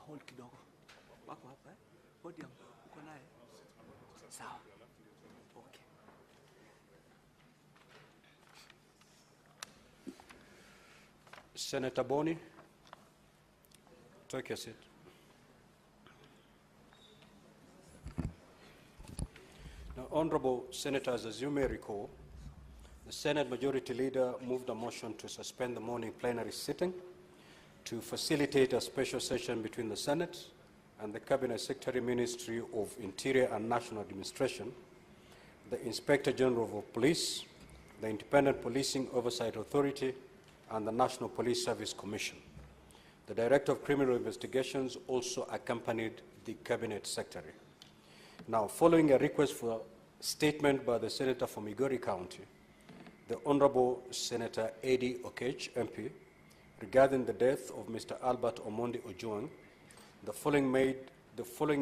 Hold kidogo. Wako hapa eh? Podium uko naye? Sawa. Okay. Senator Boni, take your seat. Now, honorable senators, as you may recall, the Senate Majority Leader moved a motion to suspend the morning plenary sitting to facilitate a special session between the Senate and the Cabinet Secretary Ministry of Interior and National Administration, the Inspector General of Police, the Independent Policing Oversight Authority, and the National Police Service Commission. The Director of Criminal Investigations also accompanied the Cabinet Secretary. Now, following a request for a statement by the Senator from Migori County, the Honorable Senator Eddie Okech, MP, regarding the death of Mr. Albert Omondi Ojwang, the following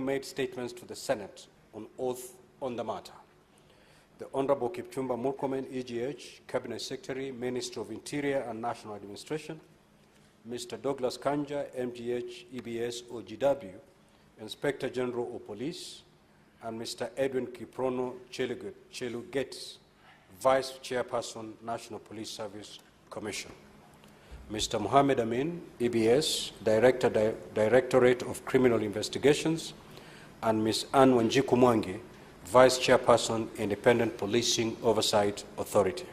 made statements to the Senate on oath on the matter. The Honorable Kipchumba Murkomen, EGH, Cabinet Secretary, Minister of Interior and National Administration, Mr. Douglas Kanja, MGH, EBS, OGW, Inspector General of Police, and Mr. Edwin Kiprono Cheluget, Vice Chairperson, National Police Service Commission. Mr. Mohammed Amin, EBS, Directorate of Criminal Investigations, and Ms. Anne Wanjiku Mwangi, Vice Chairperson, Independent Policing Oversight Authority.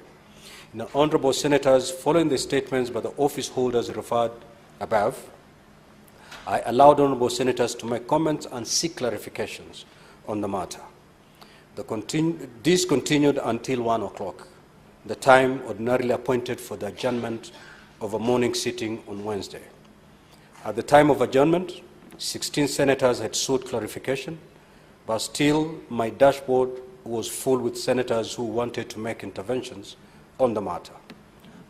Now, honorable senators, following the statements by the office holders referred above, I allowed honorable senators to make comments and seek clarifications on the matter. This continued until 1 o'clock, the time ordinarily appointed for the adjournment of a morning sitting on Wednesday. At the time of adjournment, 16 senators had sought clarification, but still my dashboard was full with senators who wanted to make interventions on the matter.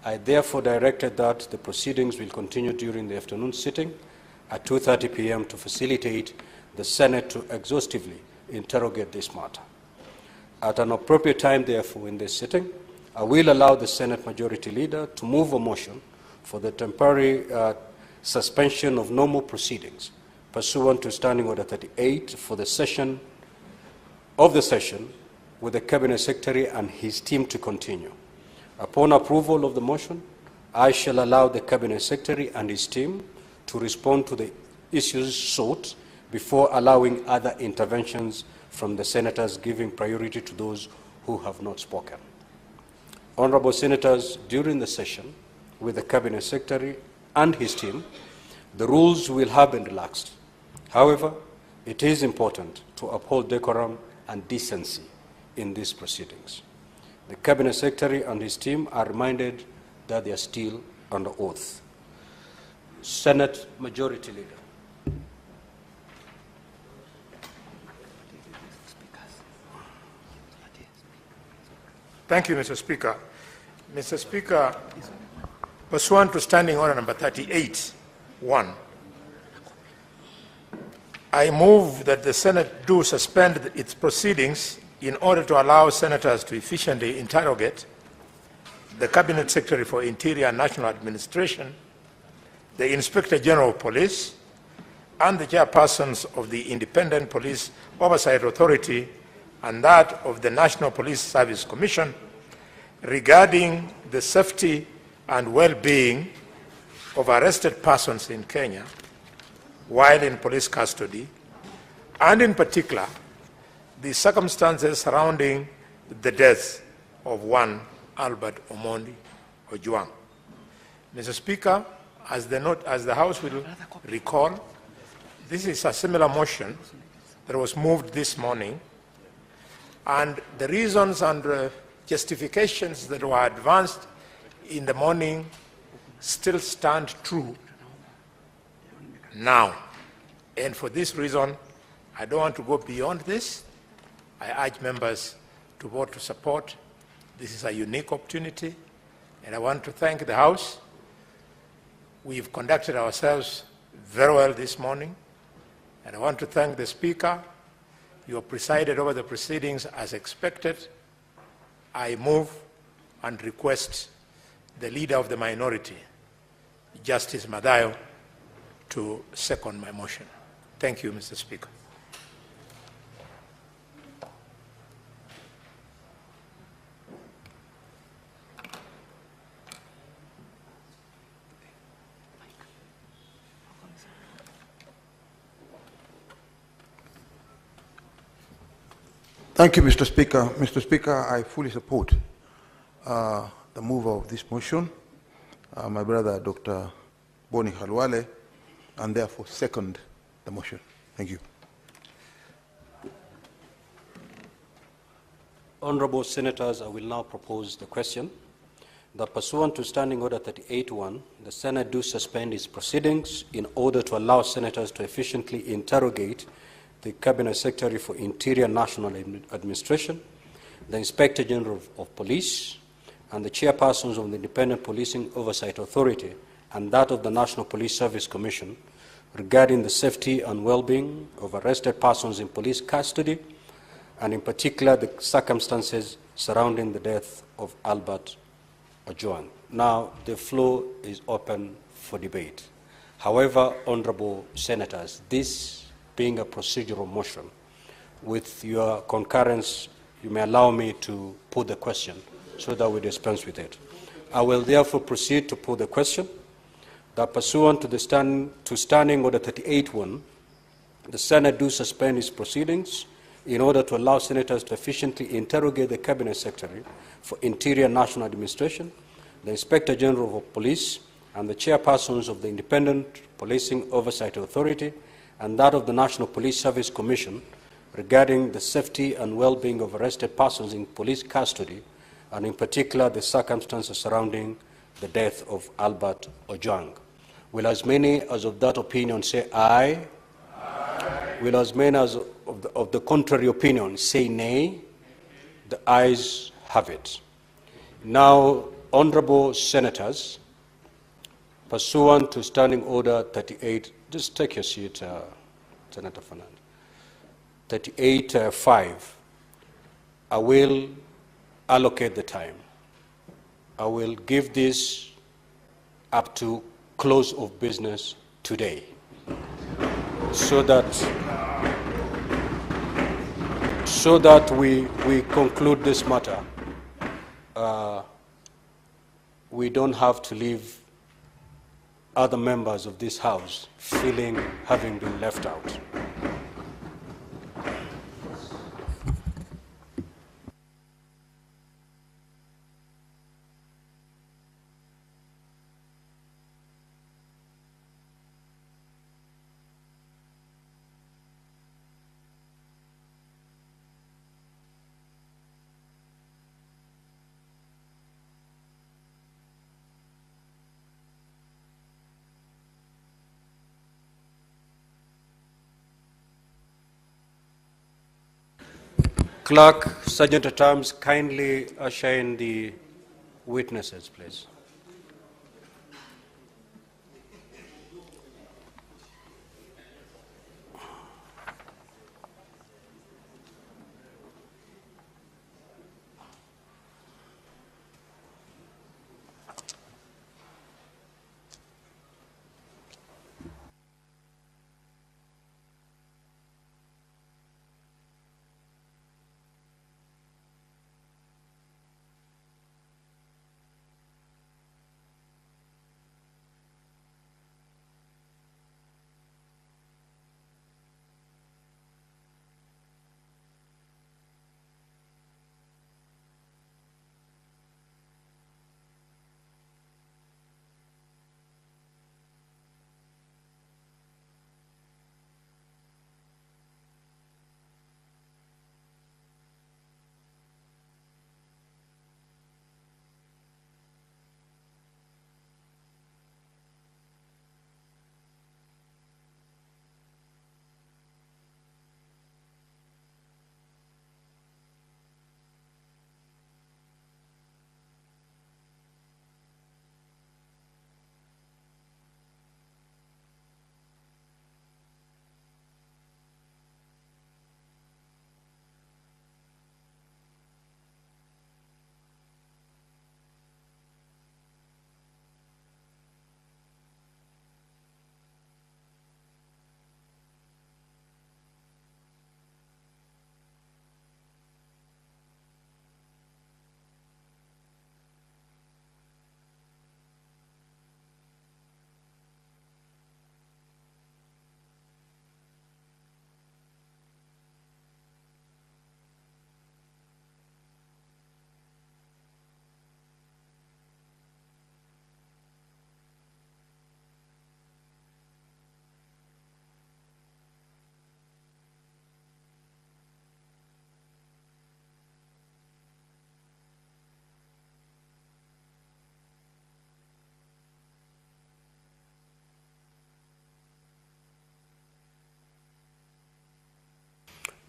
I therefore directed that the proceedings will continue during the afternoon sitting at 2:30 p.m. to facilitate the Senate to exhaustively interrogate this matter. At an appropriate time, therefore, in this sitting, I will allow the Senate Majority Leader to move a motion for the temporary suspension of normal proceedings pursuant to Standing Order 38 for the session with the Cabinet Secretary and his team to continue. Upon approval of the motion, I shall allow the Cabinet Secretary and his team to respond to the issues sought before allowing other interventions from the senators, giving priority to those who have not spoken. Honorable senators, during the session with the Cabinet Secretary and his team, the rules will have been relaxed. However, it is important to uphold decorum and decency in these proceedings. The Cabinet Secretary and his team are reminded that they are still under oath. Senate Majority Leader. Thank you, Mr. Speaker. Mr. Speaker, pursuant to Standing Order number 38(1), I move that the Senate do suspend its proceedings in order to allow senators to efficiently interrogate the Cabinet Secretary for Interior and National Administration, the Inspector General of Police, and the chairpersons of the Independent Police Oversight Authority and that of the National Police Service Commission regarding the safety and well-being of arrested persons in Kenya while in police custody, and in particular, the circumstances surrounding the death of one Albert Omondi Ojwang. Mr. Speaker, as the House will recall, this is a similar motion that was moved this morning, and the reasons and justifications that were advanced in the morning still stand true now. And for this reason, I don't want to go beyond this. I urge members to vote to support. This is a unique opportunity, and I want to thank the House. We've conducted ourselves very well this morning, and I want to thank the Speaker. You have presided over the proceedings as expected. I move and request the leader of the minority, Justice Madhayo, to second my motion. Thank you, Mr. Speaker. Thank you, Mr. Speaker. Mr. Speaker, I fully support the move of this motion, my brother Dr. Boni Khalwale, and therefore second the motion. Thank you. Honorable Senators, I will now propose the question that pursuant to Standing Order 38.1, the Senate do suspend its proceedings in order to allow senators to efficiently interrogate the Cabinet Secretary for Interior National Administration, the Inspector General of Police, and the chairpersons of the Independent Policing Oversight Authority and that of the National Police Service Commission regarding the safety and well-being of arrested persons in police custody, and in particular the circumstances surrounding the death of Albert Ojwang. Now, the floor is open for debate. However, Honorable Senators, this being a procedural motion, with your concurrence, you may allow me to put the question so that we dispense with it. I will therefore proceed to put the question that pursuant to Standing Order 38.1, the Senate do suspend its proceedings in order to allow senators to efficiently interrogate the Cabinet Secretary for Interior National Administration, the Inspector General of Police, and the chairpersons of the Independent Policing Oversight Authority and that of the National Police Service Commission regarding the safety and well-being of arrested persons in police custody, and in particular the circumstances surrounding the death of Albert Ojwang. Will as many as of that opinion say aye? Aye. Will as many as of the contrary opinion say nay? The ayes have it. Now, Honorable Senators, pursuant to Standing Order 38, just take your seat, Senator Fernandez. 38.5, I will allocate the time. I will give this up to close of business today, so that we conclude this matter. We don't have to leave other members of this House feeling having been left out. Clerk, Sergeant at Arms, kindly usher in the witnesses, please.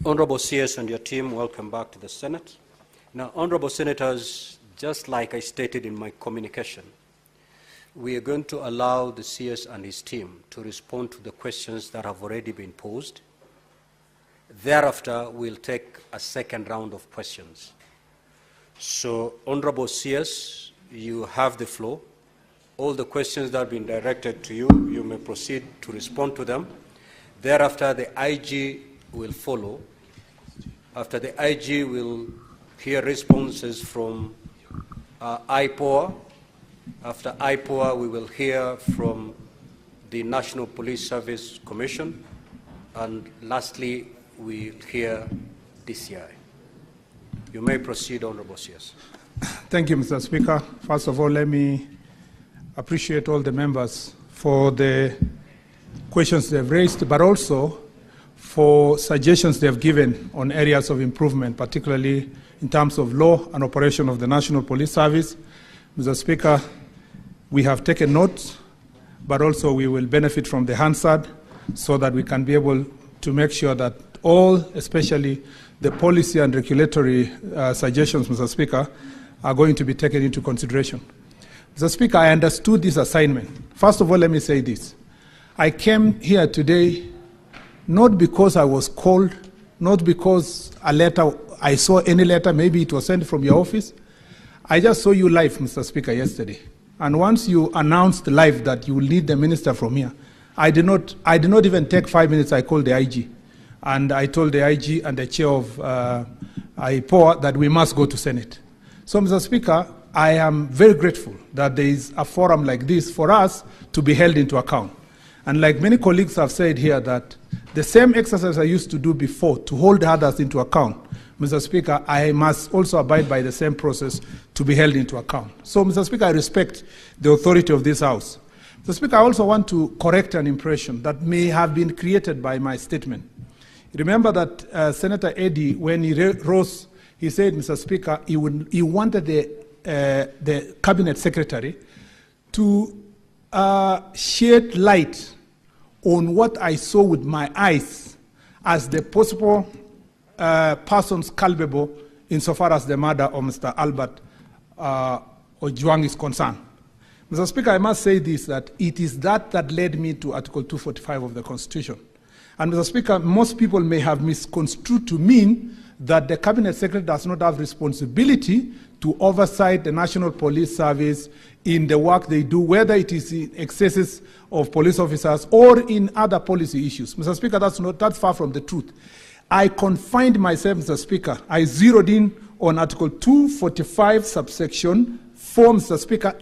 Honorable CS and your team, welcome back to the Senate. Now, Honorable Senators, just like I stated in my communication, we are going to allow the CS and his team to respond to the questions that have already been posed. Thereafter, we'll take a second round of questions. So, Honorable CS, you have the floor. All the questions that have been directed to you, you may proceed to respond to them. Thereafter, the IG will follow. After the IG, will hear responses from Ipoa. After Ipoa, we will hear from the National Police Service Commission. And lastly, we'll hear DCI. You may proceed, Honorable CS. Thank you, Mr. Speaker. First of all, let me appreciate all the members for the questions they've raised, but also for suggestions they've given on areas of improvement, particularly in terms of law and operation of the National Police Service. Mr. Speaker, we have taken note, but also we will benefit from the Hansard so that we can be able to make sure that all, especially the policy and regulatory suggestions, Mr. Speaker, are going to be taken into consideration. Mr. Speaker, I understood this assignment. First of all, let me say this. I came here today not because I was called, not because a letter, I saw any letter, maybe it was sent from your office. I just saw you live, Mr. Speaker, yesterday. And once you announced live that you will need the minister from here, I did not even take 5 minutes. I called the IG. And I told the IG and the chair of Ipoa that we must go to Senate. So, Mr. Speaker, I am very grateful that there is a forum like this for us to be held into account. And like many colleagues have said here, that the same exercise I used to do before to hold others into account, Mr. Speaker, I must also abide by the same process to be held into account. So, Mr. Speaker, I respect the authority of this House. Mr. Speaker, I also want to correct an impression that may have been created by my statement. Remember that Senator Eddy, when he rose, he said, Mr. Speaker, he wanted the Cabinet Secretary to shed light on what I saw with my eyes as the possible persons culpable insofar as the murder of Mr. Albert Ojwang is concerned. Mr. Speaker, I must say this, that it is that led me to Article 245 of the Constitution. And Mr. Speaker, most people may have misconstrued to mean that the Cabinet Secretary does not have responsibility to oversight the National Police Service in the work they do, whether it is in excesses of police officers or in other policy issues. Mr. Speaker, that's far from the truth. I confined myself, Mr. Speaker, I zeroed in on Article 245, subsection 4, Mr. Speaker,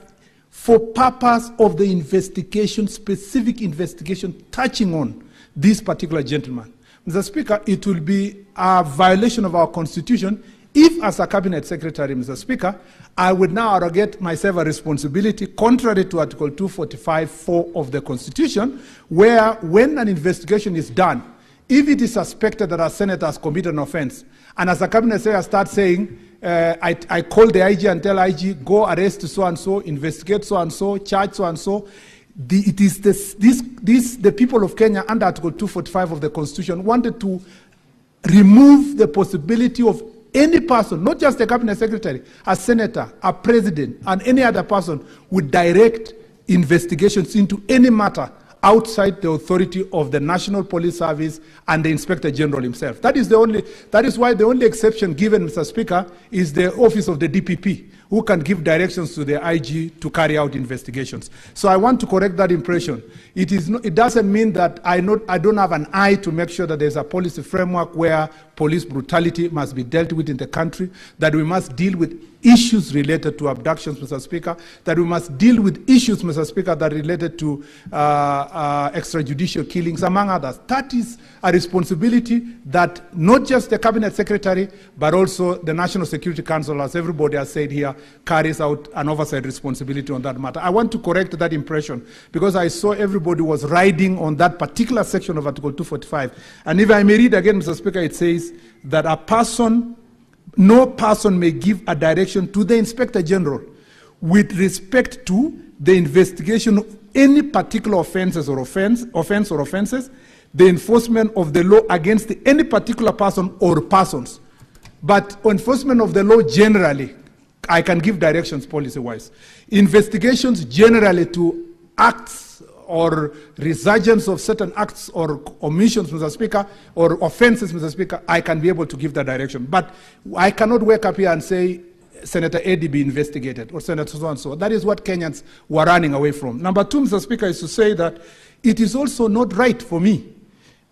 for purpose of the investigation, specific investigation touching on this particular gentleman. Mr. Speaker, it will be a violation of our Constitution if, as a Cabinet Secretary, Mr. Speaker, I would now arrogate myself a responsibility contrary to Article 245(4) of the Constitution, where when an investigation is done, if it is suspected that a senator has committed an offense, and as a Cabinet Secretary start saying, I call the IG and tell IG, go arrest so-and-so, investigate so-and-so, charge so-and-so, it is the people of Kenya under Article 245 of the Constitution wanted to remove the possibility of any person, not just the Cabinet Secretary, a senator, a president, and any other person would direct investigations into any matter outside the authority of the National Police Service and the Inspector General himself. That is why the only exception given, Mr. Speaker, is the office of the DPP, who can give directions to the IG to carry out investigations. So I want to correct that impression. It doesn't mean that I don't have an eye to make sure that there's a policy framework where police brutality must be dealt with in the country, that we must deal with issues related to abductions, Mr. Speaker, that we must deal with issues, Mr. Speaker, that are related to extrajudicial killings, among others. That is a responsibility that not just the Cabinet Secretary, but also the National Security Council, as everybody has said here, carries out an oversight responsibility on that matter. I want to correct that impression because I saw everybody was riding on that particular section of Article 245. And if I may read again, Mr. Speaker, it says that no person may give a direction to the Inspector General with respect to the investigation of any particular offenses or offenses the enforcement of the law against any particular person or persons. But enforcement of the law generally, I can give directions policy-wise. Investigations generally to acts or resurgence of certain acts or omissions, Mr. Speaker, or offenses, Mr. Speaker, I can be able to give that direction. But I cannot wake up here and say, Senator Eddie be investigated, or Senator so-and-so. That is what Kenyans were running away from. Number two, Mr. Speaker, is to say that it is also not right for me,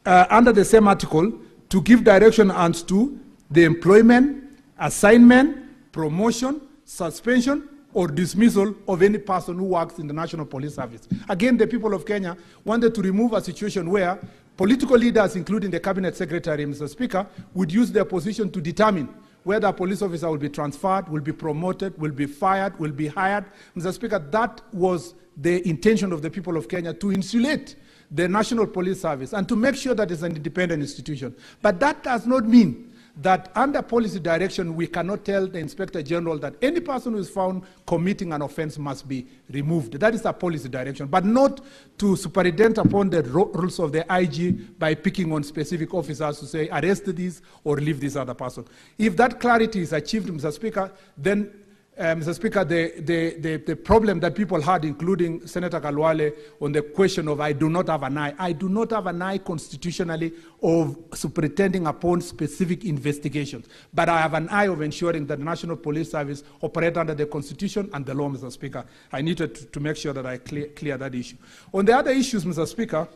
under the same article, to give direction as to the employment, assignment, promotion, suspension, or dismissal of any person who works in the National Police Service. Again, the people of Kenya wanted to remove a situation where political leaders, including the Cabinet Secretary, Mr. Speaker, would use their position to determine whether a police officer will be transferred, will be promoted, will be fired, will be hired. Mr. Speaker, that was the intention of the people of Kenya, to insulate the National Police Service and to make sure that it's an independent institution. But that does not mean that under policy direction, we cannot tell the Inspector General that any person who is found committing an offense must be removed. That is a policy direction, but not to superintend upon the rules of the IG by picking on specific officers to say, arrest this or leave this other person. If that clarity is achieved, Mr. Speaker, then Mr. Speaker, the problem that people had, including Senator Kalwale, on the question of I do not have an eye. I do not have an eye constitutionally of superintending upon specific investigations. But I have an eye of ensuring that the National Police Service operate under the Constitution and the law, Mr. Speaker. I needed to make sure that I clear that issue. On the other issues, Mr. Speaker,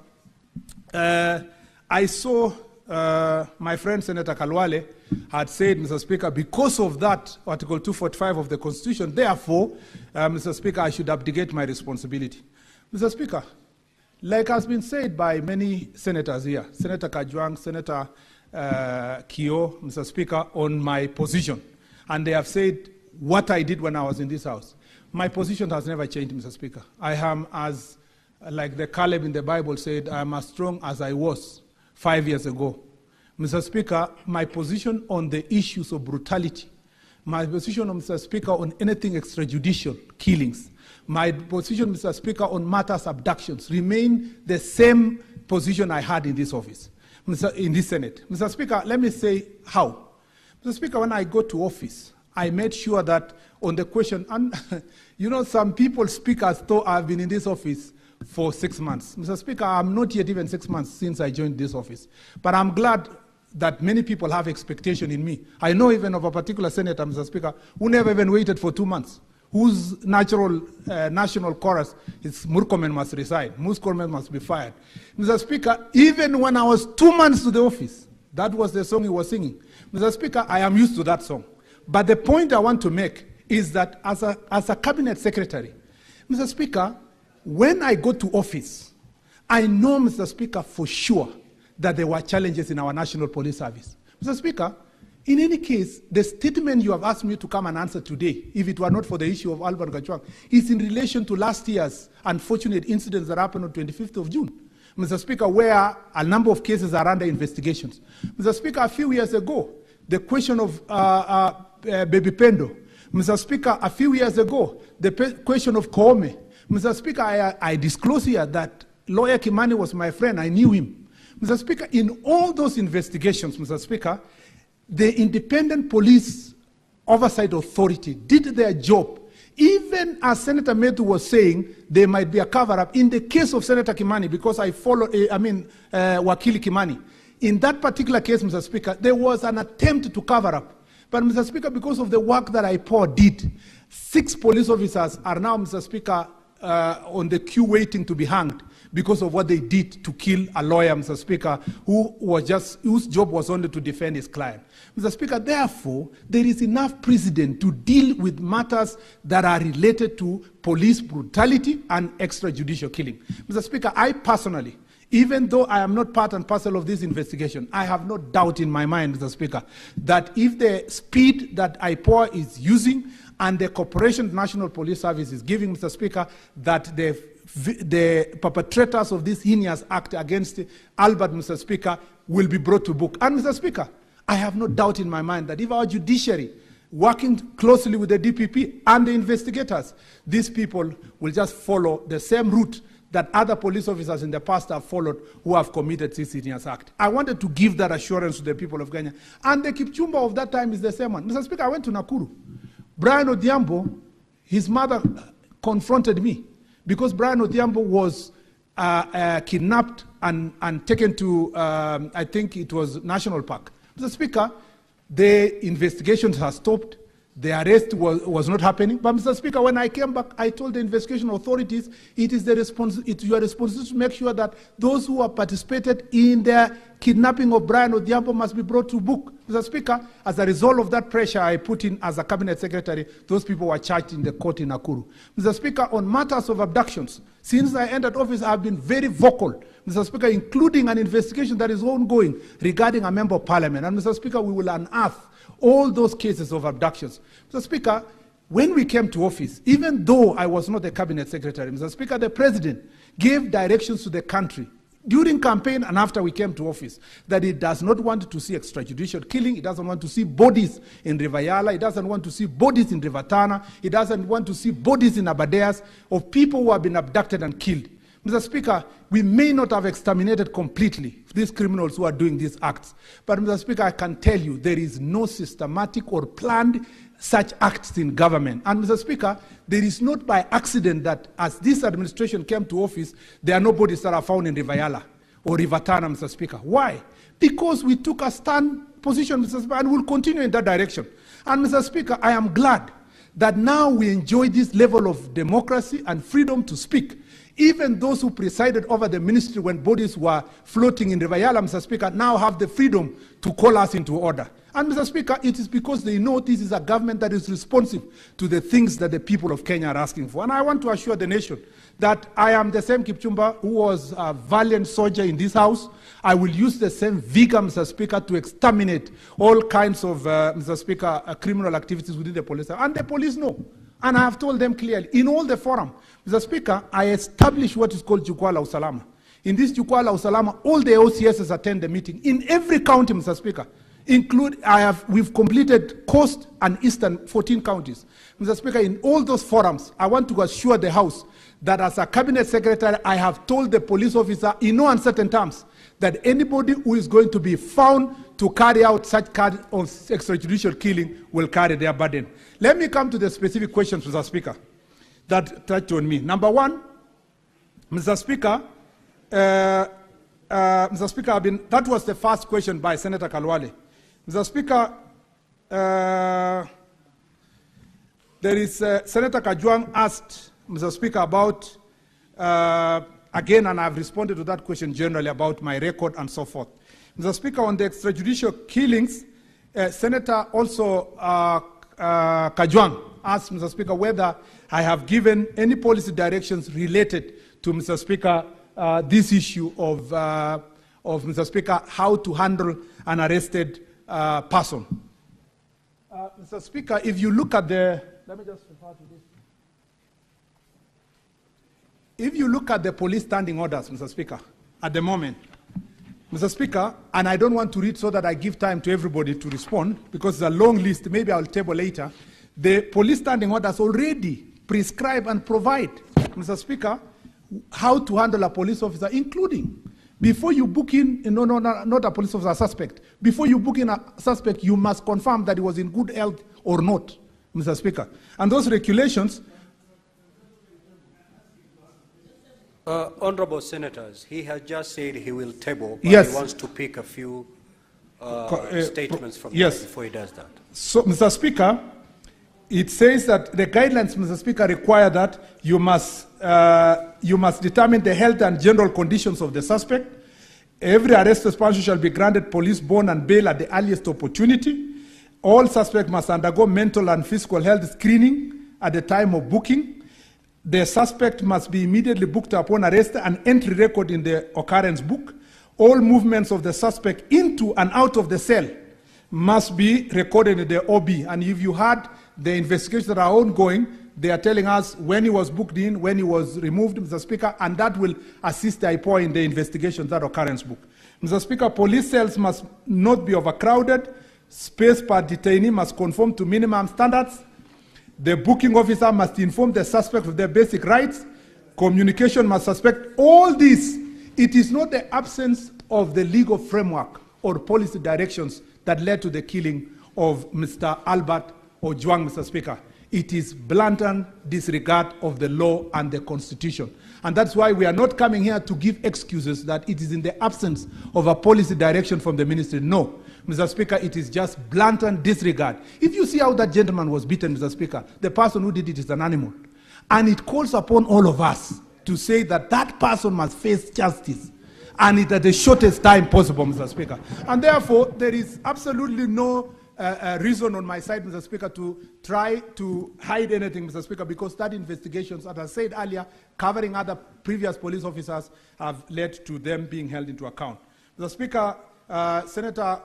I saw my friend Senator Kalwale had said, Mr. Speaker, because of that Article 245 of the Constitution, therefore, Mr. Speaker, I should abdicate my responsibility. Mr. Speaker, like has been said by many senators here, Senator Kajwang, Senator Kio, Mr. Speaker, on my position, and they have said what I did when I was in this House. My position has never changed, Mr. Speaker. I am, as like the Caleb in the Bible said, I am as strong as I was 5 years ago. Mr. Speaker, my position on the issues of brutality, my position, Mr. Speaker, on anything extrajudicial killings, my position, Mr. Speaker, on matters abductions remain the same position I had in this office, in this Senate. Mr. Speaker, let me say how. Mr. Speaker, when I go to office, I made sure that on the question, and you know, some people speak as though I've been in this office for 6 months. Mr. Speaker, I'm not yet even 6 months since I joined this office. But I'm glad that many people have expectation in me. I know even of a particular senator, Mr. Speaker, who never even waited for 2 months, whose natural national chorus is Murkomen must resign, Murkomen must be fired. Mr. Speaker, even when I was 2 months to the office, that was the song he was singing. Mr. Speaker, I am used to that song. But the point I want to make is that as a cabinet secretary, Mr. Speaker, when I go to office, I know, Mr. Speaker, for sure that there were challenges in our National Police Service. Mr. Speaker, in any case, the statement you have asked me to come and answer today, if it were not for the issue of Albert Kachwang, is in relation to last year's unfortunate incidents that happened on 25th of June. Mr. Speaker, where a number of cases are under investigations. Mr. Speaker, a few years ago, the question of Baby Pendo. Mr. Speaker, a few years ago, the question of Koome. Mr. Speaker, I disclose here that lawyer Kimani was my friend. I knew him. Mr. Speaker, in all those investigations, Mr. Speaker, the Independent Police Oversight Authority did their job. Even as Senator Metu was saying, there might be a cover-up. In the case of Senator Kimani, because I follow, Wakili Kimani, in that particular case, Mr. Speaker, there was an attempt to cover up. But, Mr. Speaker, because of the work that Ipoa did, 6 police officers are now, Mr. Speaker, on the queue waiting to be hanged because of what they did to kill a lawyer, Mr. Speaker, whose job was only to defend his client. Mr. Speaker, therefore, there is enough precedent to deal with matters that are related to police brutality and extrajudicial killing. Mr. Speaker, I personally, even though I am not part and parcel of this investigation, I have no doubt in my mind, Mr. Speaker, that if the speed that Ipoa is using and the cooperation the National Police Service is giving, Mr. Speaker, that the perpetrators of this heinous act against Albert, Mr. Speaker, will be brought to book. And, Mr. Speaker, I have no doubt in my mind that if our judiciary, working closely with the DPP and the investigators, these people will just follow the same route that other police officers in the past have followed who have committed this heinous act. I wanted to give that assurance to the people of Kenya. And the Kipchumba of that time is the same one. Mr. Speaker, I went to Nakuru. Brian Odhiambo, his mother confronted me because Brian Odhiambo was kidnapped and taken to, I think it was National Park. Mr. Speaker, the investigations have stopped. The arrest was not happening. But Mr. Speaker, when I came back, I told the investigation authorities, it's your responsibility to make sure that those who have participated in the kidnapping of Brian Odhiambo must be brought to book. Mr. Speaker, as a result of that pressure I put in as a cabinet secretary, those people were charged in the court in Nakuru. Mr. Speaker, on matters of abductions, since I entered office, I have been very vocal, Mr. Speaker, including an investigation that is ongoing regarding a member of parliament. And Mr. Speaker, we will unearth all those cases of abductions. Mr. Speaker, when we came to office, even though I was not a cabinet secretary, Mr. Speaker, the president gave directions to the country during campaign and after we came to office that he does not want to see extrajudicial killing, he doesn't want to see bodies in River Yala, he doesn't want to see bodies in River Tana, he doesn't want to see bodies in Abadeas of people who have been abducted and killed. Mr. Speaker, we may not have exterminated completely these criminals who are doing these acts. But Mr. Speaker, I can tell you there is no systematic or planned such acts in government. And Mr. Speaker, there is not by accident that as this administration came to office, there are no bodies that are found in River Yala or River Tana, Mr. Speaker. Why? Because we took a stand position, Mr. Speaker, and we'll continue in that direction. And Mr. Speaker, I am glad that now we enjoy this level of democracy and freedom to speak. Even those who presided over the ministry when bodies were floating in River Yala, Mr. Speaker, now have the freedom to call us into order. And Mr. Speaker, it is because they know this is a government that is responsive to the things that the people of Kenya are asking for. And I want to assure the nation that I am the same Kipchumba who was a valiant soldier in this house. I will use the same vigor, Mr. Speaker, to exterminate all kinds of, Mr. Speaker, criminal activities within the police. And the police know. And I have told them clearly, in all the forum, Mr. Speaker, I established what is called Jukwaa la Usalama. In this Jukwaa la Usalama, all the OCSs attend the meeting. In every county, Mr. Speaker, we've completed coast and eastern 14 counties. Mr. Speaker, in all those forums, I want to assure the House that as a cabinet secretary, I have told the police officer in no uncertain terms that anybody who is going to be found to carry out such kind of extrajudicial killing will carry their burden. Let me come to the specific questions, Mr. Speaker, that touched on me. Number one, Mr. Speaker, that was the first question by Senator Kalwale. Mr. Speaker, Senator Kajwang asked Mr. Speaker about, again, and I've responded to that question generally about my record and so forth. Mr. Speaker, on the extrajudicial killings, Senator also Kajwang asked Mr. Speaker whether I have given any policy directions related to, Mr. Speaker, this issue of Mr. Speaker, how to handle an arrested person. Mr. Speaker, if you look at the, let me just refer to this. If you look at the police standing orders, Mr. Speaker, at the moment, Mr. Speaker, and I don't want to read so that I give time to everybody to respond, because it's a long list, maybe I'll table later. The police standing orders already prescribe and provide, Mr. Speaker, how to handle a police officer, including before you book in, not a police officer, a suspect. Before you book in a suspect, you must confirm that he was in good health or not, Mr. Speaker. And those regulations. Honorable Senators, he has just said he will table, but yes, he wants to pick a few statements from yes, before he does that. So, Mr. Speaker, it says that the guidelines, Mr. Speaker, require that you must determine the health and general conditions of the suspect. Every arrested person shall be granted police bond and bail at the earliest opportunity. All suspects must undergo mental and physical health screening at the time of booking. The suspect must be immediately booked upon arrest and entry record in the occurrence book. All movements of the suspect into and out of the cell must be recorded in the OB. And if you had the investigations that are ongoing, they are telling us when he was booked in, when he was removed, Mr. Speaker, and that will assist the Ipoa in the investigations, that occurrence book. Mr. Speaker, police cells must not be overcrowded. Space per detainee must conform to minimum standards. The booking officer must inform the suspect of their basic rights. Communication must suspect all this. It is not the absence of the legal framework or policy directions that led to the killing of Mr. Albert Ojwang, Mr. Speaker. It is blatant disregard of the law and the Constitution. And that's why we are not coming here to give excuses that it is in the absence of a policy direction from the ministry. No, Mr. Speaker, it is just blatant disregard. If you see how that gentleman was beaten, Mr. Speaker, the person who did it is an animal. And it calls upon all of us to say that that person must face justice, and it at the shortest time possible, Mr. Speaker. And therefore, there is absolutely no reason on my side, Mr. Speaker, to try to hide anything, Mr. Speaker, because that investigations, as I said earlier, covering other previous police officers have led to them being held into account. Mr. Speaker, Senator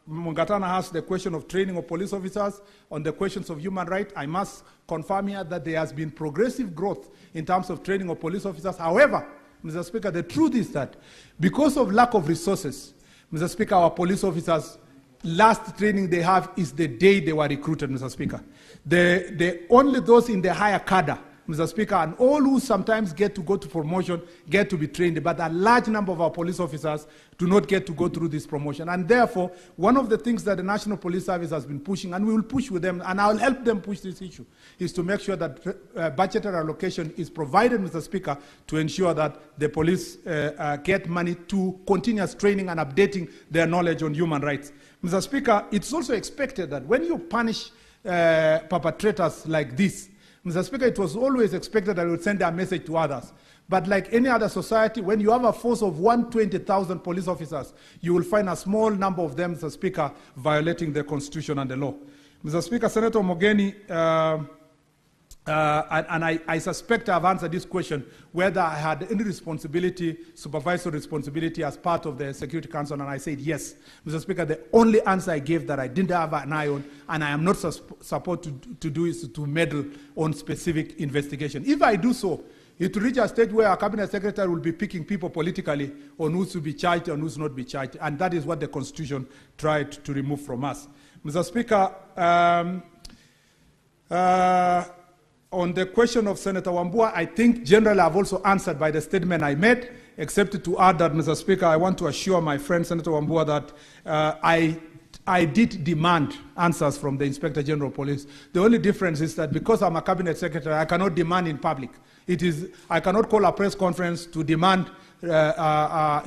Mungatana asked the question of training of police officers on the questions of human rights. I must confirm here that there has been progressive growth in terms of training of police officers. However, Mr. Speaker, the truth is that because of lack of resources, Mr. Speaker, our police officers, last training they have is the day they were recruited, Mr. Speaker. Only those in the higher cadre, Mr. Speaker, and all who sometimes get to go to promotion get to be trained, but a large number of our police officers do not get to go through this promotion. And therefore, one of the things that the National Police Service has been pushing, and we will push with them, and I'll help them push this issue, is to make sure that budgetary allocation is provided, Mr. Speaker, to ensure that the police get money to continuous training and updating their knowledge on human rights. Mr. Speaker, it's also expected that when you punish perpetrators like this, Mr. Speaker, it was always expected that we would send a message to others. But like any other society, when you have a force of 120,000 police officers, you will find a small number of them, Mr. Speaker, violating the Constitution and the law. Mr. Speaker, Senator Mogeni, and I suspect I've answered this question, whether I had any responsibility, supervisory responsibility as part of the Security Council, and I said yes. Mr. Speaker, the only answer I gave that I didn't have an eye on, and I am not supposed to do, is to meddle on specific investigation. If I do so, it will reach a stage where our cabinet secretary will be picking people politically on who's to be charged and who's not be charged, and that is what the Constitution tried to remove from us. Mr. Speaker, on the question of Senator Wambua, I think generally I've also answered by the statement I made, except to add that, Mr. Speaker, I want to assure my friend Senator Wambua that I did demand answers from the Inspector General of Police. The only difference is that because I'm a cabinet secretary, I cannot demand in public. I cannot call a press conference to demand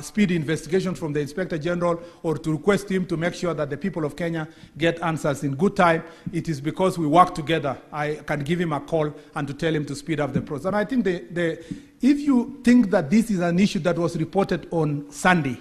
speedy investigation from the Inspector General or to request him to make sure that the people of Kenya get answers in good time. It is because we work together. I can give him a call and to tell him to speed up the process. And I think if you think that this is an issue that was reported on Sunday,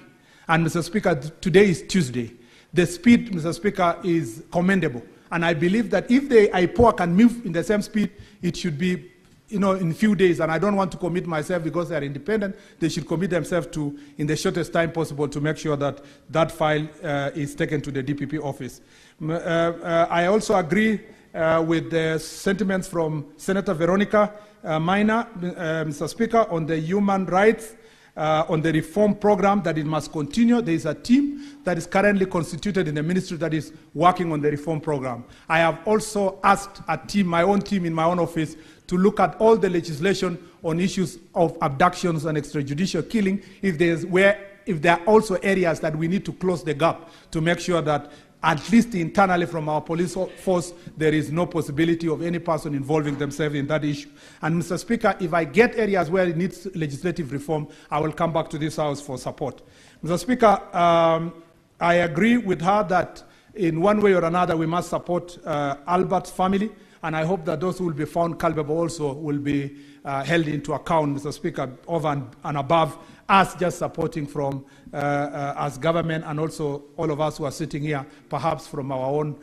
and Mr. Speaker, today is Tuesday, the speed, Mr. Speaker, is commendable. And I believe that if the Ipoa can move in the same speed, it should be in a few days, and I don't want to commit myself because they are independent. They should commit themselves to, in the shortest time possible, to make sure that that file is taken to the DPP office. I also agree with the sentiments from Senator Veronica Maina, Mr. Speaker, on the human rights, on the reform program, that it must continue. There is a team that is currently constituted in the ministry that is working on the reform program. I have also asked a team, my own team in my own office, to look at all the legislation on issues of abductions and extrajudicial killing, if there are also areas that we need to close the gap to make sure that at least internally from our police force, there is no possibility of any person involving themselves in that issue. And Mr. Speaker, if I get areas where it needs legislative reform, I will come back to this House for support. Mr. Speaker, I agree with her that in one way or another we must support Albert's family, and I hope that those who will be found culpable also will be held into account, Mr. Speaker, over and above us just supporting from as government, and also all of us who are sitting here, perhaps from our own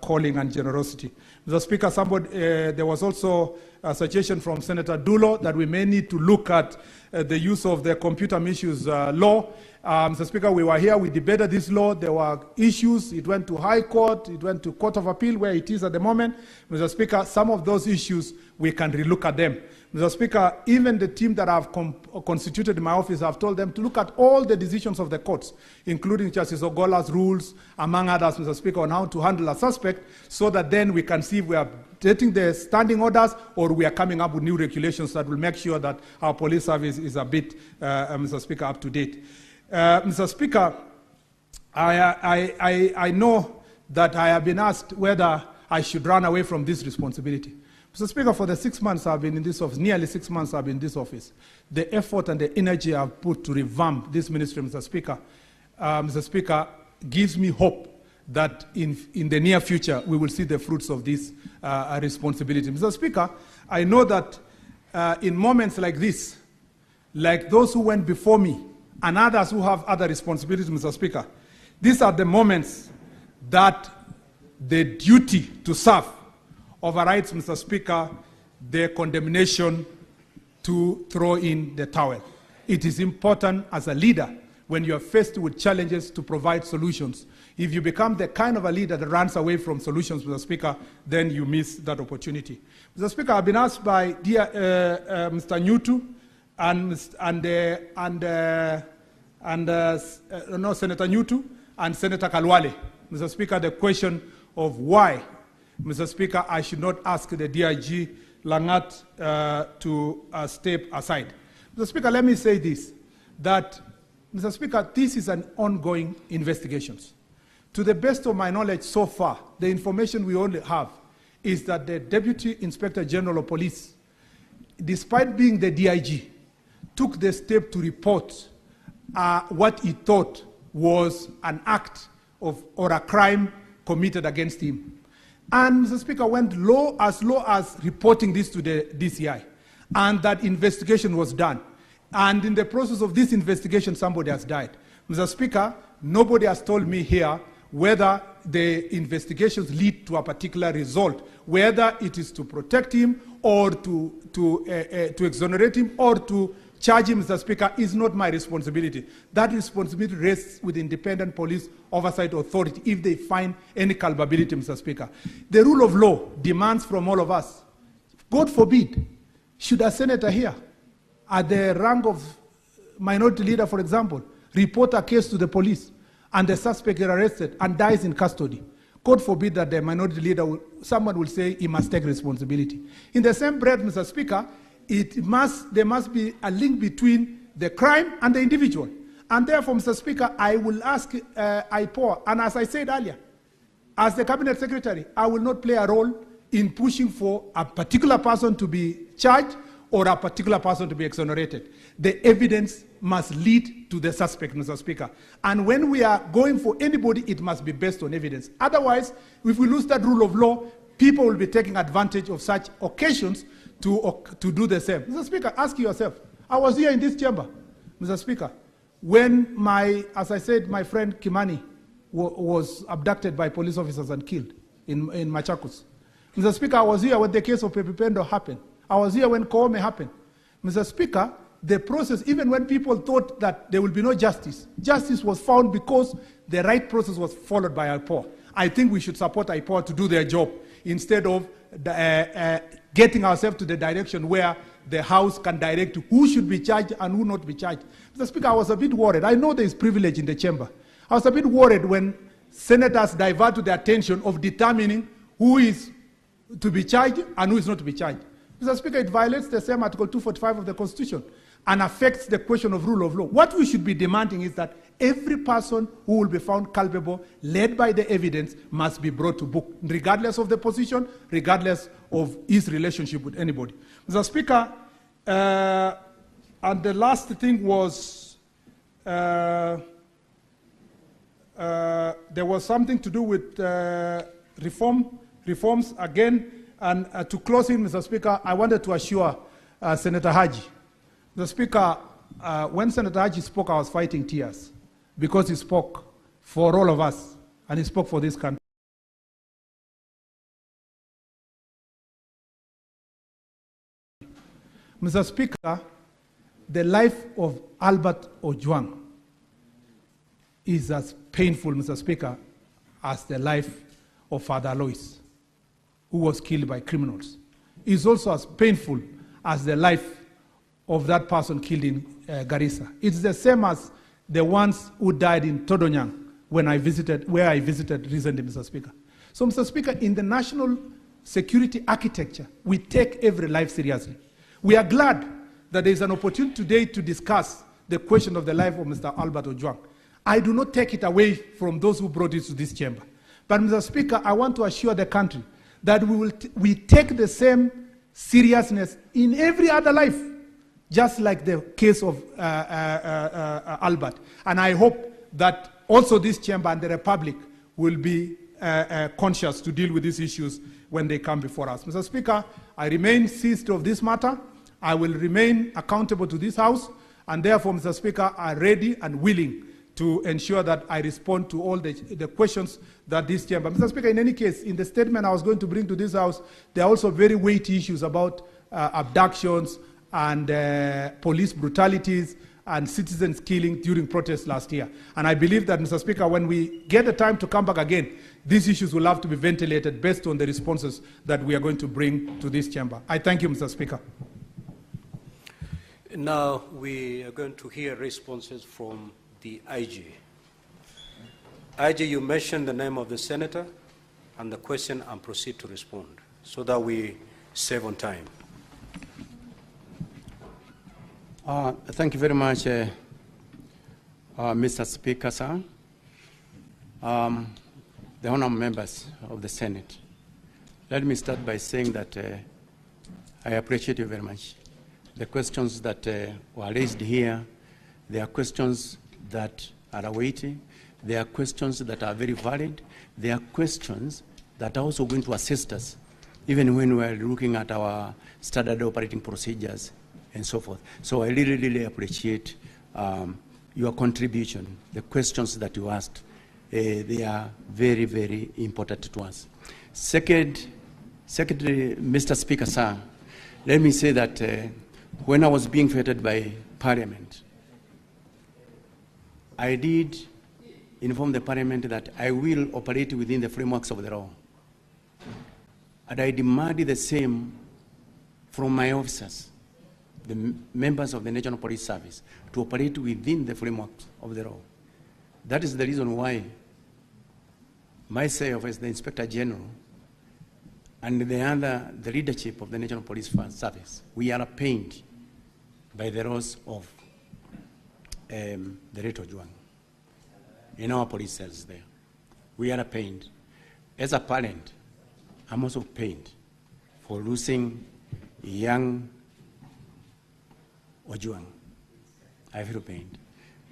calling and generosity. Mr. Speaker, there was also a suggestion from Senator Dulo that we may need to look at the use of the computer misuse law. Mr. Speaker, we were here, we debated this law, there were issues, it went to High Court, it went to Court of Appeal, where it is at the moment. Mr. Speaker, some of those issues we can relook at them. Mr. Speaker, even the team that I've constituted in my office, I've told them to look at all the decisions of the courts, including Justice Ogola's rules, among others, Mr. Speaker, on how to handle a suspect, so that then we can see if we are getting the standing orders or we are coming up with new regulations that will make sure that our police service is a bit, Mr. Speaker, up to date. Mr. Speaker, I know that I have been asked whether I should run away from this responsibility. Mr. Speaker, for the 6 months I've been in this office, nearly 6 months I've been in this office, the effort and the energy I've put to revamp this ministry, Mr. Speaker, gives me hope that in the near future we will see the fruits of this responsibility. Mr. Speaker, I know that in moments like this, like those who went before me and others who have other responsibilities, Mr. Speaker, these are the moments that the duty to serve overrides, Mr. Speaker, the condemnation to throw in the towel. It is important as a leader, when you are faced with challenges, to provide solutions. If you become the kind of a leader that runs away from solutions, Mr. Speaker, then you miss that opportunity. Mr. Speaker, I've been asked by Mr. Nyutu Senator Nyutu and Senator Kalwale, Mr. Speaker, the question of why, Mr. Speaker, I should not ask the DIG Langat to step aside. Mr. Speaker, let me say this, that, Mr. Speaker, this is an ongoing investigation. To the best of my knowledge so far, the information we only have is that the Deputy Inspector General of Police, despite being the DIG, took the step to report what he thought was an act of or a crime committed against him. And Mr. Speaker, went as low as reporting this to the DCI, and that investigation was done. And in the process of this investigation, somebody has died. Mr. Speaker, nobody has told me here whether the investigations lead to a particular result, whether it is to protect him or to exonerate him or to charge him, Mr. Speaker, is not my responsibility. That responsibility rests with independent police oversight authority if they find any culpability, Mr. Speaker. The rule of law demands from all of us, God forbid, should a senator here, at the rank of minority leader, for example, report a case to the police and the suspect is arrested and dies in custody, God forbid that the minority leader, someone will say he must take responsibility. In the same breath, Mr. Speaker, there must be a link between the crime and the individual. And therefore, Mr. Speaker, I will ask Ipoa, and as I said earlier, as the Cabinet Secretary, I will not play a role in pushing for a particular person to be charged or a particular person to be exonerated. The evidence must lead to the suspect, Mr. Speaker. And when we are going for anybody, it must be based on evidence. Otherwise, if we lose that rule of law, people will be taking advantage of such occasions to do the same. Mr. Speaker, ask yourself. I was here in this chamber, Mr. Speaker, when as I said, my friend Kimani was abducted by police officers and killed in Machakos. Mr. Speaker, I was here when the case of Pepe Pendo happened. I was here when Koome happened. Mr. Speaker, the process, even when people thought that there will be no justice, justice was found because the right process was followed by Ipoa. I think we should support Ipoa to do their job instead of getting ourselves to the direction where the House can direct who should be charged and who not be charged. Mr. Speaker, I was a bit worried. I know there is privilege in the chamber. I was a bit worried when senators divert to the attention of determining who is to be charged and who is not to be charged. Mr. Speaker, it violates the same Article 245 of the Constitution and affects the question of rule of law. What we should be demanding is that every person who will be found culpable, led by the evidence, must be brought to book, regardless of the position, regardless of his relationship with anybody. Mr. Speaker, and the last thing was, there was something to do with reforms again. And to close in, Mr. Speaker, I wanted to assure Senator Haji. Mr. Speaker, when Senator Haji spoke, I was fighting tears because he spoke for all of us and he spoke for this country. Mr. Speaker, the life of Albert Ojwang is as painful, Mr. Speaker, as the life of Father Alois, who was killed by criminals. is also as painful as the life of that person killed in Garissa. It's the same as the ones who died in Todonyang where I visited recently, Mr. Speaker. So, Mr. Speaker, in the national security architecture, we take every life seriously. We are glad that there is an opportunity today to discuss the question of the life of Mr. Albert Ojwang. I do not take it away from those who brought it to this chamber. But, Mr. Speaker, I want to assure the country that we take the same seriousness in every other life, just like the case of Albert. And I hope that also this chamber and the Republic will be conscious to deal with these issues when they come before us. Mr. Speaker, I remain seized of this matter. I will remain accountable to this House, and therefore, Mr. Speaker, I'm ready and willing to ensure that I respond to all the questions that this chamber. Mr. Speaker, in any case, in the statement I was going to bring to this House, there are also very weighty issues about abductions and police brutalities and citizens killing during protests last year. And I believe that, Mr. Speaker, when we get the time to come back again, these issues will have to be ventilated based on the responses that we are going to bring to this chamber. I thank you, Mr. Speaker. Now we are going to hear responses from the IG. IG, you mentioned the name of the senator and the question and proceed to respond so that we save on time. Thank you very much, Mr. Speaker, sir. The honorable members of the Senate. Let me start by saying that I appreciate you very much. The questions that were raised here, they are questions that are weighty. They are questions that are very valid. They are questions that are also going to assist us, even when we are looking at our standard operating procedures and so forth. So I really, really appreciate your contribution. The questions that you asked, they are very, very important to us. Secondly, Mr. Speaker, sir, let me say that when I was being vetted by Parliament, I did inform the Parliament that I will operate within the frameworks of the law. And I demanded the same from my officers, the members of the National Police Service, to operate within the frameworks of the law. That is the reason why myself as the Inspector General and the leadership of the National Police Service, we are pained by the loss of the late Ojwang in our police cells there. We are pained. As a parent, I'm also pained for losing young Ojwang. I feel pained.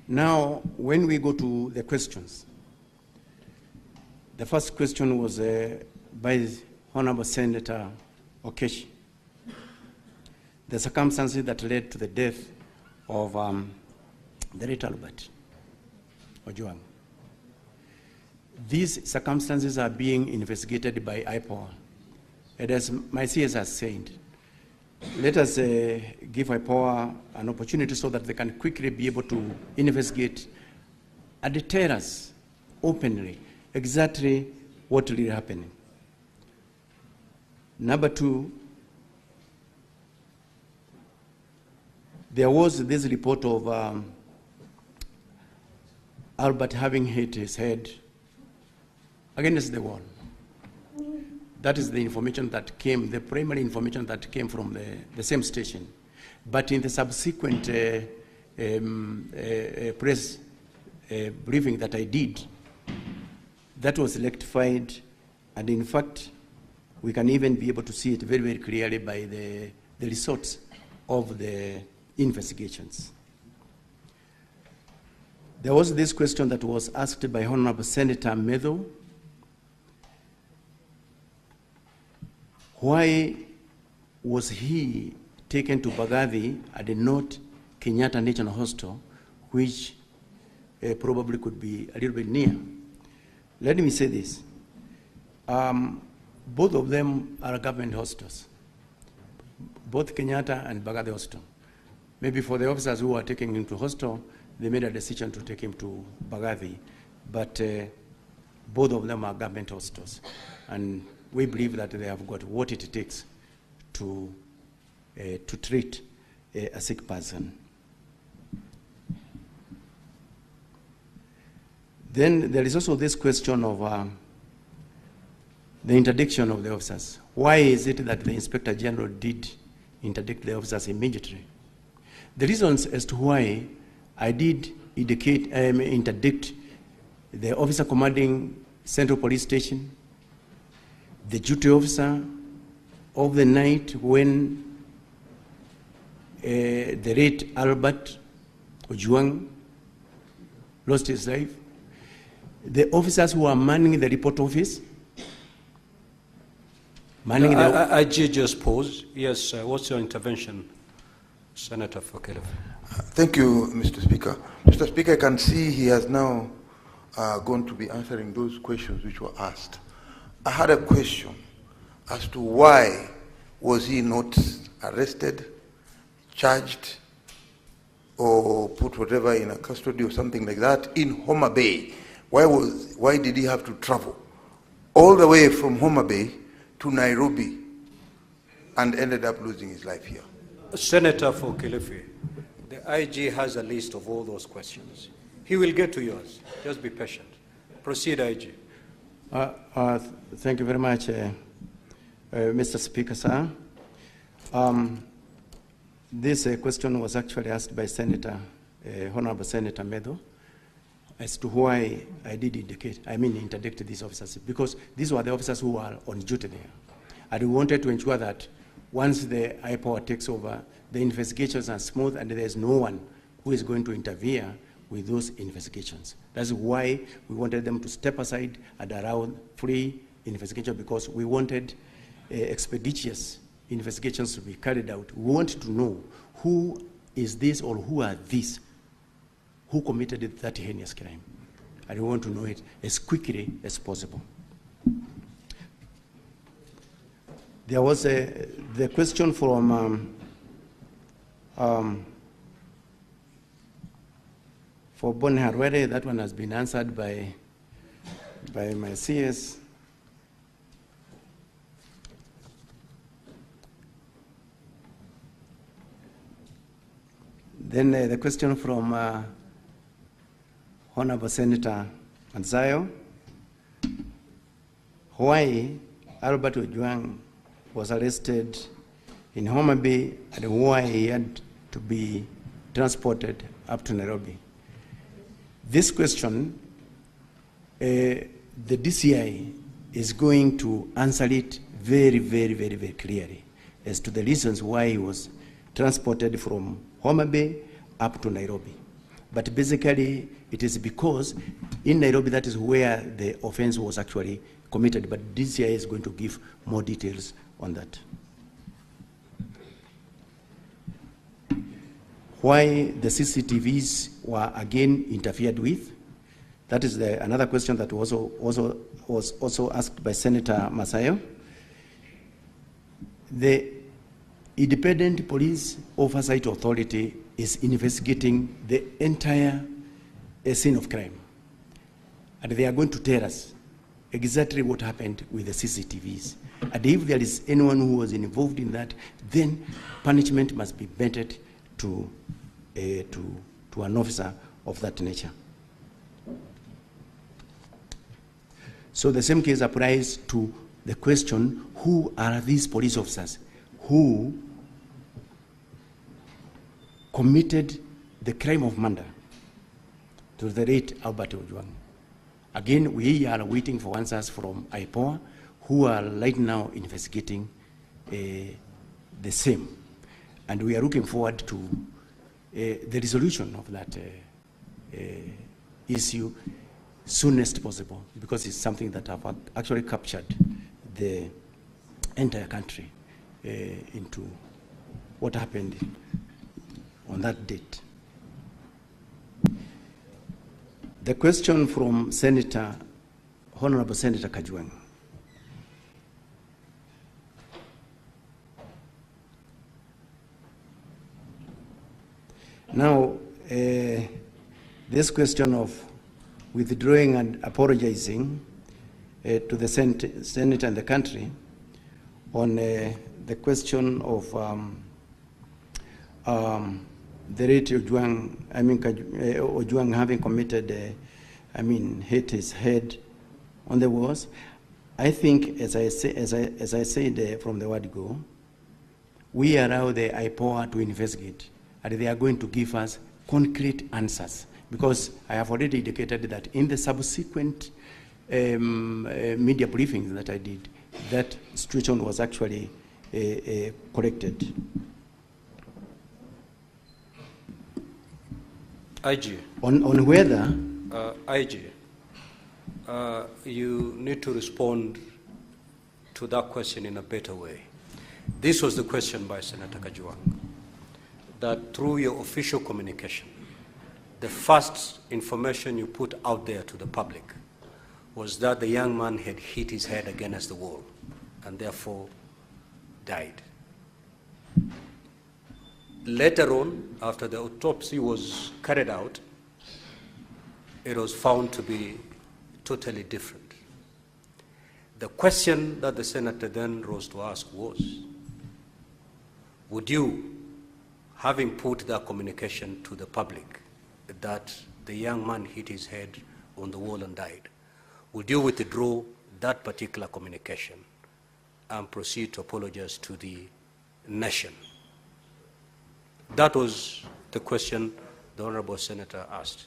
Now, when we go to the questions, the first question was by Honorable Senator Okeshi. The circumstances that led to the death of the late Albert Ojwang. These circumstances are being investigated by Ipoa. And as my CS has said, let us give Ipoa an opportunity so that they can quickly be able to investigate and tell us openly exactly what really happened. Number two, there was this report of Albert having hit his head against the wall. That is the information that came, the primary information that came from the same station. But in the subsequent press briefing that I did, that was rectified, and in fact, we can even be able to see it very, very clearly by the results of the investigations. There was this question that was asked by Honorable Senator Medho. Why was he taken to Bagathi and not Kenyatta National Hospital, which probably could be a little bit near? Let me say this. Both of them are government hospitals, both Kenyatta and Bagathi Hospital. Maybe for the officers who are taking him to hospital, they made a decision to take him to Bagathi, but both of them are government hospitals. And we believe that they have got what it takes to treat a sick person. Then there is also this question of the interdiction of the officers. Why is it that the Inspector General did interdict the officers immediately? The reasons as to why I did interdict the officer commanding Central Police Station, the duty officer of the night when the late Albert Ojwang lost his life, the officers who are manning the report office, IG just pause. Yes, what's your intervention, Senator Fokelov? Thank you, Mr. Speaker. Mr. Speaker, I can see he has now going to be answering those questions which were asked. I had a question as to why was he not arrested, charged, or put whatever in a custody or something like that in Homa Bay. Why did he have to travel all the way from Homa Bay to Nairobi and ended up losing his life here? Senator Fokelov, the IG has a list of all those questions. He will get to yours. Just be patient. Proceed, IG. Thank you very much, Mr. Speaker, sir. This question was actually asked by Honorable Senator Medo, as to why I did interdict these officers, because these were the officers who were on duty there. And we wanted to ensure that once the Ipoa takes over, the investigations are smooth and there's no one who is going to interfere with those investigations. That's why we wanted them to step aside and allow free investigation, because we wanted expeditious investigations to be carried out. We want to know who is this or who are these who committed that heinous crime. And we want to know it as quickly as possible. There was the question from for Boni Harwere. That one has been answered by my CS. Then the question from Honorable Senator Manzayo, why Albert Ojwang was arrested in Homa Bay and why he had to be transported up to Nairobi. This question, the DCI is going to answer it very, very, very, very clearly as to the reasons why he was transported from Homa Bay up to Nairobi. But basically, it is because in Nairobi, that is where the offense was actually committed. But DCI is going to give more details on that. Why the CCTVs were again interfered with? That is another question that was also asked by Senator Masayo. The Independent Police Oversight Authority is investigating the entire scene of crime. And they are going to tell us exactly what happened with the CCTVs. And if there is anyone who was involved in that, then punishment must be meted to an officer of that nature. So the same case applies to the question, who are these police officers who committed the crime of murder to the late Albert Ojwang? Again, we are waiting for answers from Ipoa, who are right now investigating the same. And we are looking forward to the resolution of that issue soonest possible, because it's something that have actually captured the entire country into what happened on that date. The question from Honorable Senator Kajwang. Now, this question of withdrawing and apologizing to the Senate and the country on the question of the late Ojwang, Ojwang having committed, hit his head on the walls. I think, as I said from the word go, we allow the Ipoa to investigate, and they are going to give us concrete answers. Because I have already indicated that in the subsequent media briefings that I did, that situation was actually corrected. IG. On whether... IG, you need to respond to that question in a better way. This was the question by Senator Kajwang, that through your official communication, the first information you put out there to the public was that the young man had hit his head against the wall and therefore died. Later on, after the autopsy was carried out, it was found to be totally different. The question that the senator then rose to ask was, would you, having put that communication to the public, that the young man hit his head on the wall and died, would you withdraw that particular communication and proceed to apologize to the nation? That was the question the Honorable Senator asked.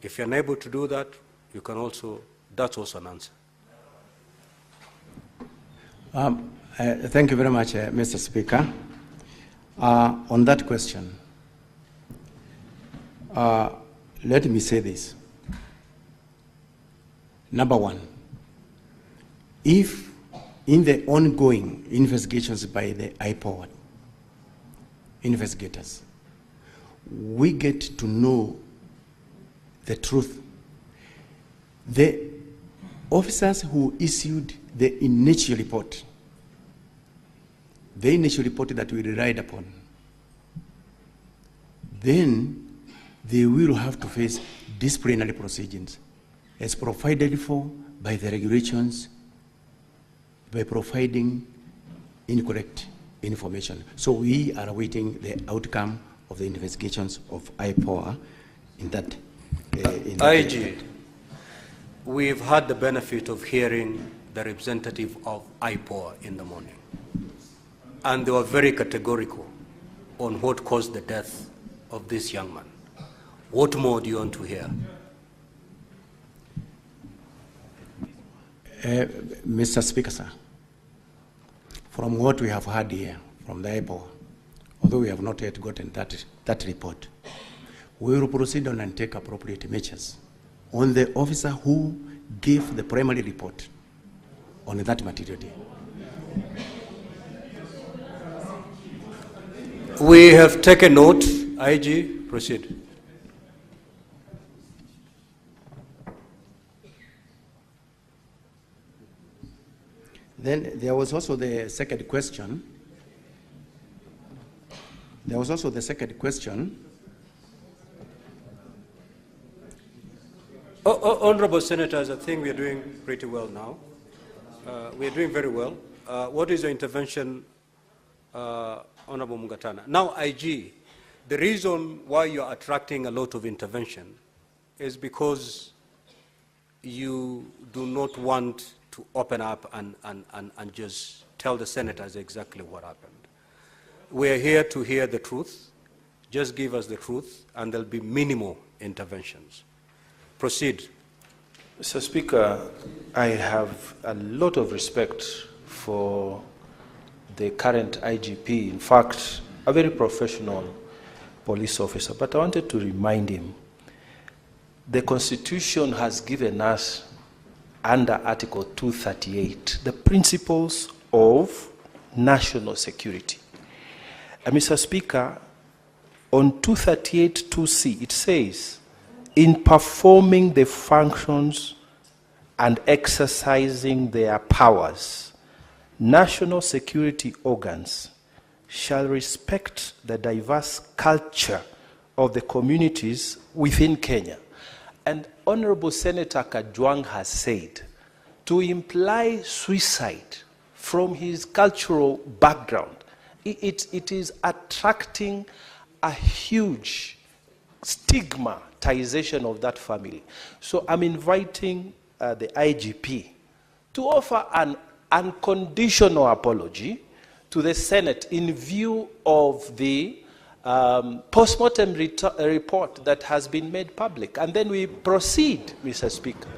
If you're unable to do that, you can also, that's also an answer. Thank you very much, Mr. Speaker. On that question, let me say this. Number one, if in the ongoing investigations by the Ipoa investigators, we get to know the truth, the officers who issued the initial report that we relied upon, then they will have to face disciplinary proceedings as provided for by the regulations by providing incorrect information. So we are awaiting the outcome of the investigations of Ipoa in that. IG, we've had the benefit of hearing the representative of Ipoa in the morning, and they were very categorical on what caused the death of this young man. What more do you want to hear? Mr. Speaker, sir, from what we have heard here from the Ipoa, although we have not yet gotten that report, we will proceed on and take appropriate measures on the officer who gave the primary report on that material day. We have taken note. IG, proceed. Then there was also the second question. Honorable Senators, I think we are doing pretty well now. We are doing very well. What is your intervention, Honorable Mungatana? Now, IG, the reason why you are attracting a lot of intervention is because you do not want to open up and just tell the senators exactly what happened. We are here to hear the truth. Just give us the truth, and there'll be minimal interventions. Proceed. Mr. Speaker, I have a lot of respect for the current IGP, in fact, a very professional police officer, but I wanted to remind him, the Constitution has given us, under Article 238, the principles of national security. And Mr. Speaker, on 238(2)(c), it says, in performing the functions and exercising their powers, national security organs shall respect the diverse culture of the communities within Kenya. And Honorable Senator Kajwang has said, to imply suicide from his cultural background, it is attracting a huge stigmatization of that family. So I'm inviting the IGP to offer an unconditional apology to the Senate in view of the post-mortem report that has been made public. And then we proceed, Mr. Speaker.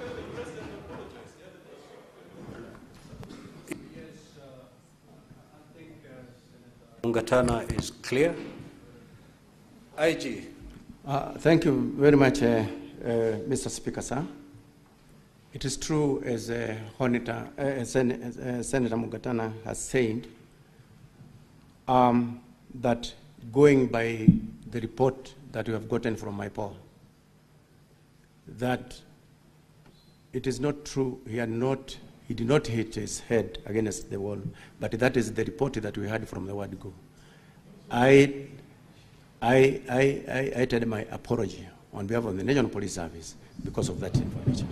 Mungatana is clear. IG. Thank you very much, Mr. Speaker, sir. It is true, as Senator Mungatana has said, that going by the report that we have gotten from Ipoa, that it is not true, he did not hit his head against the wall, but that is the report that we had from the word go. I tell my apology on behalf of the National Police Service because of that information.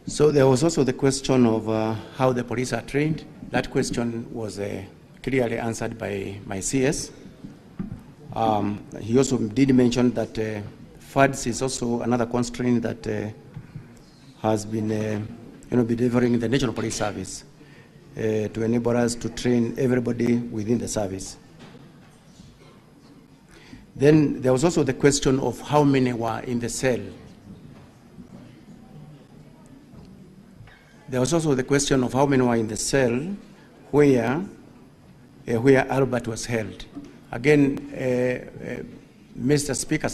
So there was also the question of how the police are trained. That question was clearly answered by my CS. He also did mention that FADS is also another constraint that has been delivering the National Police Service to enable us to train everybody within the service. Then there was also the question of how many were in the cell. There was also the question of how many were in the cell where Albert was held. Again, Mr. Speaker,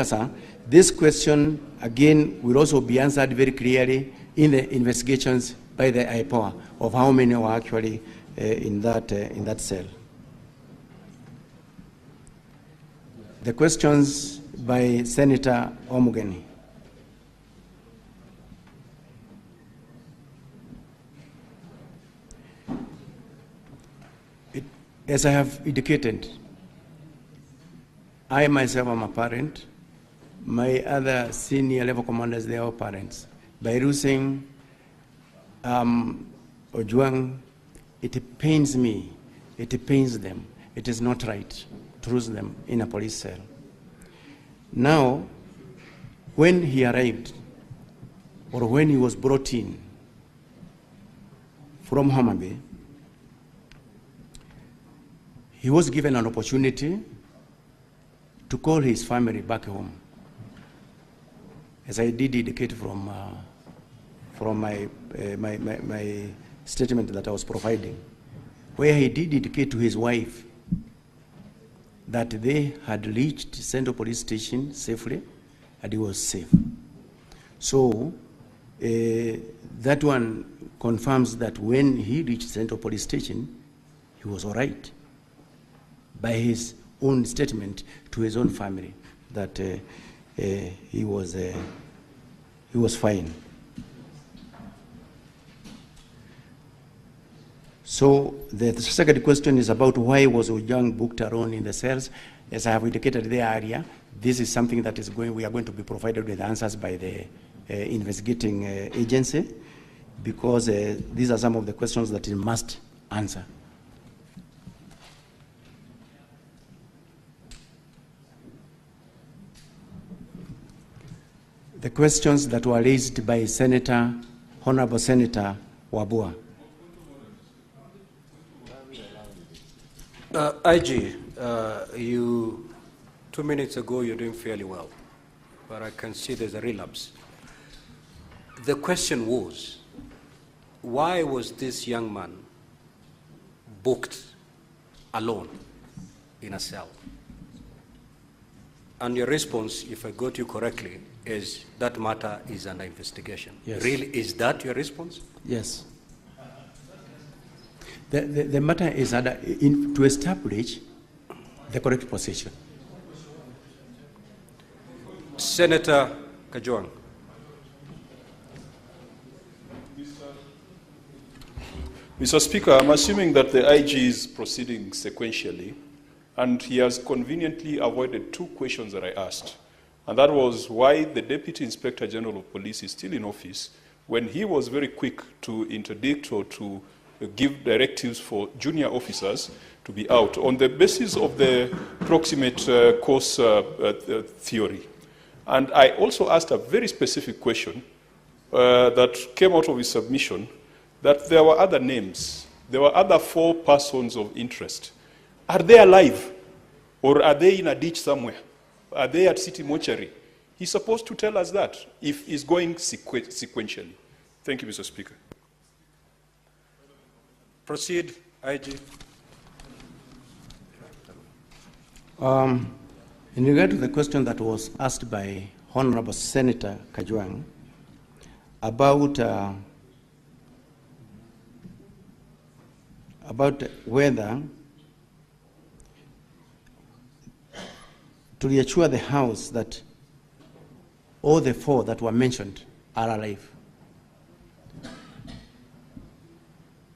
sir, this question again will also be answered very clearly in the investigations by the Ipoa of how many were actually in that cell. The questions by Senator Omugeni. As I have indicated, I myself am a parent. My other senior level commanders, they are all parents. By losing Ojuang, it pains me, it pains them. It is not right to lose them in a police cell. Now, when he arrived, or when he was brought in from Hamabe, he was given an opportunity to call his family back home. As I did indicate from my statement that I was providing, where he did indicate to his wife that they had reached Central Police Station safely and he was safe. So that one confirms that when he reached Central Police Station, he was all right, by his own statement to his own family that he was fine. So the second question is about why was Ojuang booked alone in the cells. As I have indicated there earlier, this is something that we are going to be provided with answers by the investigating agency, because these are some of the questions that it must answer. The questions that were raised by Honorable Senator Wabua. IG, 2 minutes ago you're doing fairly well, but I can see there's a relapse. The question was, why was this young man booked alone in a cell? And your response, if I got you correctly, is that matter is under investigation. Yes. Really, is that your response? Yes. The matter is to establish the correct position. Senator Kajwang. Mr. Speaker, I'm assuming that the IG is proceeding sequentially, and he has conveniently avoided two questions that I asked. And that was why the Deputy Inspector General of Police is still in office when he was very quick to interdict or to give directives for junior officers to be out on the basis of the proximate cause theory. And I also asked a very specific question that came out of his submission, that there were other names. There were other 4 persons of interest. Are they alive? Or are they in a ditch somewhere? Are they at City Mortuary? He's supposed to tell us that if he's going sequentially. Thank you, Mr. Speaker. Proceed, IG. In regard to the question that was asked by Honorable Senator Kajwang about whether to reassure the House that all the 4 that were mentioned are alive.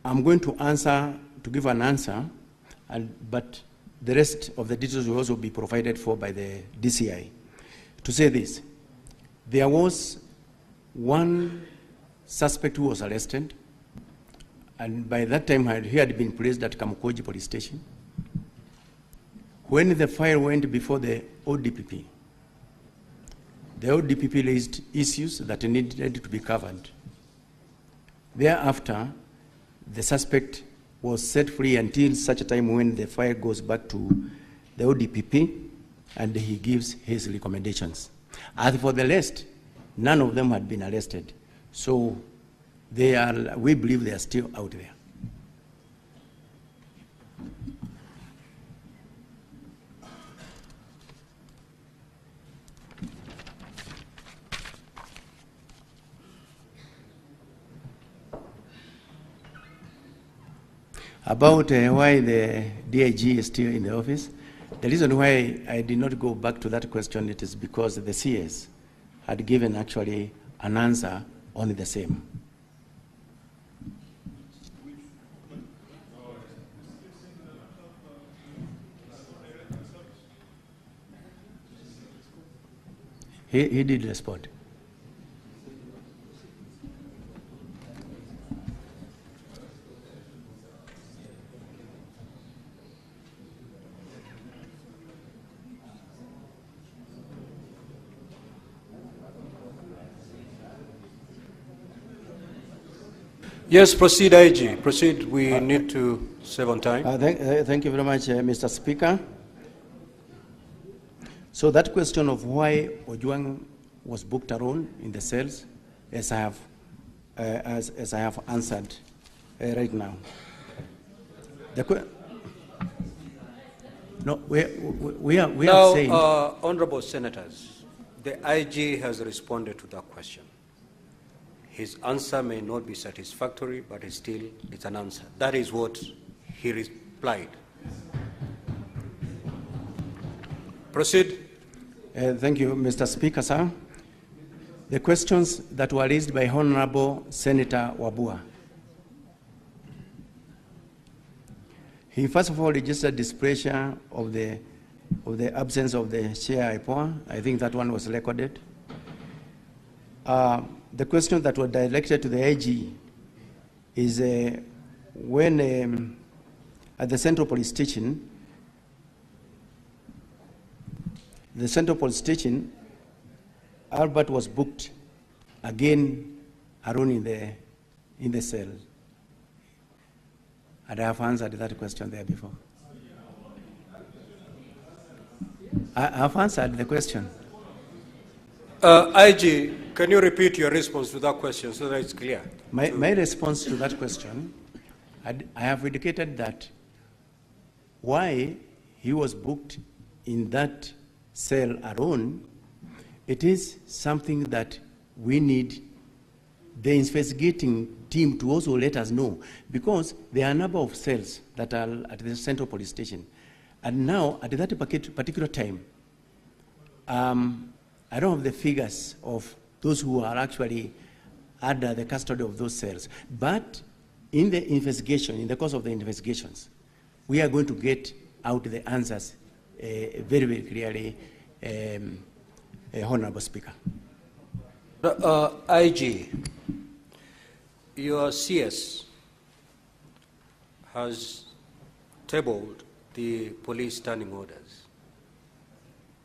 I'm going to give an answer, but the rest of the details will also be provided for by the DCI. To say this, there was one suspect who was arrested, and by that time he had been placed at Kamukoji police station. When the file went before the ODPP raised issues that needed to be covered. Thereafter, the suspect was set free until such a time when the file goes back to the ODPP and he gives his recommendations. As for the rest, none of them had been arrested. So we believe they are still out there. About why the DIG is still in the office, the reason why I did not go back to that question, it is because the CS had given actually an answer only the same. He did respond. Yes, proceed, IG. Proceed. We need to save on time. Thank you very much, Mr. Speaker. So that question of why Ojwang was booked alone in the cells, as I have answered right now. We are saying. Honorable Senators, the IG has responded to that question. His answer may not be satisfactory, but it's an answer. That is what he replied. Proceed. Thank you, Mr. Speaker, sir. The questions that were raised by Honorable Senator Wabua. He first of all registered displeasure of the absence of the chair Ipoa. I think that one was recorded. The question that was directed to the IG is when at the Central Police Station, Albert was booked again alone in the cell. And I have answered that question there before. I have answered the question. IG, can you repeat your response to that question so that it's clear? My response to that question, I have indicated that why he was booked in that cell alone, it is something that we need the investigating team to also let us know, because there are a number of cells that are at the Central Police Station. And now, at that particular time, I don't have the figures of those who are actually under the custody of those cells. But in the investigation, in the course of the investigations, we are going to get out the answers very, very clearly, Honorable Speaker. IG, your CS has tabled the police standing orders,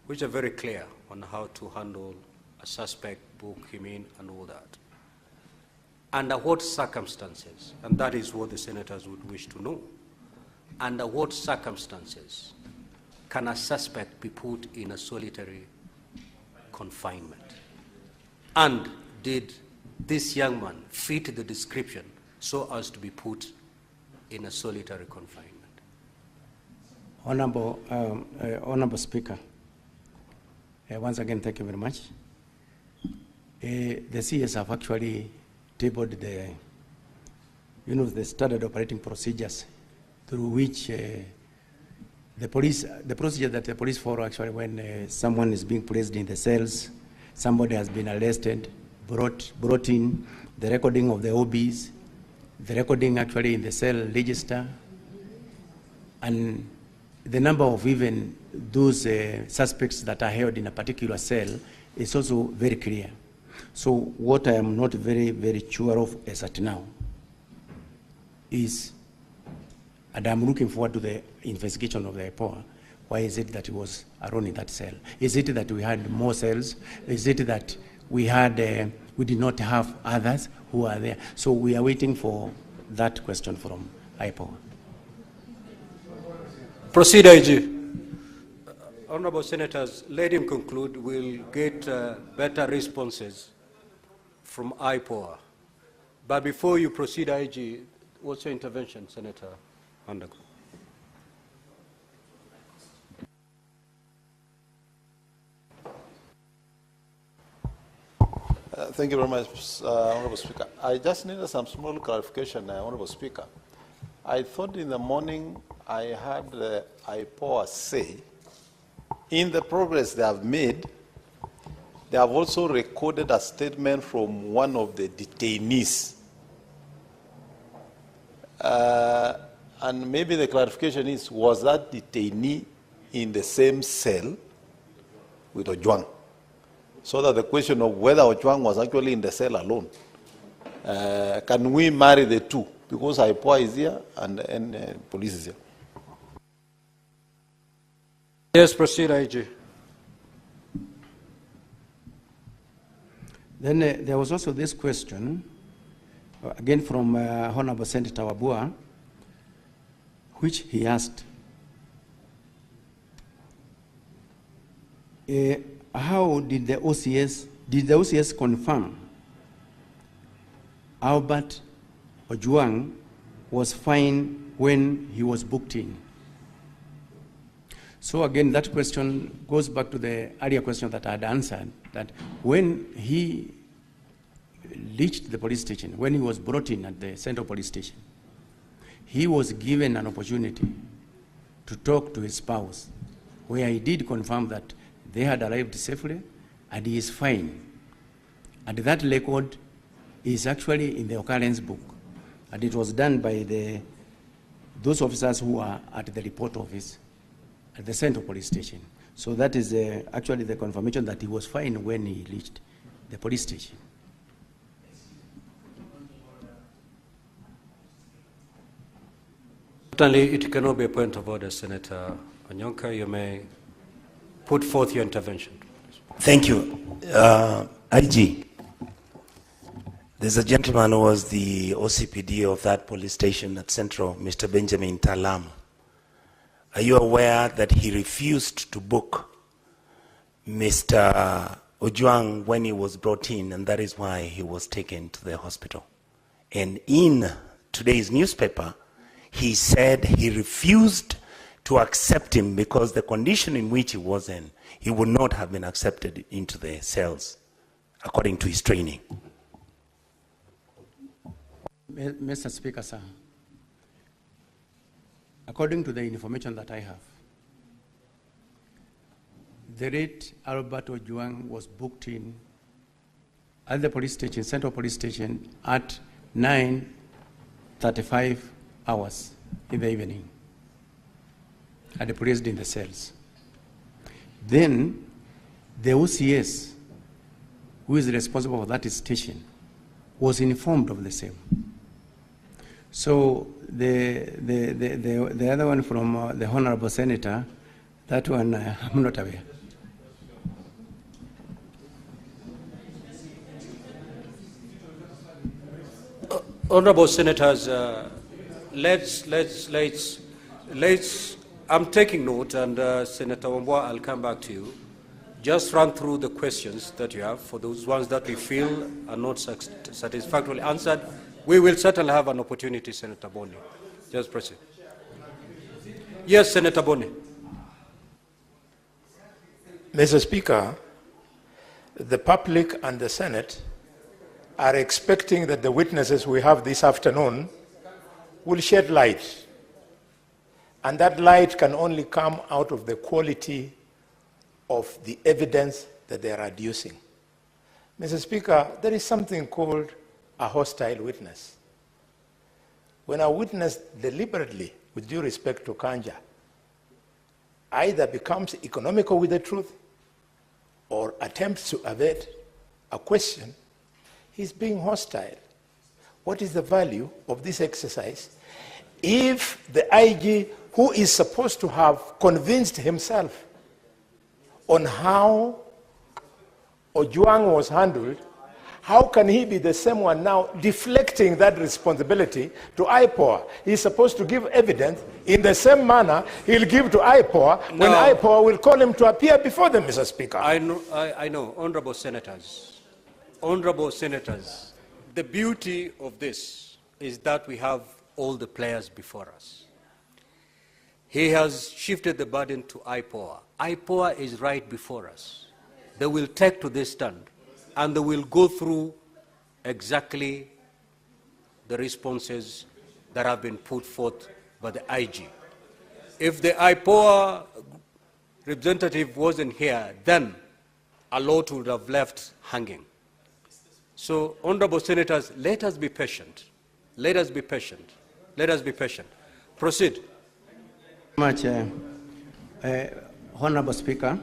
which are very clear on how to handle a suspect, book him in, and all that. Under what circumstances, and that is what the senators would wish to know, under what circumstances can a suspect be put in a solitary confinement? And did this young man fit the description so as to be put in a solitary confinement? Honorable Speaker, once again, thank you very much. The CS have actually tabled the, the standard operating procedures through which the procedure that the police follow actually when someone is being placed in the cells, somebody has been arrested, brought in, the recording of the OBs, the recording actually in the cell register, and the number of even those suspects that are held in a particular cell is also very clear. So what I am not very, very sure of as at now is, and I'm looking forward to the investigation of the Ipoa, why is it that he was alone in that cell? Is it that we had more cells? Is it that we did not have others who are there? So we are waiting for that question from Ipoa. Proceed, IG. Honorable Senators, let him conclude. We'll get better responses from Ipoa. But before you proceed, IG, what's your intervention, Senator Undergo? Thank you very much, Honorable Speaker. I just needed some small clarification, Honorable Speaker. I thought in the morning I heard the Ipoa say, in the progress they have made, they have also recorded a statement from one of the detainees. And maybe the clarification is, was that detainee in the same cell with Ojwang? So that the question of whether Ojwang was actually in the cell alone. Can we marry the two? Because Ipoa is here and police is here. Yes, proceed, IG. Then there was also this question, again from Honorable Senator Wabua, which he asked, how did the OCS confirm Albert Ojwang was fine when he was booked in? So again, that question goes back to the earlier question that I had answered, that when he reached the police station, when he was brought in at the Central Police Station, he was given an opportunity to talk to his spouse, where he did confirm that they had arrived safely and he is fine. And that record is actually in the occurrence book, and it was done by those officers who are at the report office at the Central Police Station. So that is actually the confirmation that he was fine when he reached the police station. Certainly, it cannot be a point of order, Senator Onyonka. You may put forth your intervention. Thank you. IG, there's a gentleman who was the OCPD of that police station at Central, Mr. Benjamin Talam. Are you aware that he refused to book Mr. Ojwang when he was brought in, and that is why he was taken to the hospital? And in today's newspaper, he said he refused to accept him because the condition in which he was in, he would not have been accepted into the cells according to his training. Mr. Speaker, sir, according to the information that I have, the late Albert Ojwang was booked in at the police station, Central Police Station, at 9:35 hours in the evening, and placed in the cells. Then the OCS, who is responsible for that station, was informed of the same. So the other one from the Honorable Senator, that one I'm not aware. Honorable Senators, I'm taking note, and Senator Wambua, I'll come back to you. Just run through the questions that you have. For those ones that we feel are not satisfactorily answered, we will certainly have an opportunity, Senator Boni. Just proceed. Yes, Senator Boni. Mr. Speaker, the public and the Senate are expecting that the witnesses we have this afternoon will shed light. And that light can only come out of the quality of the evidence that they are adducing. Mr. Speaker, there is something called a hostile witness. When a witness deliberately, with due respect to Kanja, either becomes economical with the truth or attempts to evade a question, he's being hostile. What is the value of this exercise if the IG, who is supposed to have convinced himself on how Ojwang was handled, how can he be the same one now deflecting that responsibility to Ipoa? He's supposed to give evidence in the same manner he'll give to Ipoa when Ipoa will call him to appear before them, Mr. Speaker. I know, Honorable Senators, the beauty of this is that we have all the players before us. He has shifted the burden to Ipoa. Ipoa is right before us. They will take to this stand, and they will go through exactly the responses that have been put forth by the IG. If the Ipoa representative wasn't here, then a lot would have left hanging. So, Honorable Senators, let us be patient. Let us be patient. Let us be patient. Proceed. Much, Honorable Speaker,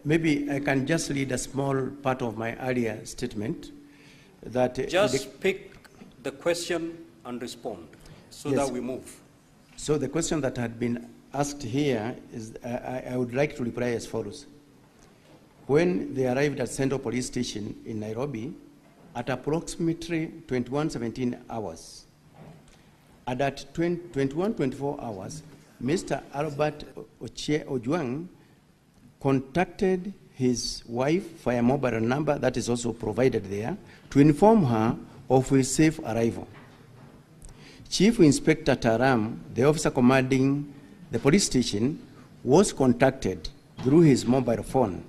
maybe I can just read a small part of my earlier statement. That just pick the question and respond so that we move. So the question that had been asked here is, I would like to reply as follows. When they arrived at Central Police Station in Nairobi at approximately 21:17 hours, and at 21:24 hours, Mr. Albert Ojwang contacted his wife via mobile number that is also provided there to inform her of his safe arrival. Chief Inspector Taram, the officer commanding the police station, was contacted through his mobile phone.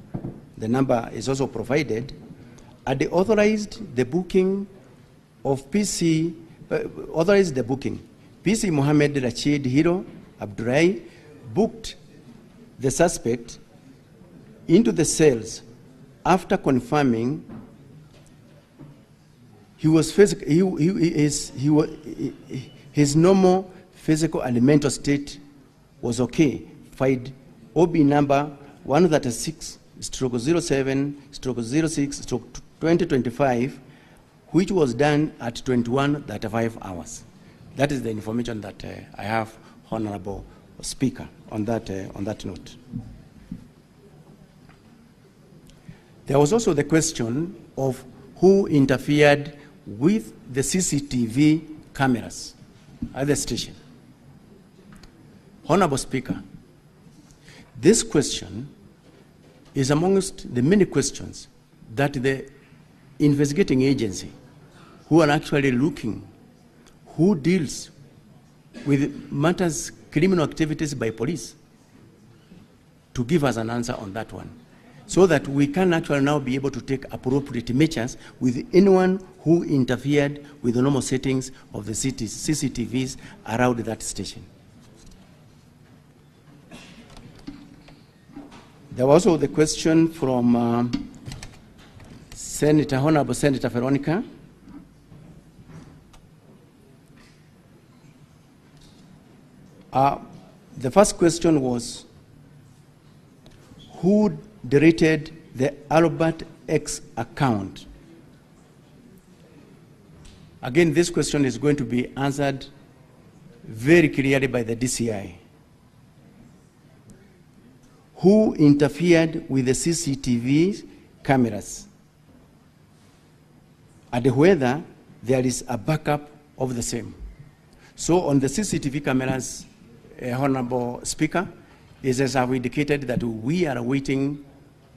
The number is also provided, and they authorized the booking of PC Mohammed Rashid Hiro Abdurai booked the suspect into the cells after confirming his normal physical and mental state was okay. Filed OB number 136/07/06/2025, which was done at 21:35 hours. That is the information that I have, Honorable Speaker, on that note. There was also the question of who interfered with the CCTV cameras at the station. Honorable Speaker, this question is amongst the many questions that the investigating agency, who are actually looking, who deals with matters, criminal activities by police, to give us an answer on that one. so that we can actually now be able to take appropriate measures with anyone who interfered with the normal settings of the CCTVs around that station. There was also the question from Honorable Senator Veronica. The first question was, who deleted the Albert X account? Again, this question is going to be answered very clearly by the DCI. Who interfered with the CCTV cameras, and whether there is a backup of the same. So on the CCTV cameras, Honorable Speaker, is as I've indicated that we are waiting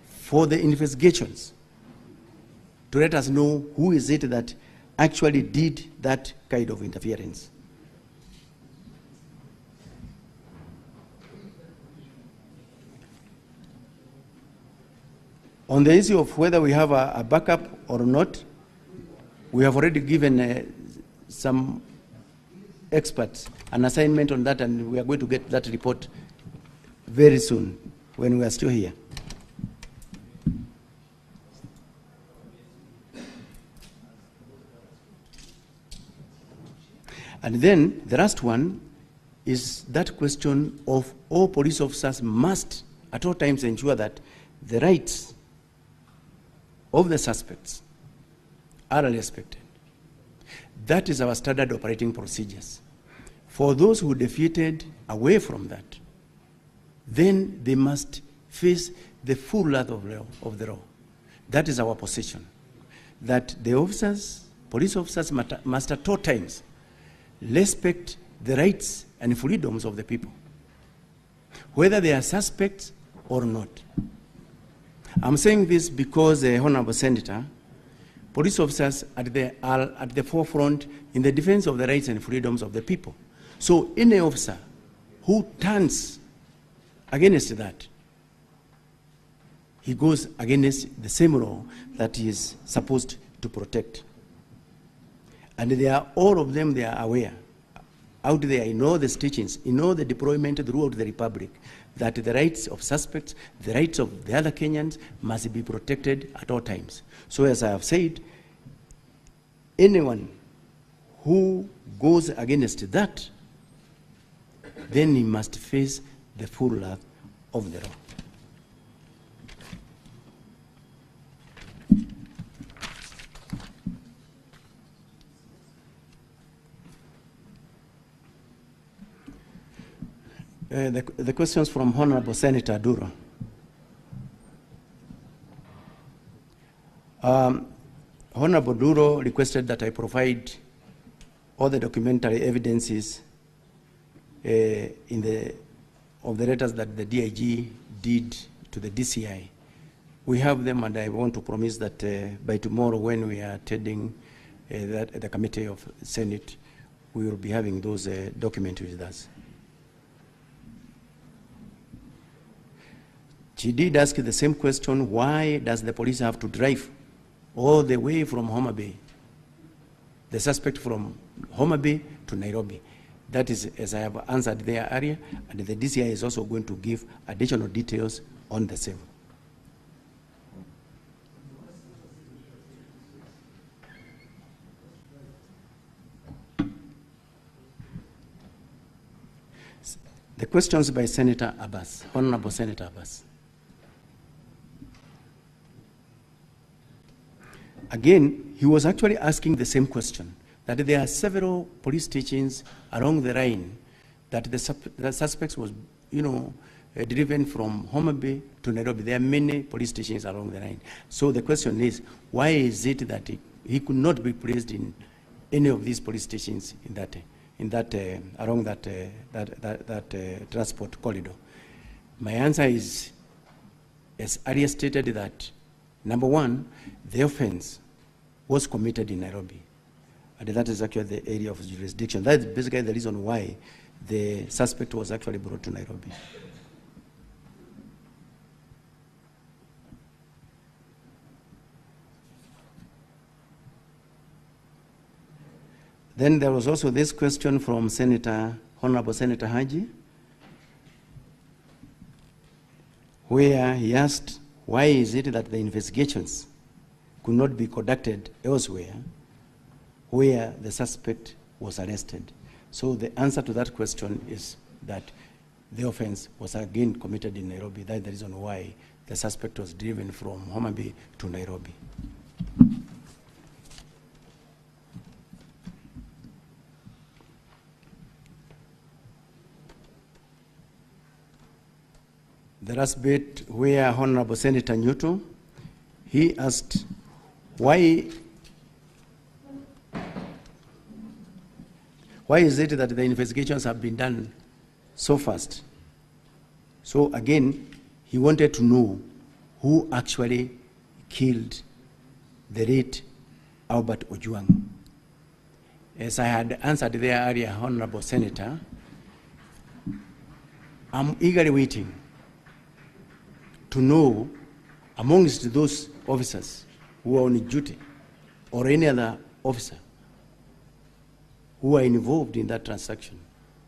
for the investigations to let us know who is it that actually did that kind of interference. On the issue of whether we have a backup or not, we have already given some experts an assignment on that, and we are going to get that report very soon when we are still here. And then the last one is that question of all police officers must at all times ensure that the rights of the suspects are respected. That is our standard operating procedures. For those who defeated away from that, then they must face the full wrath of the law. That is our position. That the officers, police officers must at all times respect the rights and freedoms of the people, whether they are suspects or not. I'm saying this because, Honorable Senator, police officers are at the forefront in the defense of the rights and freedoms of the people. So any officer who turns against that, he goes against the same law that he is supposed to protect. And they are, all of them, they are aware, out there in all the stations, in all the deployment throughout the Republic, that the rights of suspects, the rights of the other Kenyans must be protected at all times. So as I have said, anyone who goes against that, then he must face the full wrath of the law. The questions from Honorable Senator Duro. Honorable Duro requested that I provide all the documentary evidences of the letters that the DIG did to the DCI. We have them, and I want to promise that by tomorrow, when we are attending the Committee of Senate, we will be having those documents with us. She did ask the same question: why does the police have to drive all the way from Homa Bay, the suspect from Homa Bay to Nairobi? That is, as I have answered there earlier, and the DCI is also going to give additional details on the same. The questions by Senator Abbas, Honorable Senator Abbas. Again, he was actually asking the same question, that there are several police stations along the line that the suspects was, driven from Homa Bay to Nairobi. There are many police stations along the line. So the question is, why is it that he could not be placed in any of these police stations along that transport corridor? My answer is, as earlier stated, that number one, the offense was committed in Nairobi, and that is actually the area of jurisdiction. That is basically the reason why the suspect was actually brought to Nairobi. Then there was also this question from Honorable Senator Haji, where he asked, why is it that the investigations could not be conducted elsewhere where the suspect was arrested? So the answer to that question is that the offense was again committed in Nairobi. That's the reason why the suspect was driven from Homa Bay to Nairobi. The last bit where Honorable Senator Newton, he asked why is it that the investigations have been done so fast? So again, he wanted to know who actually killed the late Albert Ojwang. As I had answered there earlier, Honorable Senator, I'm eagerly waiting to know amongst those officers who are on duty or any other officer who are involved in that transaction,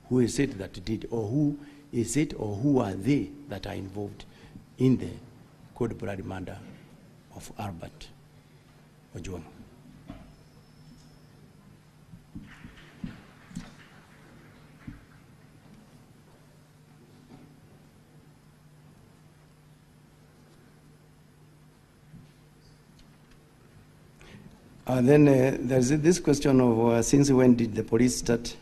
who is it that did, or who is it, or who are they that are involved in the cold-blooded murder of Albert Ojwang. Then there's this question of since when did the police start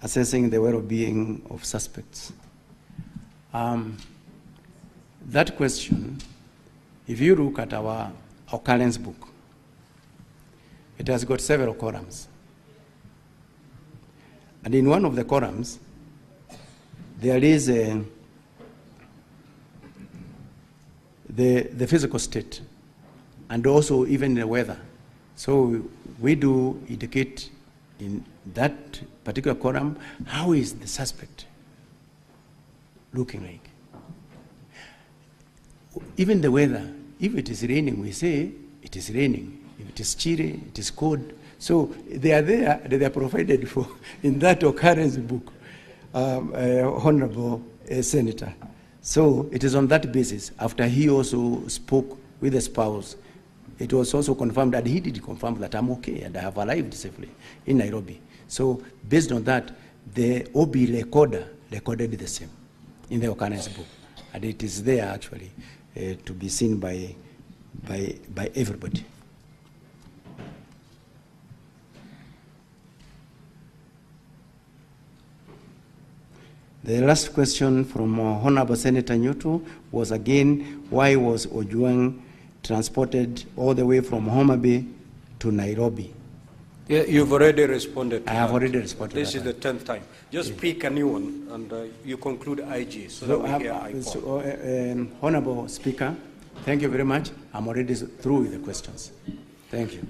assessing the well-being of suspects? That question, if you look at our occurrence book, it has got several columns. And in one of the columns, there is the physical state and also even the weather. So we do indicate in that particular column, how is the suspect looking like? Even the weather, if it is raining, we say it is raining. If it is chilly, it is cold. So they are there, they are provided for in that occurrence book, Honorable Senator. So it is on that basis, after he also spoke with the spouse, it was also confirmed that he did confirm that I'm okay and I have arrived safely in Nairobi. So based on that, the OB recorder recorded the same in the occurrence book. And it is there actually to be seen by everybody. The last question from Honorable Senator Newton was again, why was Ojwang transported all the way from Homa Bay to Nairobi? Yeah, you've already responded to I have already responded to This is the 10th time. Just pick a new one and you conclude IG so that we hear Ipoa. Honorable Speaker, thank you very much. I'm already through with the questions. Thank you.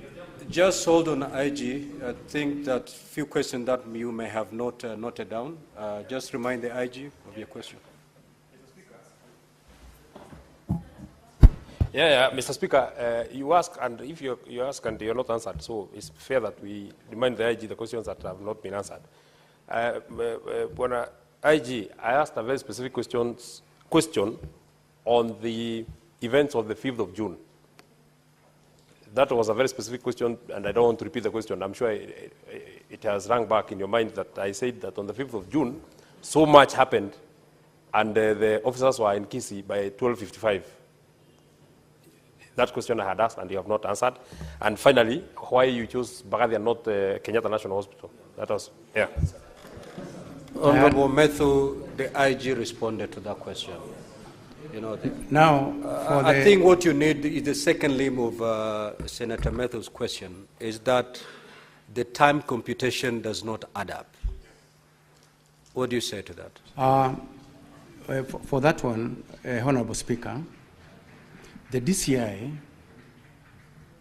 Just hold on IG. I think that few questions that you may have noted down. Just remind the IG of your question. Yeah, Mr. Speaker, you ask, and if you ask and you're not answered, so it's fair that we remind the IG the questions that have not been answered. When IG, I asked a very specific question on the events of the 5th of June. That was a very specific question, and I don't want to repeat the question. I'm sure it has rung back in your mind that I said that on the 5th of June, so much happened, and the officers were in Kisii by 12:55. That question I had asked, and you have not answered. And finally, why you chose Bagadia and not Kenyatta National Hospital? That was, yeah. Honorable Methu, the IG responded to that question. You know, I think what you need is the second limb of Senator Methu's question, is that the time computation does not add up. What do you say to that? For that one, Honorable Speaker, the DCI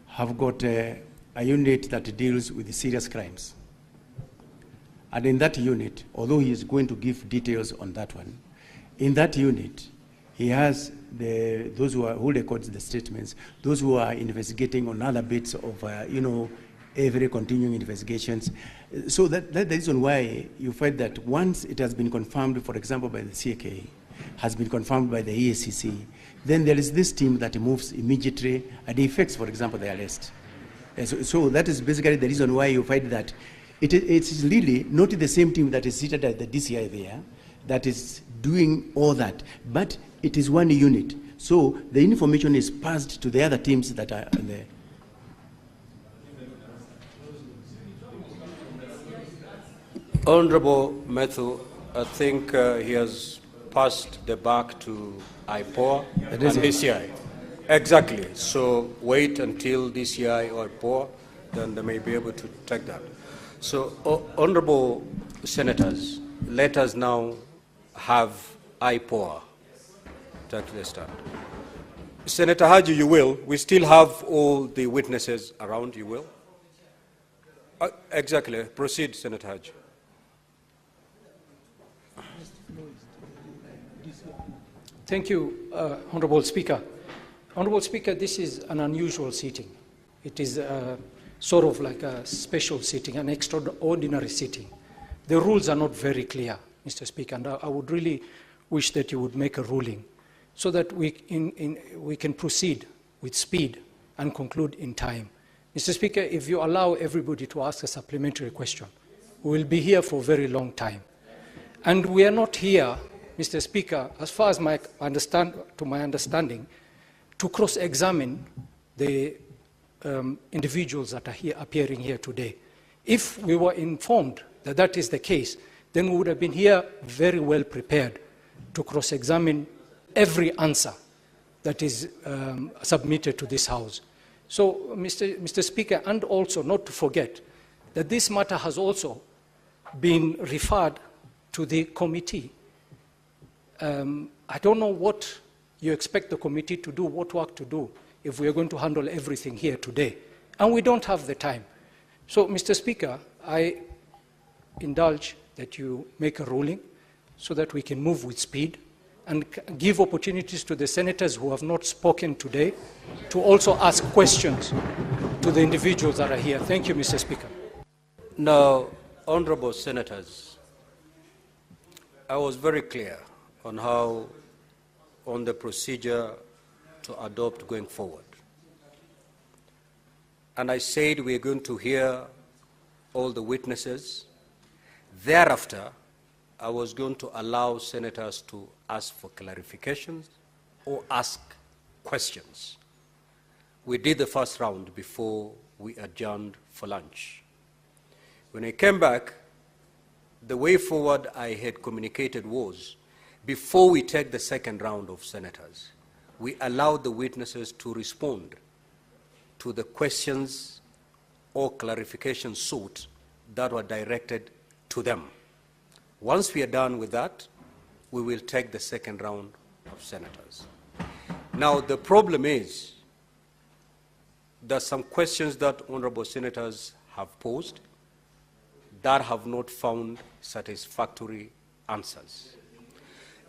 have got a unit that deals with serious crimes. And in that unit, although he is going to give details on that one, in that unit, he has those who records the statements, those who are investigating on other bits of, every continuing investigations. So that's the reason why you find that once it has been confirmed, for example, by the CAK, has been confirmed by the EACC, then there is this team that moves immediately and effects, for example, the arrest. So that is basically the reason why you find that it is really not the same team that is seated at the DCI there that is doing all that, but it is one unit. So the information is passed to the other teams that are there. Honorable Methu, I think he has passed the buck to Ipoa and DCI. Exactly. So wait until DCI or Ipoa, then they may be able to take that. So, honorable senators, let us now have Ipoa take the stand. Senator Haji, you will. We still have all the witnesses around, you will. Exactly. Proceed, Senator Haji. Thank you, Honorable Speaker. Honorable Speaker, this is an unusual sitting. It is sort of like a special sitting, an extraordinary sitting. The rules are not very clear, Mr. Speaker, and I would really wish that you would make a ruling so that we can proceed with speed and conclude in time. Mr. Speaker, if you allow everybody to ask a supplementary question, we will be here for a very long time. And we are not here, Mr. Speaker, as far as my understanding, to cross-examine the individuals that are here, appearing here today. If we were informed that that is the case, then we would have been here very well prepared to cross-examine every answer that is submitted to this House. So, Mr. Speaker, and also not to forget that this matter has also been referred to the committee. I don't know what you expect the committee to do, what work to do, if we are going to handle everything here today. And we don't have the time. So, Mr. Speaker, I indulge that you make a ruling so that we can move with speed and give opportunities to the senators who have not spoken today to also ask questions to the individuals that are here. Thank you, Mr. Speaker. Now, honorable senators, I was very clear on the procedure to adopt going forward. And I said we are going to hear all the witnesses. Thereafter, I was going to allow senators to ask for clarifications or ask questions. We did the first round before we adjourned for lunch. When I came back, the way forward I had communicated was, before we take the second round of senators, we allowed the witnesses to respond to the questions or clarifications sought that were directed to them. Once we are done with that, we will take the second round of senators. Now, the problem is there are some questions that honorable senators have posed that have not found satisfactory answers.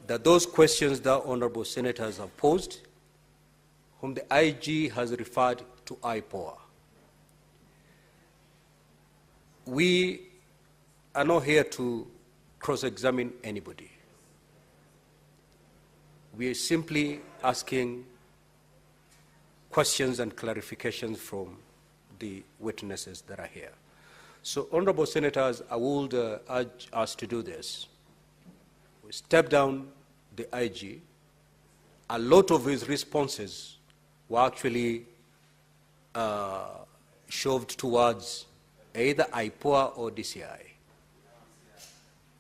That those questions that honorable senators have posed, whom the IG has referred to Ipoa. We are not here to cross-examine anybody. We are simply asking questions and clarifications from the witnesses that are here. So, honorable senators, I would urge us to do this. We step down the IG. A lot of his responses were actually shoved towards either Ipoa or DCI.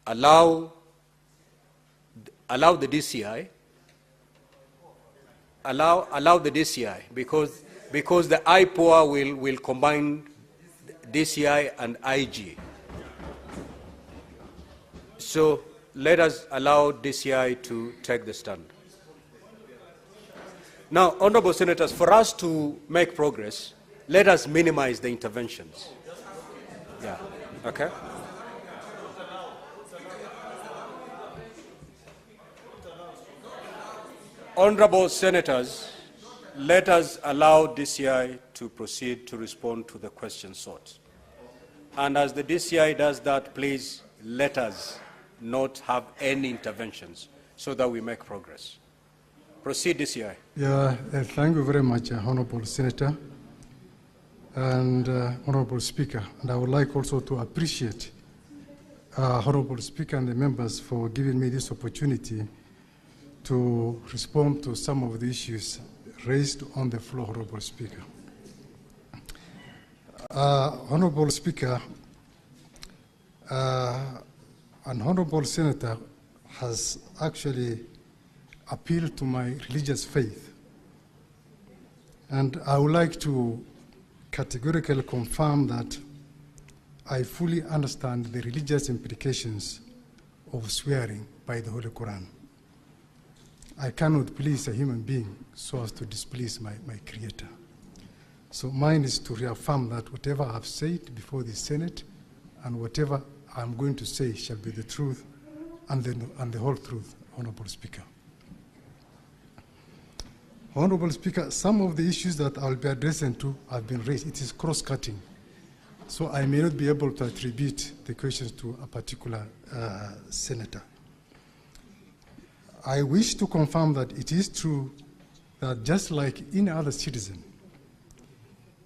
Allow the DCI. Allow the DCI because the Ipoa will combine DCI and IG. So let us allow DCI to take the stand. Now, honorable senators, for us to make progress, let us minimize the interventions. Yeah, okay? Honorable senators, let us allow DCI to proceed to respond to the questions sought. And as the DCI does that, please let us not have any interventions so that we make progress. Proceed, DCI. Yeah, thank you very much, Honorable Senator and Honorable Speaker. And I would like also to appreciate Honorable Speaker and the members for giving me this opportunity to respond to some of the issues raised on the floor, Honorable Speaker. Honorable Speaker, an Honorable Senator has actually appealed to my religious faith. And I would like to categorically confirm that I fully understand the religious implications of swearing by the Holy Quran. I cannot please a human being so as to displease my Creator. So mine is to reaffirm that whatever I've said before the Senate and whatever I'm going to say shall be the truth and the whole truth, Honorable Speaker. Honorable Speaker, some of the issues that I'll be addressing to have been raised. It is cross-cutting. So I may not be able to attribute the questions to a particular senator. I wish to confirm that it is true that just like any other citizen,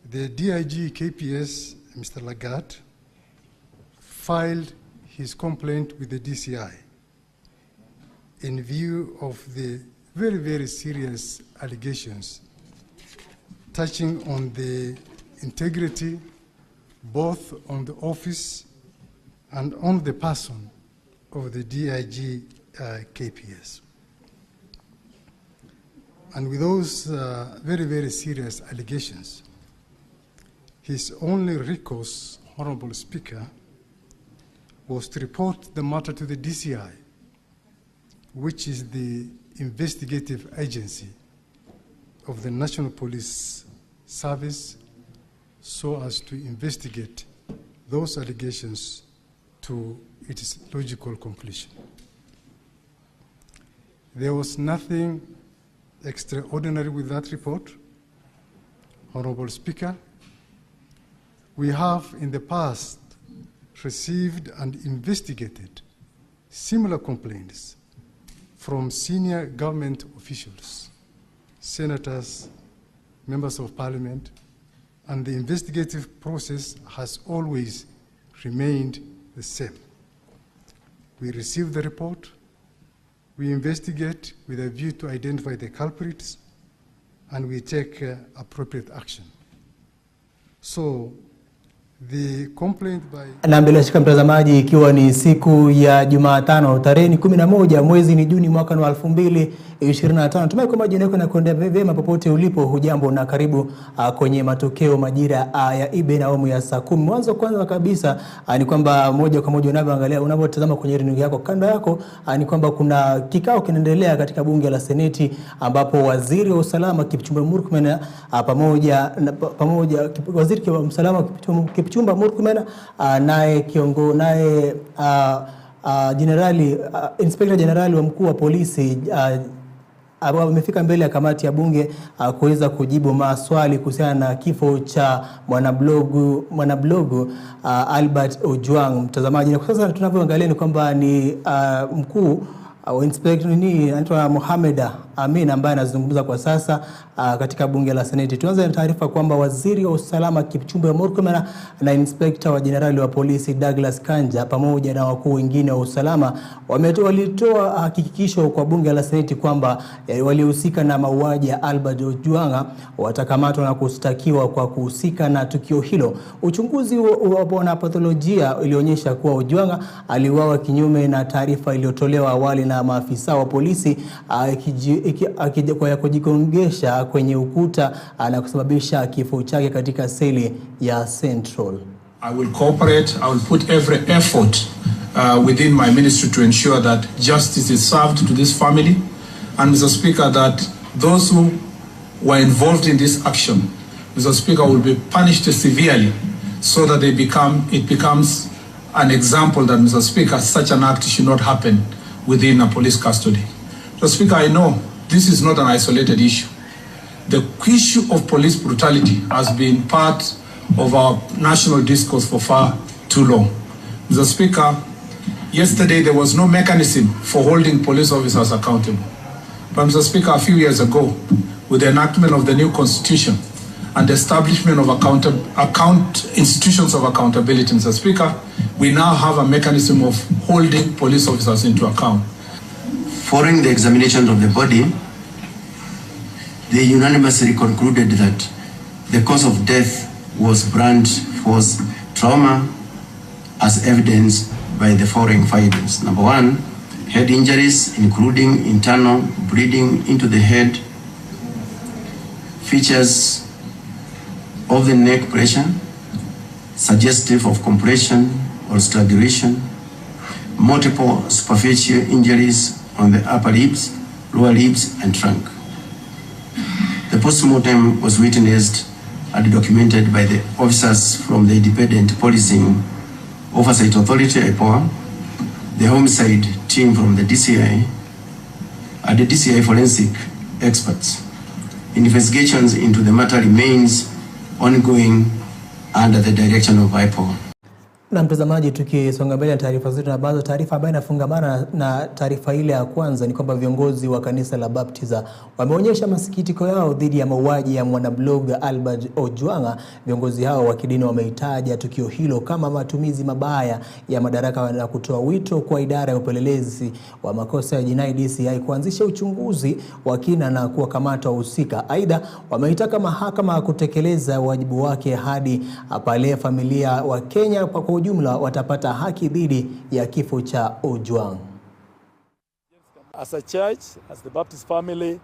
the DIG KPS, Mr. Lagat, filed his complaint with the DCI in view of the very, very serious allegations touching on the integrity, both on the office and on the person of the DIG KPS. And with those very, very serious allegations, his only recourse, Honorable Speaker, was to report the matter to the DCI, which is the investigative agency of the National Police Service, so as to investigate those allegations to its logical conclusion. There was nothing extraordinary with that report. Honorable Speaker, we have in the past received and investigated similar complaints from senior government officials, senators, members of parliament, and the investigative process has always remained the same. We receive the report, we investigate with a view to identify the culprits, and we take appropriate action. So, the complaint by... Na bila shaka mtazamaji, ikiwa ni siku ya Jumatano tarehe 11 mwezi ni Juni mwaka wa 2025. Tumai kwamba jina lako linakwenda vyema popote ulipo. Hujambo na karibu kwenye matokeo majira ya EBN awamu ya saa 10. Mwanzo kwanza kabisa ni kwamba moja kwa moja unavyoangalia, unavyotazama kwenye runinga yako kando yako ni kwamba kuna kikao kinaendelea katika bunge la Seneti, ambapo waziri wa usalama Kipchumba Murkomen pamoja waziri wa usalama Kipchumba Murkomen naye Inspector General wa mkuu wa polisi amefika mbele ya kamati ya bunge kuweza kujibu maswali kuhusiana na kifo cha mwanablogu Albert Ojwang. Mtazamaji, na sasa tunavyoangalia ni kwamba ni mkuu Inspector anaitwa Mohamed Amin ambaye anazungumza kwa sasa katika bunge la Seneti. Tuanze na taarifa kwamba waziri wa usalama Kipchumba Murkomen na Inspector wa Generali wa polisi Douglas Kanja pamoja na wakuu wengine wa usalama walitoa hakikisho kwa bunge la Seneti kwamba walihusika na mauaji ya Albert Ojwang watakamatwa na kushtakiwa kwa kuhusika na tukio hilo. Uchunguzi wa patholojia ulionyesha kuwa Ojwang aliuawa kinyume na taarifa iliyotolewa awali na maafisa wa polisi kujikongesha kwenye ukuta na kusababisha kifo chake katika seli ya Central. I will cooperate. I will put every effort within my ministry to ensure that justice is served to this family, and Mr. Speaker, that those who were involved in this action, Mr. Speaker, will be punished severely so that it becomes an example that, Mr. Speaker, such an act should not happen within a police custody. Mr. Speaker, I know this is not an isolated issue. the issue of police brutality has been part of our national discourse for far too long. Mr. Speaker, yesterday there was no mechanism for holding police officers accountable. But Mr. Speaker, a few years ago, with the enactment of the new constitution and the establishment of institutions of accountability, Mr. Speaker, we now have a mechanism of holding police officers into account. Following the examination of the body, they unanimously concluded that the cause of death was blunt force trauma, as evidenced by the following findings. Number one, head injuries, including internal bleeding into the head, features of the neck pressure, suggestive of compression or strangulation, multiple superficial injuries on the upper lips, lower lips, and trunk. The postmortem was witnessed and documented by the officers from the Independent Policing Oversight Authority, Ipoa, the homicide team from the DCI, and the DCI forensic experts. Investigations into the matter remains ongoing under the direction of Ipoa. Na mtazamaji, tukisonga mbele na taarifa zetu, ambazo taarifa ambayo inafungamana na taarifa ile ya kwanza ni kwamba viongozi wa kanisa la Baptiza wameonyesha masikitiko yao dhidi ya mauaji ya mwanablog Albert Ojwanga. Viongozi hao wa kidini wameitaja tukio hilo kama matumizi mabaya ya madaraka na kutoa wito kwa idara ya upelelezi wa makosa ya jinai DCI kuanzisha uchunguzi wa kina na kuwakamata wahusika. Aidha, wameitaka mahakama kutekeleza wajibu wake hadi pale familia wa Kenya kwa ujumla watapata haki dhidi ya kifo cha Ojwang. As a church, as the Baptist family,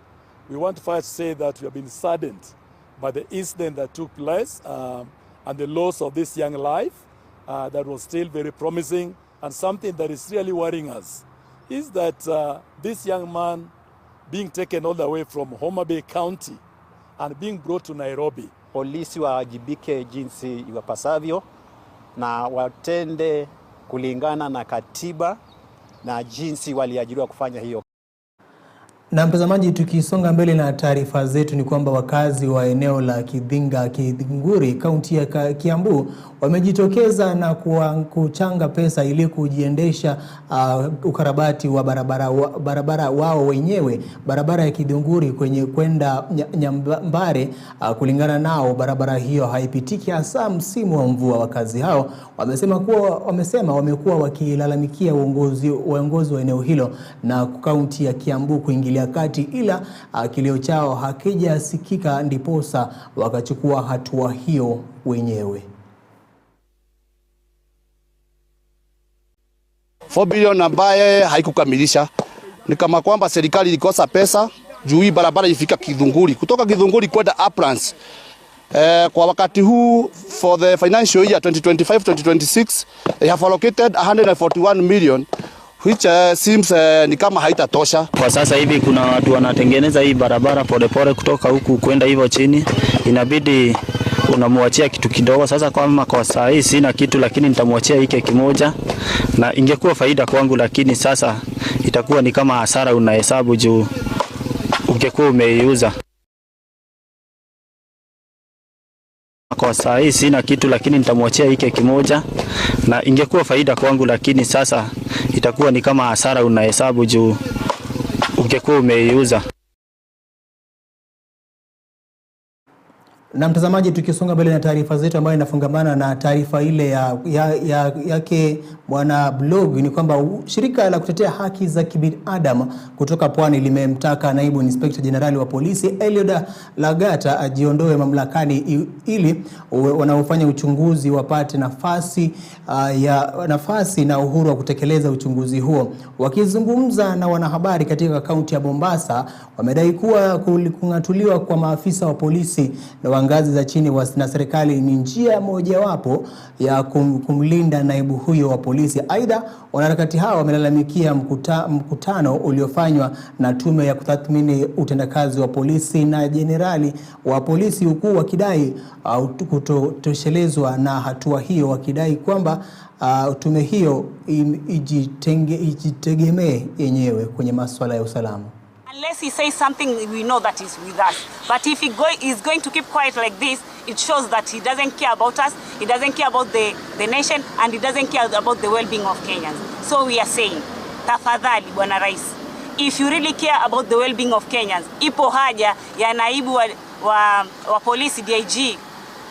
we want to first say that we have been saddened by the incident that took place and the loss of this young life that was still very promising, and something that is really worrying us is that this young man being taken all the way from Homa Bay County and being brought to Nairobi. Polisi waajibike jinsi iwapasavyo na watende kulingana na katiba na jinsi waliajiriwa kufanya hiyo. Na mtazamaji, tukisonga mbele na taarifa zetu ni kwamba wakazi wa eneo la Kidhinguri, kaunti ya Kiambu, wamejitokeza na kuchanga pesa ili kujiendesha ukarabati wa barabara wao wenyewe, barabara ya Kidhinguri kwenye kwenda Nyambare. Kulingana nao, barabara hiyo haipitiki hasa msimu wa mvua. Wakazi hao wamekuwa wakilalamikia uongozi wa eneo hilo na kaunti ya Kiambu kuingilia kati, ila kilio chao hakijasikika, ndiposa wakachukua hatua hiyo wenyewe. 4 bilioni ambaye haikukamilisha, ni kama kwamba serikali ilikosa pesa juu hii barabara ifika Kidhunguri, kutoka Kidhunguri kwenda Uplands. Kwa wakati huu, for the financial year 2025-2026, they have allocated 141 million, which seems ni kama haitatosha. Kwa sasa hivi kuna watu wanatengeneza hii barabara polepole kutoka huku kwenda hivyo chini, inabidi unamwachia kitu kidogo. Sasa kwa saa hii sina kitu, lakini nitamwachia hiki kimoja na ingekuwa faida kwangu, lakini sasa itakuwa ni kama hasara unahesabu juu ungekuwa umeiuza. Kwa saa hii sina kitu, lakini nitamwachia hiki kimoja na ingekuwa faida kwangu, lakini sasa itakuwa ni kama hasara unahesabu juu ungekuwa umeiuza. Na mtazamaji, tukisonga mbele na taarifa zetu ambayo inafungamana na taarifa ile yake mwana blog ni kwamba shirika la kutetea haki za kibinadamu kutoka Pwani limemtaka naibu inspekta jenerali wa polisi Eliud Lagata ajiondoe mamlakani ili wanaofanya uchunguzi wapate nafasi na uhuru wa kutekeleza uchunguzi huo. Wakizungumza na wanahabari katika kaunti ya Mombasa, wamedai kuwa kung'atuliwa kwa maafisa wa polisi na ngazi za chini na serikali ni njia mojawapo ya kumlinda naibu huyo wa polisi. Aidha, wanaharakati hao wamelalamikia mkutano uliofanywa na tume ya kutathmini utendakazi wa polisi na jenerali wa polisi, huku wakidai kutoshelezwa na hatua hiyo, wakidai kwamba tume hiyo ijitegemee yenyewe kwenye masuala ya usalama. Unless he says something, we know that he's with us. But if he's going to keep quiet like this, it shows that he doesn't care about us, he doesn't care about the nation, and he doesn't care about the well-being of Kenyans. So we are saying, tafadhali Bwana Rais, if you really care about the well-being of Kenyans, ipo haja ya naibu wa polisi DIG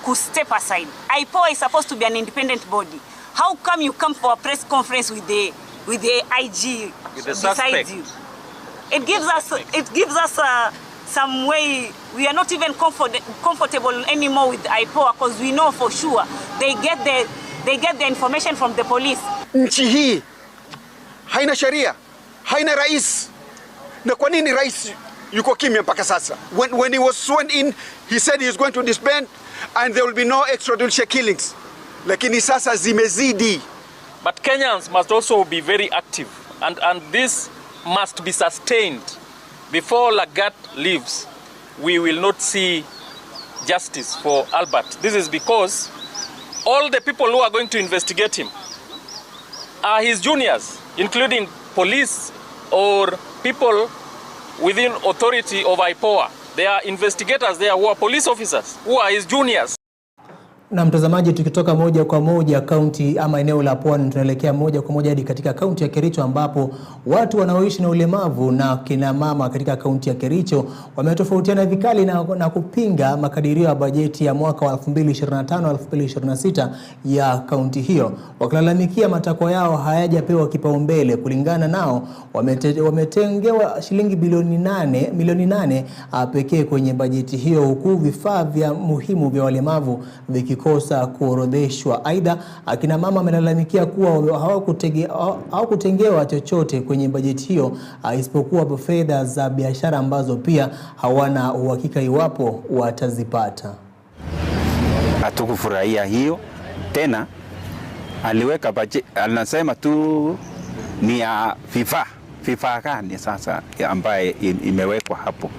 to step aside. Ipoa is supposed to be an independent body. How come you come for a press conference with the IG beside you? It gives us some way. We are not even comfortable anymore with Ipoa, because we know for sure they get the information from the police. Nchi hii haina sheria, haina rais. Na kwa nini rais yuko kimya mpaka sasa? When he was sworn in, he said he is going to disband and there will be no extrajudicial killings. Lakini sasa zimezidi. But Kenyans must also be very active, and this must be sustained. Before Lagat leaves, we will not see justice for Albert. This is because all the people who are going to investigate him are his juniors, including police or people within authority of Ipoa. They are investigators, they are who are police officers, who are his juniors. Na mtazamaji, tukitoka moja kwa moja kaunti ama eneo la Pwani, tunaelekea moja kwa moja hadi katika kaunti ya Kericho, ambapo watu wanaoishi na ulemavu na kina mama katika kaunti ya Kericho wametofautiana vikali na kupinga makadirio ya bajeti ya mwaka wa 2025-2026 ya kaunti hiyo, wakilalamikia matakwa yao hayajapewa kipaumbele. Kulingana nao, wametengewa shilingi milioni 8 pekee kwenye bajeti hiyo, huku vifaa vya muhimu vya walemavu vikikosa kuorodheshwa. Aidha, akina mama wamelalamikia kuwa hawakutengewa chochote kwenye bajeti hiyo isipokuwa fedha za biashara ambazo pia hawana uhakika iwapo watazipata. Hatukufurahia hiyo. Tena aliweka bajeti, anasema tu ni ya FIFA gani sasa ambaye imewekwa hapo.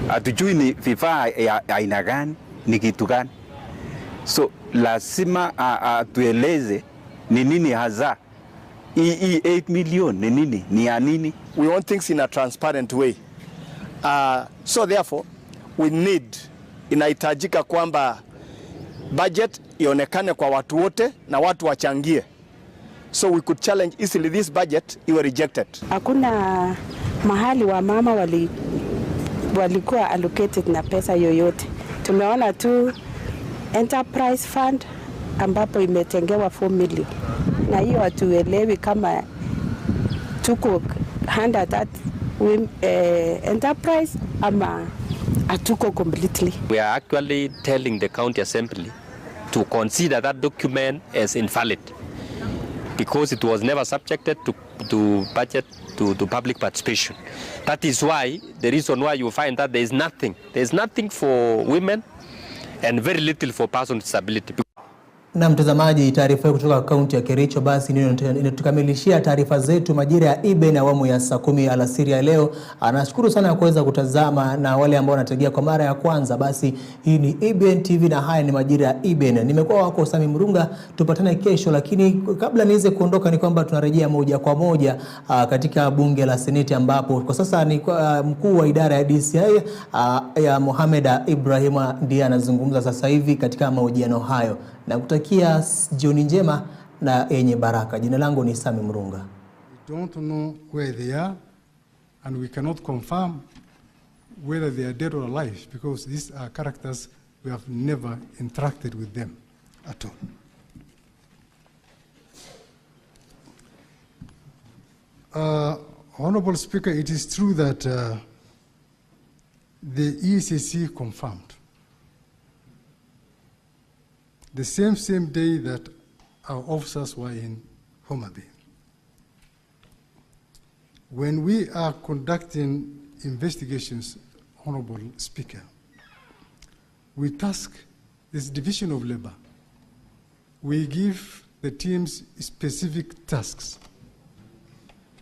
Hatujui ni FIFA ya aina gani, ni kitu gani. So lazima tueleze ni nini hasa hii 8 million ni nini, ni ya nini. We want things in a transparent way. So therefore we need, inahitajika kwamba budget ionekane kwa watu wote na watu wachangie. So we could challenge easily this budget iwe rejected. Hakuna mahali wa mama walikuwa allocated na pesa yoyote. Tumeona tu enterprise fund ambapo imetengewa 4 million. Na hiyo hatuelewi kama tuko under that enterprise ama atuko completely. We are actually telling the county assembly to consider that document as invalid because it was never subjected to budget to public participation. That is why, the reason why you find that there is nothing for women and very little for persons with disability. Na mtazamaji, taarifa kutoka kaunti ya Kericho basi inatukamilishia taarifa zetu majira ya EBN awamu ya saa 10 alasiri ya leo. Anashukuru sana kuweza kutazama, na wale ambao wanategea kwa mara ya kwanza, basi hii ni EBN TV na haya ni majira ya EBN. Nimekuwa wako Sami Murunga, tupatane kesho, lakini kabla niweze kuondoka ni kwamba tunarejea moja kwa moja katika bunge la Seneti, ambapo kwa sasa ni mkuu wa idara ya DCI ya Mohamed Ibrahim ndiye anazungumza sasa hivi katika mahojiano hayo. Na kutakia jioni njema na yenye baraka. Jina langu ni Sami Murunga. We don't know where they are and we cannot confirm whether they are dead or alive because these are characters we have never interacted with them at all. Honorable Speaker, it is true that the ECC confirmed the same day that our officers were in Homa Bay. When we are conducting investigations, Honorable Speaker, we task this division of labor. We give the teams specific tasks.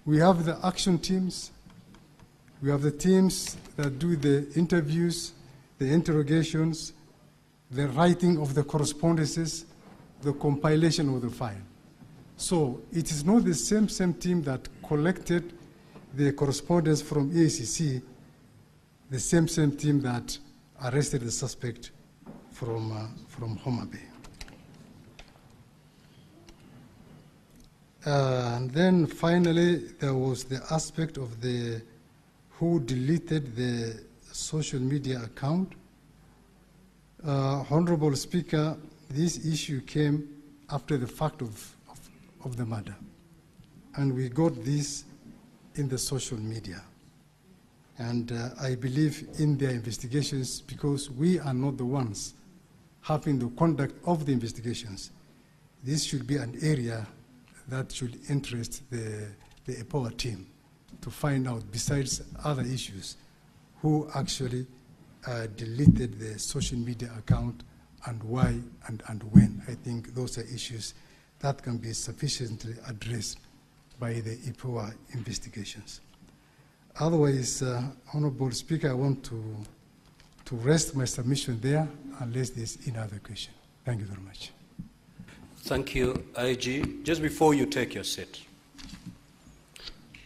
We have the action teams. We have the teams that do the interviews, the interrogations, the writing of the correspondences, the compilation of the file. So it is not the same team that collected the correspondence from EACC the same team that arrested the suspect from Homa Bay. And then finally, there was the aspect of who deleted the social media account. Honorable Speaker, this issue came after the fact of the murder. And we got this in the social media. And I believe in their investigations, because we are not the ones having the conduct of the investigations. This should be an area that should interest the Ipoa team to find out, besides other issues, who actually deleted the social media account and why and when. I think those are issues that can be sufficiently addressed by the Ipoa investigations. Otherwise, Honorable Speaker, I want to rest my submission there unless there's any other question. Thank you very much. Thank you, IG. Just before you take your seat,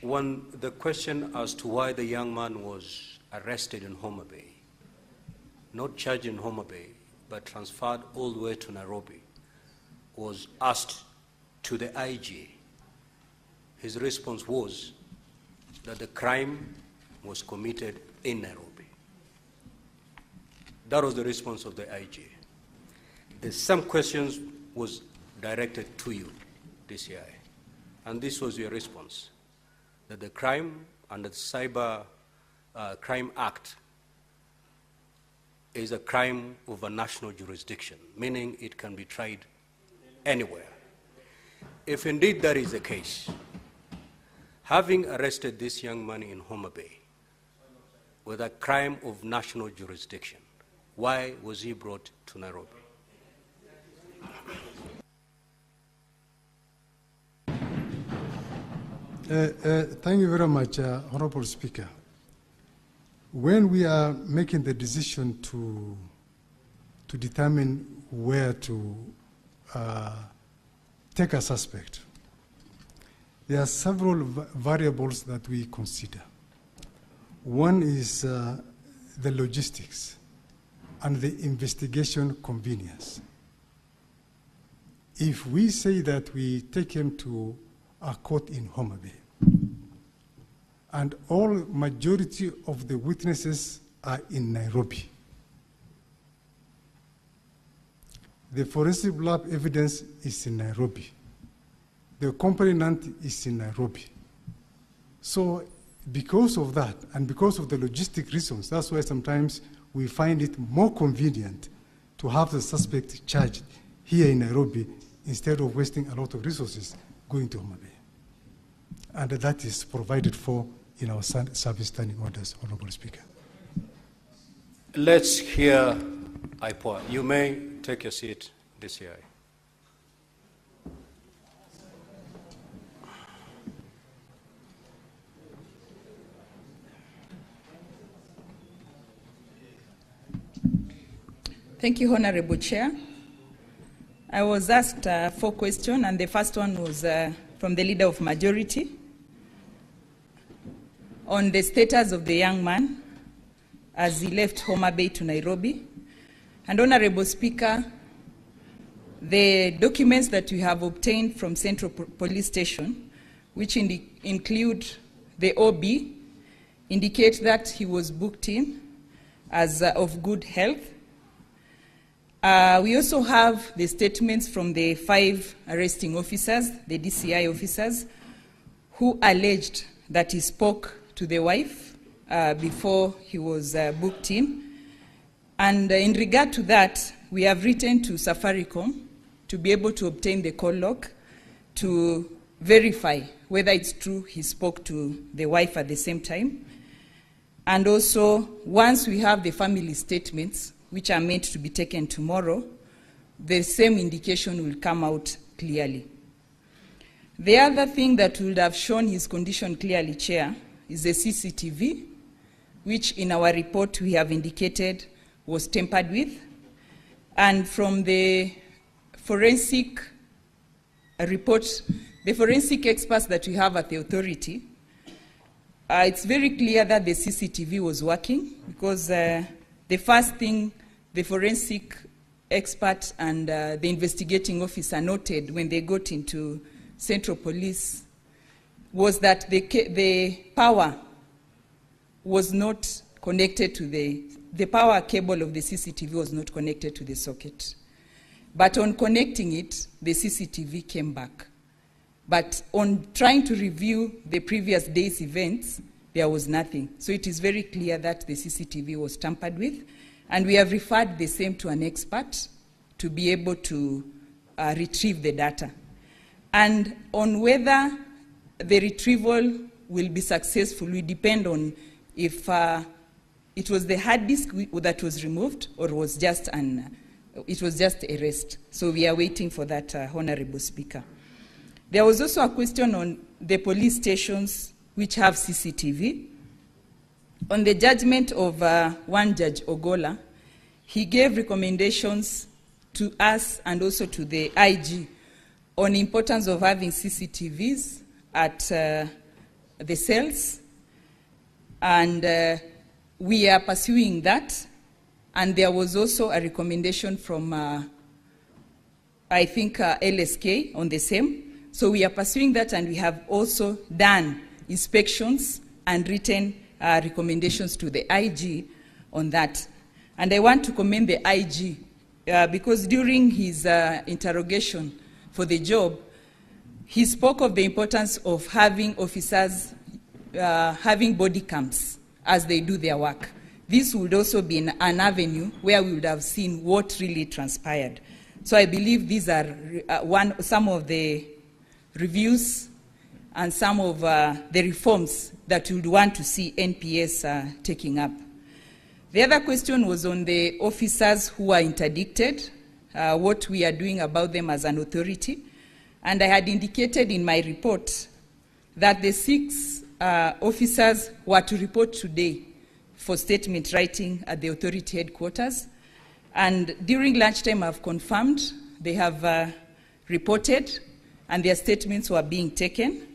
the question as to why the young man was arrested in Homa Bay, not charged in Homa Bay, but transferred all the way to Nairobi, was asked to the IG. His response was that the crime was committed in Nairobi. That was the response of the IG. The same questions was directed to you, DCI, and this was your response, that the crime under the Cyber Crime Act is a crime of a national jurisdiction, meaning it can be tried anywhere. If indeed that is the case, having arrested this young man in Homa Bay with a crime of national jurisdiction, why was he brought to Nairobi? Thank you very much, Honorable Speaker. When we are making the decision to determine where to take a suspect, there are several variables that we consider. One is the logistics and the investigation convenience. If we say that we take him to a court in Homa Bay, and majority of the witnesses are in Nairobi, the forensic lab evidence is in Nairobi, the complainant is in Nairobi. So because of that, and because of the logistic reasons, that's why sometimes we find it more convenient to have the suspect charged here in Nairobi instead of wasting a lot of resources going to Homa Bay. And that is provided for in our service standing orders, Honorable Speaker. Let's hear Ipoa. You may take your seat, DCI. Thank you, Honorable Chair. I was asked 4 questions, and the first one was from the Leader of Majority on the status of the young man as he left Homa Bay to Nairobi. And Honorable Speaker, the documents that we have obtained from Central Police Station, which include the OB, indicate that he was booked in as of good health. We also have the statements from the 5 arresting officers, the DCI officers, who alleged that he spoke to the wife before he was booked in. And in regard to that, we have written to Safaricom to be able to obtain the call log to verify whether it's true he spoke to the wife at the same time. And also, once we have the family statements, which are meant to be taken tomorrow, the same indication will come out clearly. The other thing that would have shown his condition clearly, Chair, is the CCTV, which in our report we have indicated was tampered with. And from the forensic report, the forensic experts that we have at the authority, It's very clear that the CCTV was working because the first thing the forensic expert and the investigating officer noted when they got into Central Police was that the power was not connected to the power cable of the CCTV was not connected to the socket. But on connecting it, the CCTV came back. But on trying to review the previous day's events, there was nothing. So it is very clear that the CCTV was tampered with, and we have referred the same to an expert to be able to retrieve the data. And on whether the retrieval will be successful will depend on if it was the hard disk that was removed or was just it was just a rest. So we are waiting for that, Honorable Speaker. There was also a question on the police stations which have CCTV. On the judgment of one Judge Ogola, he gave recommendations to us and also to the IG on the importance of having CCTVs at the cells, and we are pursuing that. And there was also a recommendation from, I think, LSK on the same. So we are pursuing that, and we have also done inspections and written recommendations to the IG on that. And I want to commend the IG because during his interrogation for the job, he spoke of the importance of having officers having body cams as they do their work. This would also be an avenue where we would have seen what really transpired. So I believe these are some of the reviews and some of the reforms that we would want to see NPS taking up. The other question was on the officers who are interdicted, what we are doing about them as an authority. And I had indicated in my report that the 6 officers were to report today for statement writing at the authority headquarters. And during lunchtime, I've confirmed they have reported and their statements were being taken.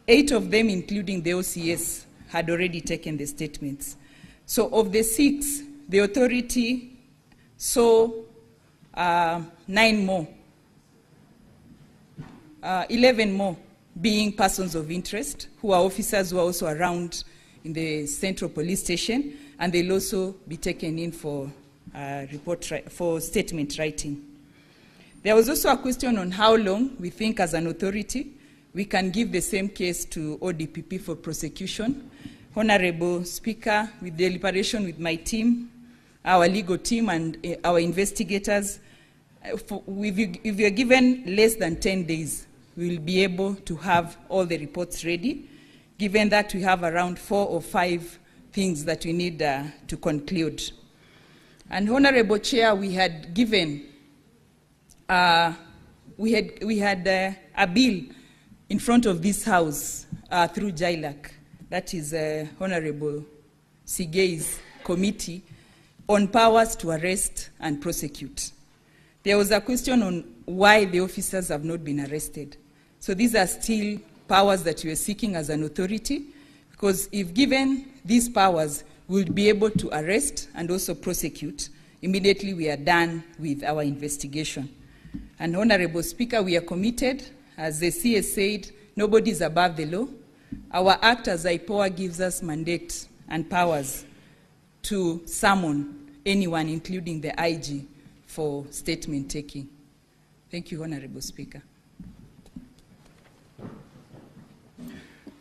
8 of them, including the OCS, had already taken the statements. So of the 6, the authority saw 9 more, 11 more being persons of interest, who are officers who are also around in the Central Police Station, and they'll also be taken in for statement writing. There was also a question on how long we think as an authority we can give the same case to ODPP for prosecution. Honorable Speaker, with deliberation with my team, our legal team and our investigators, if you're given less than 10 days, we will be able to have all the reports ready, given that we have around 4 or 5 things that we need to conclude. And Honorable Chair, we had given, we had a bill in front of this House through JILAC, that is Honorable Sigei's committee, on powers to arrest and prosecute. There was a question on why the officers have not been arrested. So these are still powers that we are seeking as an authority, because if given these powers, we'll be able to arrest and also prosecute. Immediately we are done with our investigation. And Honorable Speaker, we are committed. As the CS said, nobody is above the law. Our act as Ipoa gives us mandate and powers to summon anyone, including the IG, for statement taking. Thank you, Honorable Speaker.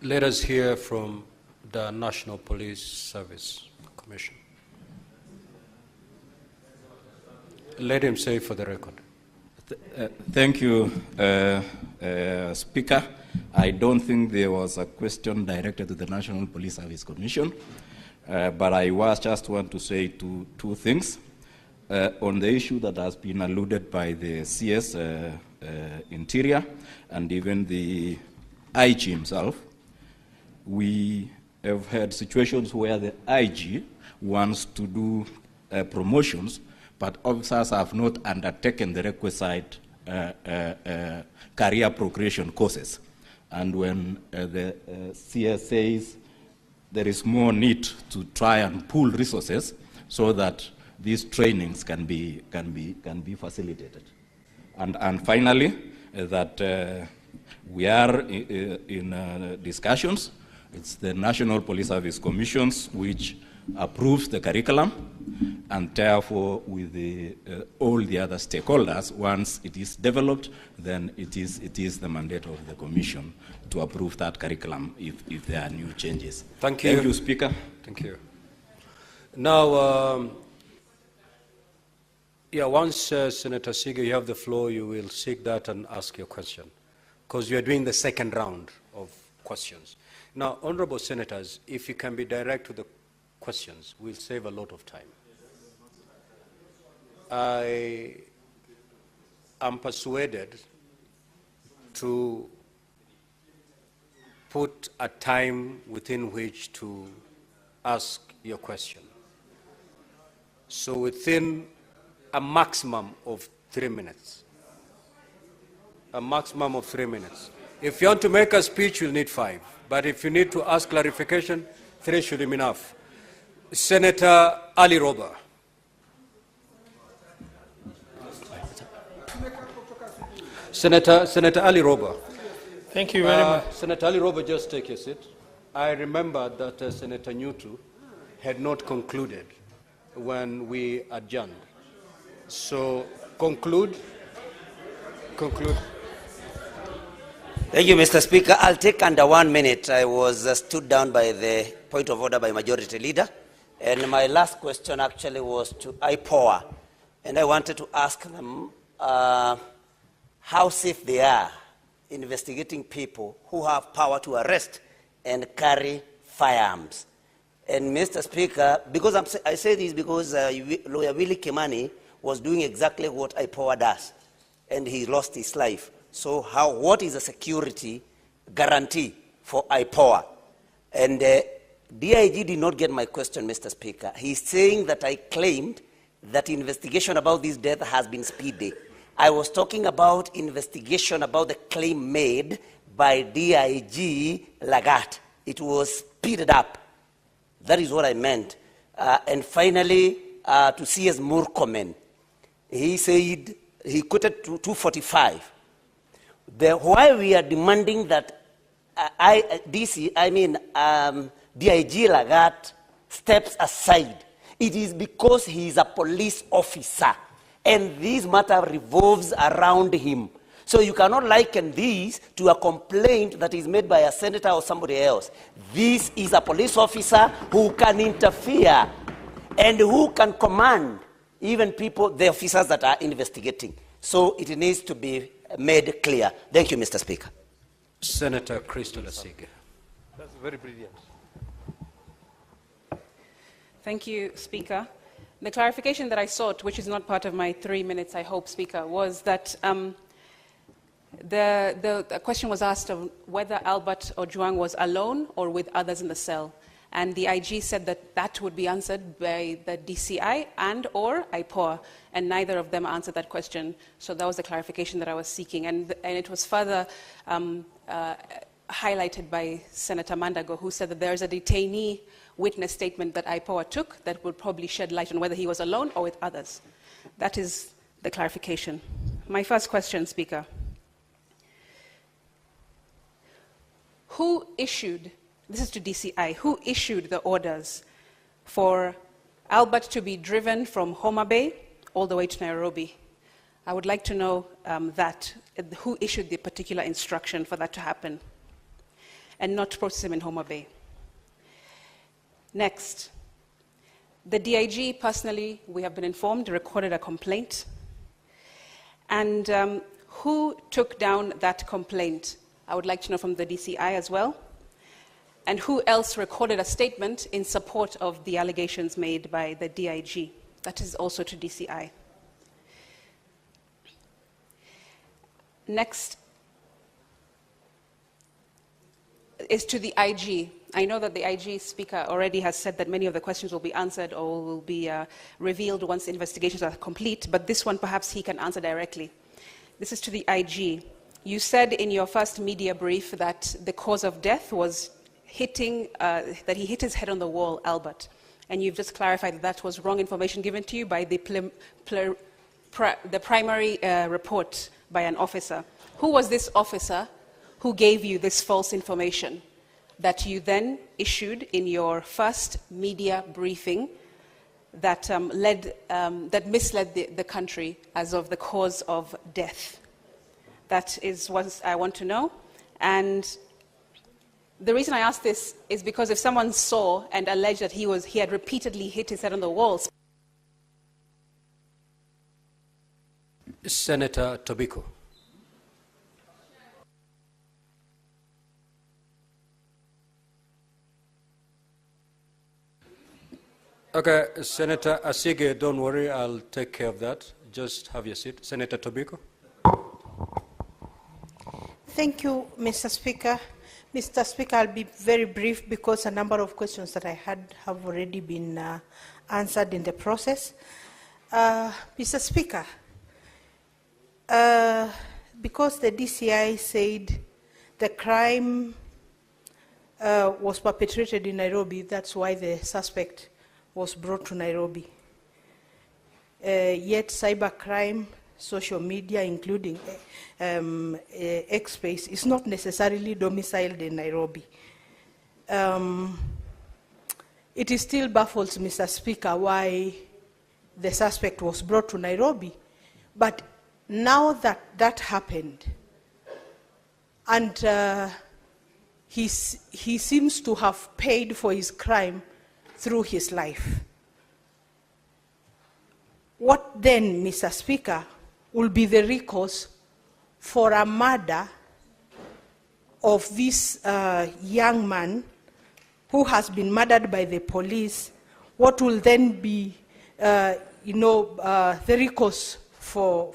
Let us hear from the National Police Service Commission. Let him say for the record. Thank you, Speaker. I don't think there was a question directed to the National Police Service Commission, but I just want to say two things. On the issue that has been alluded by the CS Interior and even the IG himself, we have had situations where the IG wants to do promotions, but officers have not undertaken the requisite career progression courses. And when the CS says there is more need to try and pool resources so that these trainings can be facilitated. And finally, that we are in discussions. It's the National Police Service Commissions which approves the curriculum, and therefore with all the other stakeholders, once it is developed, then it is the mandate of the Commission to approve that curriculum if there are new changes. Thank you. Thank you, Speaker. Thank you. Now, once Senator Sige, you have the floor, you will seek that and ask your question, because you are doing the second round of questions. Now, honorable senators, if you can be direct to the questions, we'll save a lot of time. I am persuaded to put a time within which to ask your question. So within a maximum of 3 minutes. A maximum of 3 minutes. If you want to make a speech, you'll need 5. But if you need to ask clarification, 3 should be enough. Senator Ali Roba. Senator Ali Roba. Thank you very much. Senator Ali Roba, just take your seat. I remember that Senator Nyutu had not concluded when we adjourned. So conclude. Thank you, Mr. Speaker. I'll take under 1 minute. I was stood down by the point of order by Majority Leader. And my last question actually was to Ipoa. And I wanted to ask them how safe they are investigating people who have power to arrest and carry firearms. And Mr. Speaker, because I say this because Lawyer Willie Kimani was doing exactly what Ipoa does, and he lost his life. So what is the security guarantee for Ipoa? And DIG did not get my question, Mr. Speaker. He's saying that I claimed that investigation about this death has been speedy. I was talking about investigation about the claim made by DIG Lagat. It was speeded up. That is what I meant. And finally, to CS Murkomen, he said, he quoted 245. Why we are demanding that DIG Lagat steps aside, it is because he is a police officer, and this matter revolves around him. So you cannot liken this to a complaint that is made by a senator or somebody else. This is a police officer who can interfere and who can command even people, the officers that are investigating. So it needs to be made clear. Thank you, Mr. Speaker. Senator Christopher Sige. That's very brilliant. Thank you, Speaker. The clarification that I sought, which is not part of my 3 minutes, I hope, Speaker, was that the question was asked of whether Albert Ojwang was alone or with others in the cell. And the IG said that that would be answered by the DCI and or Ipoa, and neither of them answered that question. So that was the clarification that I was seeking. And it was further highlighted by Senator Mandago, who said that there is a detainee witness statement that Ipoa took that would probably shed light on whether he was alone or with others. That is the clarification. My first question, Speaker. Who issued, this is to DCI, who issued the orders for Albert to be driven from Homa Bay all the way to Nairobi? I would like to know who issued the particular instruction for that to happen and not to process him in Homa Bay. Next, the DIG personally, we have been informed, recorded a complaint. And who took down that complaint? I would like to know from the DCI as well. And who else recorded a statement in support of the allegations made by the DIG? That is also to DCI. Next is to the IG. I know that the IG Speaker already has said that many of the questions will be answered or will be revealed once the investigations are complete, but this one perhaps he can answer directly. This is to the IG. You said in your first media brief that the cause of death was that he hit his head on the wall, Albert. And you've just clarified that that was wrong information given to you by the primary report by an officer. Who was this officer who gave you this false information that you then issued in your first media briefing that, that misled the country as of the cause of death? That is what I want to know. And the reason I ask this is because if someone saw and alleged that he had repeatedly hit his head on the walls. Senator Tobiko. Okay, Senator Asige, don't worry, I'll take care of that. Just have your seat. Senator Tobiko. Thank you, Mr. Speaker. Mr. Speaker, I'll be very brief because a number of questions that I had have already been answered in the process. Mr. Speaker, because the DCI said the crime was perpetrated in Nairobi, that's why the suspect was brought to Nairobi. Yet cybercrime, social media, including X-Space, is not necessarily domiciled in Nairobi. It is still baffles, Mr. Speaker, why the suspect was brought to Nairobi. But now that that happened, and he seems to have paid for his crime through his life. What then, Mr. Speaker, will be the recourse for a murder of this young man who has been murdered by the police? What will then be, the recourse for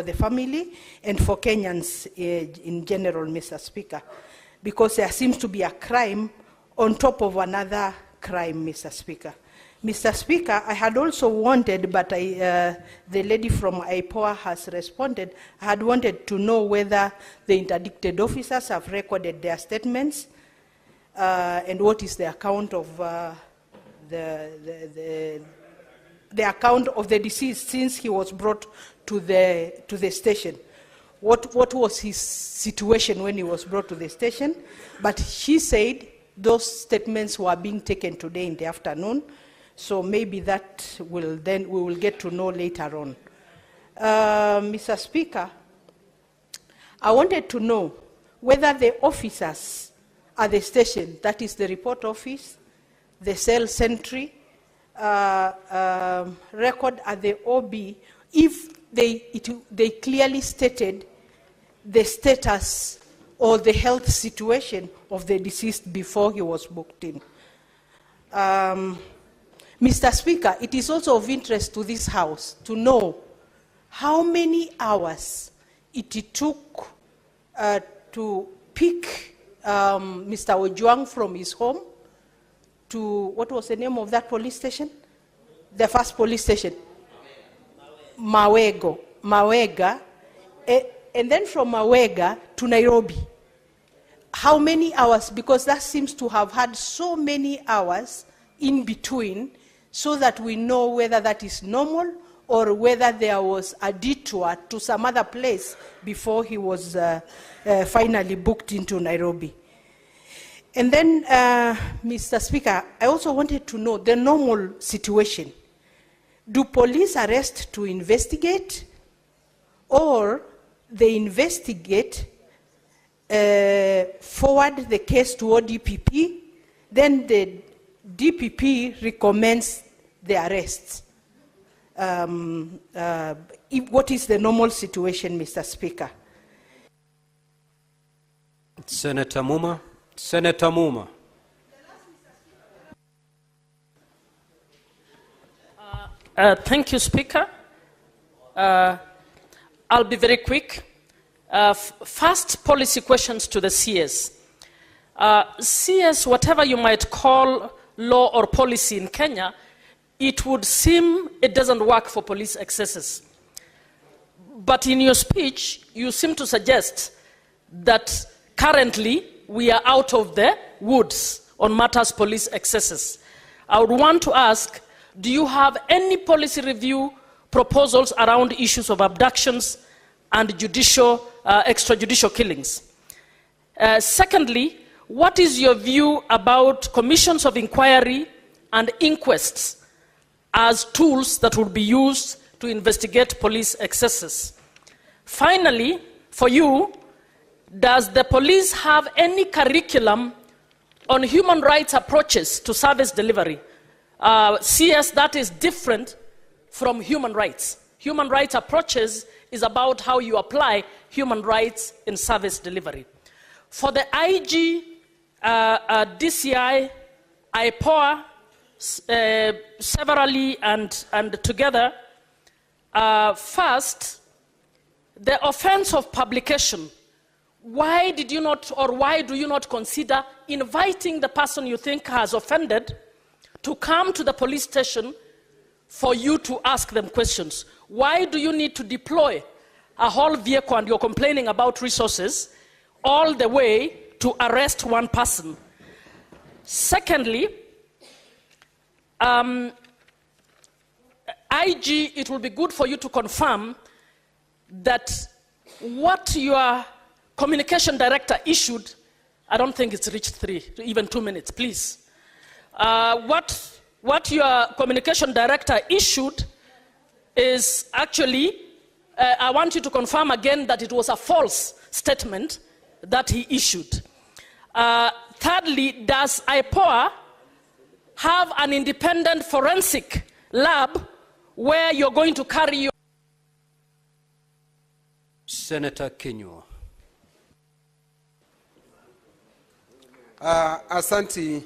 the family and for Kenyans in general, Mr. Speaker? Because there seems to be a crime on top of another crime, Mr. Speaker. Mr. Speaker, I had also wanted, but the lady from Ipoa has responded, I had wanted to know whether the interdicted officers have recorded their statements and what is the account of the account of the deceased since he was brought to the station. What was his situation when he was brought to the station? But she said those statements were being taken today in the afternoon. So maybe that we will get to know later on. Mr. Speaker, I wanted to know whether the officers at the station, that is the report office, the cell sentry, record at the OB, if they clearly stated the status or the health situation of the deceased before he was booked in. Mr. Speaker, it is also of interest to this House to know how many hours it took to pick Mr. Ojwang from his home to, what was the name of that police station? The first police station? Mawega. And then from Mawega to Nairobi. How many hours? Because that seems to have had so many hours in between, so that we know whether that is normal or whether there was a detour to some other place before he was finally booked into Nairobi. And then, Mr. Speaker, I also wanted to know the normal situation. Do police arrest to investigate, or they investigate, forward the case to ODPP, then the DPP recommends the arrests? What is the normal situation, Mr. Speaker? Senator Muma. Senator Muma. Thank you, Speaker. I'll be very quick. First, policy questions to the CS. CS, whatever you might call law or policy in Kenya, it would seem it doesn't work for police excesses. But in your speech, you seem to suggest that currently we are out of the Woods on matters police excesses. I would want to ask, do you have any policy review proposals around issues of abductions and extrajudicial killings? Secondly, what is your view about commissions of inquiry and inquests as tools that would be used to investigate police excesses? Finally, for you, does the police have any curriculum on human rights approaches to service delivery? CS, that is different from human rights. Human rights approaches is about how you apply human rights in service delivery. For the IG, DCI, Ipoa, severally and together, first, the offense of publication. Why did you not, or why do you not consider inviting the person you think has offended to come to the police station for you to ask them questions? Why do you need to deploy a whole vehicle, and you're complaining about resources, all the way to arrest one person? Secondly, IG, it will be good for you to confirm that what your communication director issued, I don't think it's reached even 2 minutes, please. What your communication director issued is actually, I want you to confirm again that it was a false statement that he issued. Thirdly, does Ipoa have an independent forensic lab where you're going to carry your... Senator Kanja. Asanti,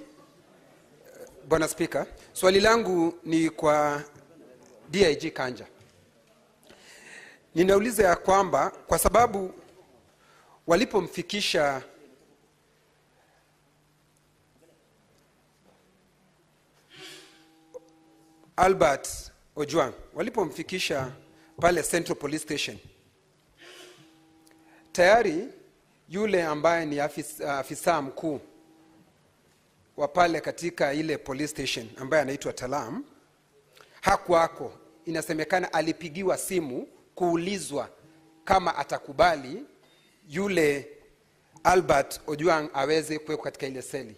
Bwana Speaker. Swali langu ni kwa DIG Kanja. Ninauliza ya kwamba kwa sababu walipomfikisha Albert Ojwang, walipomfikisha pale Central Police Station, tayari yule ambaye ni afisa mkuu wa pale katika ile police station ambaye anaitwa Talam hakuwako. Inasemekana alipigiwa simu kuulizwa kama atakubali yule Albert Ojwang aweze kuwekwa katika ile seli.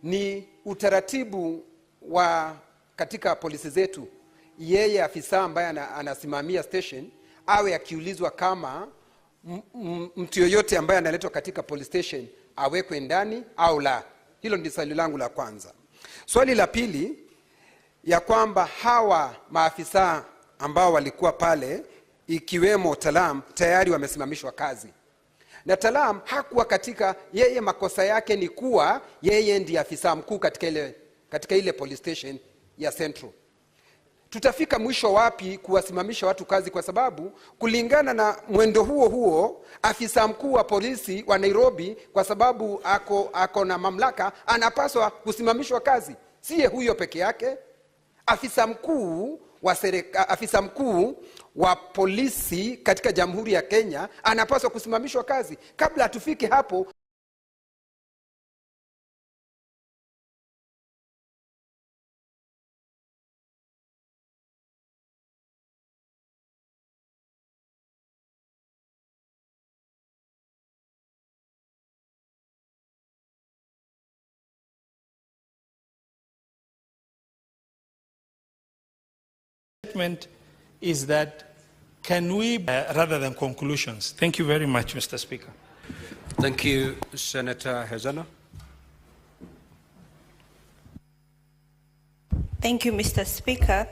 Ni utaratibu wa katika polisi zetu, yeye afisa ambaye anasimamia station awe akiulizwa kama mtu yoyote ambaye analetwa katika police station awekwe ndani au la. Hilo ndi swali langu la kwanza. Swali la pili, ya kwamba hawa maafisa ambao walikuwa pale ikiwemo Talam tayari wamesimamishwa kazi. Na Talam hakuwa katika, yeye makosa yake ni kuwa yeye ndiye afisa mkuu katika ile police station ya Central. Tutafika mwisho wapi kuwasimamisha watu kazi, kwa sababu kulingana na mwendo huo afisa mkuu wa polisi wa Nairobi, kwa sababu ako na mamlaka, anapaswa kusimamishwa kazi. Siye huyo peke yake, afisa mkuu wa polisi katika Jamhuri ya Kenya anapaswa kusimamishwa kazi. Kabla tufike hapo, is that can we, rather than conclusions. Thank you very much, Mr. Speaker. Thank you, Senator Hezana. Thank you, Mr. Speaker.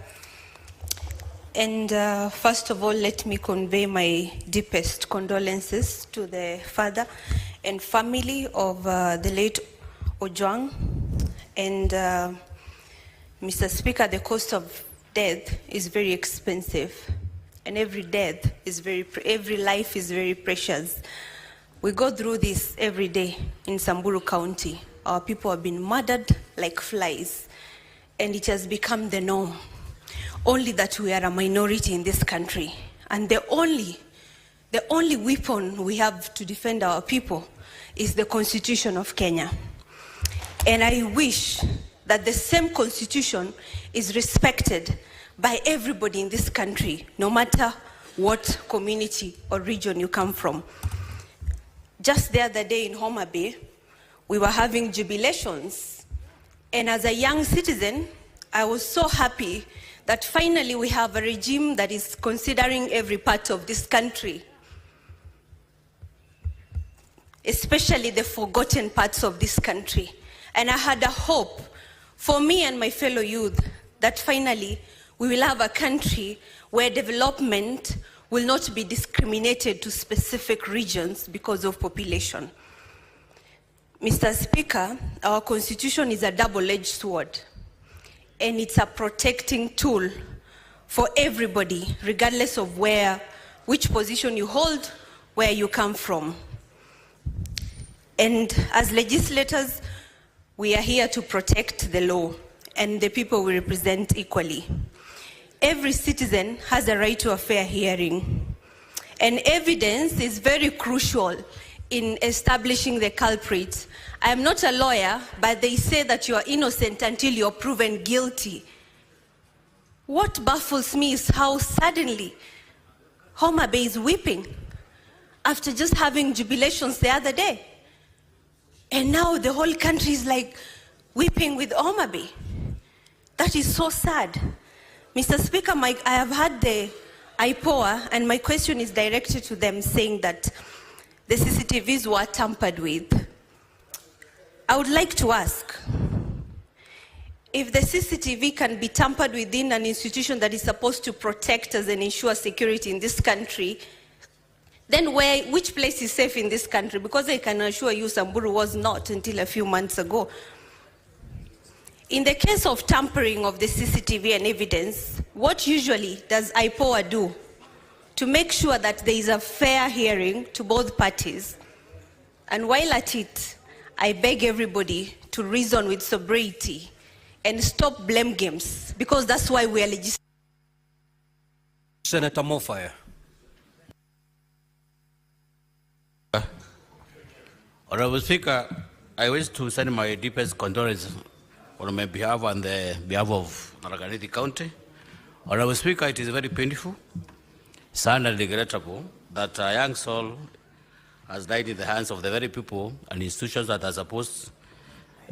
And first of all, let me convey my deepest condolences to the father and family of the late Ojwang. And Mr. Speaker, the cost of death is very expensive, and every life is very precious. We go through this every day in Samburu County. Our people have been murdered like flies, and it has become the norm. Only that we are a minority in this country, and the only weapon we have to defend our people is the Constitution of Kenya. And I wish that the same constitution is respected by everybody in this country, no matter what community or region you come from. Just the other day in Homa Bay, we were having jubilations. And as a young citizen, I was so happy that finally we have a regime that is considering every part of this country, especially the forgotten parts of this country. And I had a hope for me and my fellow youth that finally we will have a country where development will not be discriminated to specific regions because of population. Mr. Speaker, our constitution is a double-edged sword, and it's a protecting tool for everybody, regardless of which position you hold, where you come from. And as legislators, we are here to protect the law and the people we represent equally. Every citizen has a right to a fair hearing, and evidence is very crucial in establishing the culprit. I am not a lawyer, but they say that you are innocent until you're proven guilty. What baffles me is how suddenly Homa Bay is weeping after just having jubilations the other day. And now the whole country is like weeping with Homa Bay. That is so sad. Mr. Speaker, I have had the Ipoa, and my question is directed to them, saying that the CCTVs were tampered with. I would like to ask, if the CCTV can be tampered within an institution that is supposed to protect us and ensure security in this country, then which place is safe in this country? Because I can assure you Samburu was not until a few months ago. In the case of tampering of the CCTV and evidence, what usually does Ipoa do to make sure that there is a fair hearing to both parties? And while at it, I beg everybody to reason with sobriety and stop blame games, because that's why we are legislating. Senator Mofire. Honorable Speaker, I wish to send my deepest condolences on my behalf and the behalf of Naraka County. Honorable Speaker, it is very painful, sad and regrettable that a young soul has died in the hands of the very people and institutions that are supposed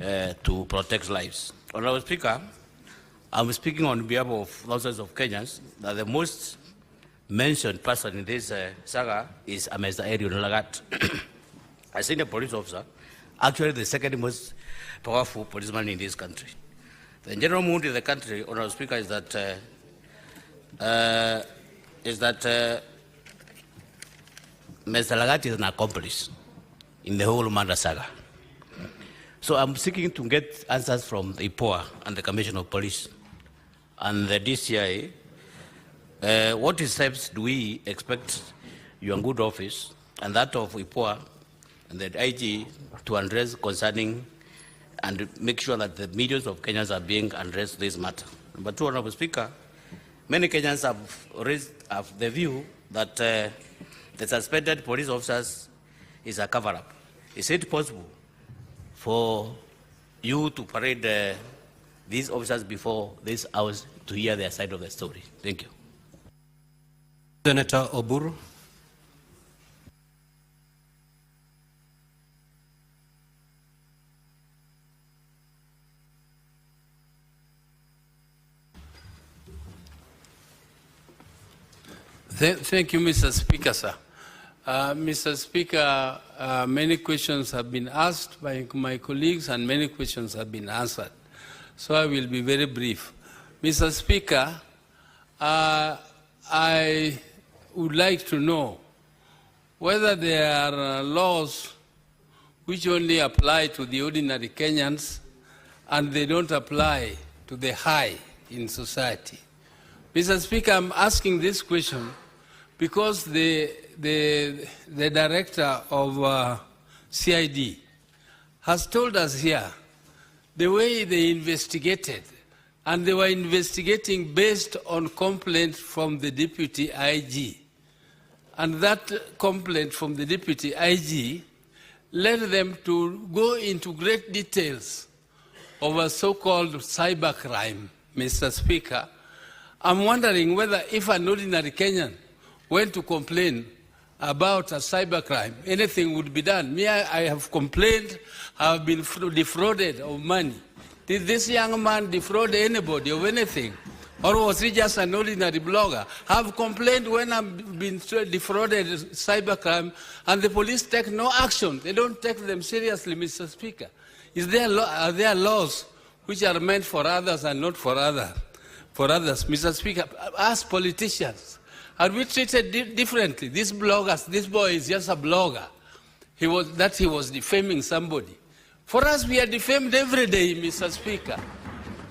to protect lives. Honorable Speaker, I'm speaking on behalf of thousands of Kenyans that the most mentioned person in this saga is Mr. Eric Lagat. I seen a police officer, actually the second most powerful policeman in this country. The general mood in the country, Honorable Speaker, is that Mr. Lagat is an accomplice in the whole Manda saga. So I'm seeking to get answers from the Ipoa and the Commissioner of Police and the DCI. What steps do we expect your good office and that of Ipoa and the IG to address concerning and make sure that the millions of Kenyans are being addressed this matter? Number two, Honorable Speaker, many Kenyans have the view that the suspended police officers is a cover-up. Is it possible for you to parade these officers before this house to hear their side of the story? Thank you. Senator Oburu. Thank you, Mr. Speaker, sir. Mr. Speaker, many questions have been asked by my colleagues and many questions have been answered. So I will be very brief. Mr. Speaker, I would like to know whether there are laws which only apply to the ordinary Kenyans and they don't apply to the high in society. Mr. Speaker, I'm asking this question because the director of CID has told us here the way they investigated, and they were investigating based on complaint from the deputy IG. And that complaint from the deputy IG led them to go into great details of a so-called cybercrime, Mr. Speaker, I'm wondering whether if an ordinary Kenyan went to complain about a cybercrime, anything would be done. Me, I have complained, I have been defrauded of money. Did this young man defraud anybody of anything? Or was he just an ordinary blogger? I've complained when I've been defrauded of cybercrime and the police take no action. They don't take them seriously, Mr. Speaker. Are there laws which are meant for others and not for others? Mr. Speaker, as politicians, are we treated differently? This boy is just a blogger. He was defaming somebody. For us, we are defamed every day, Mr. Speaker.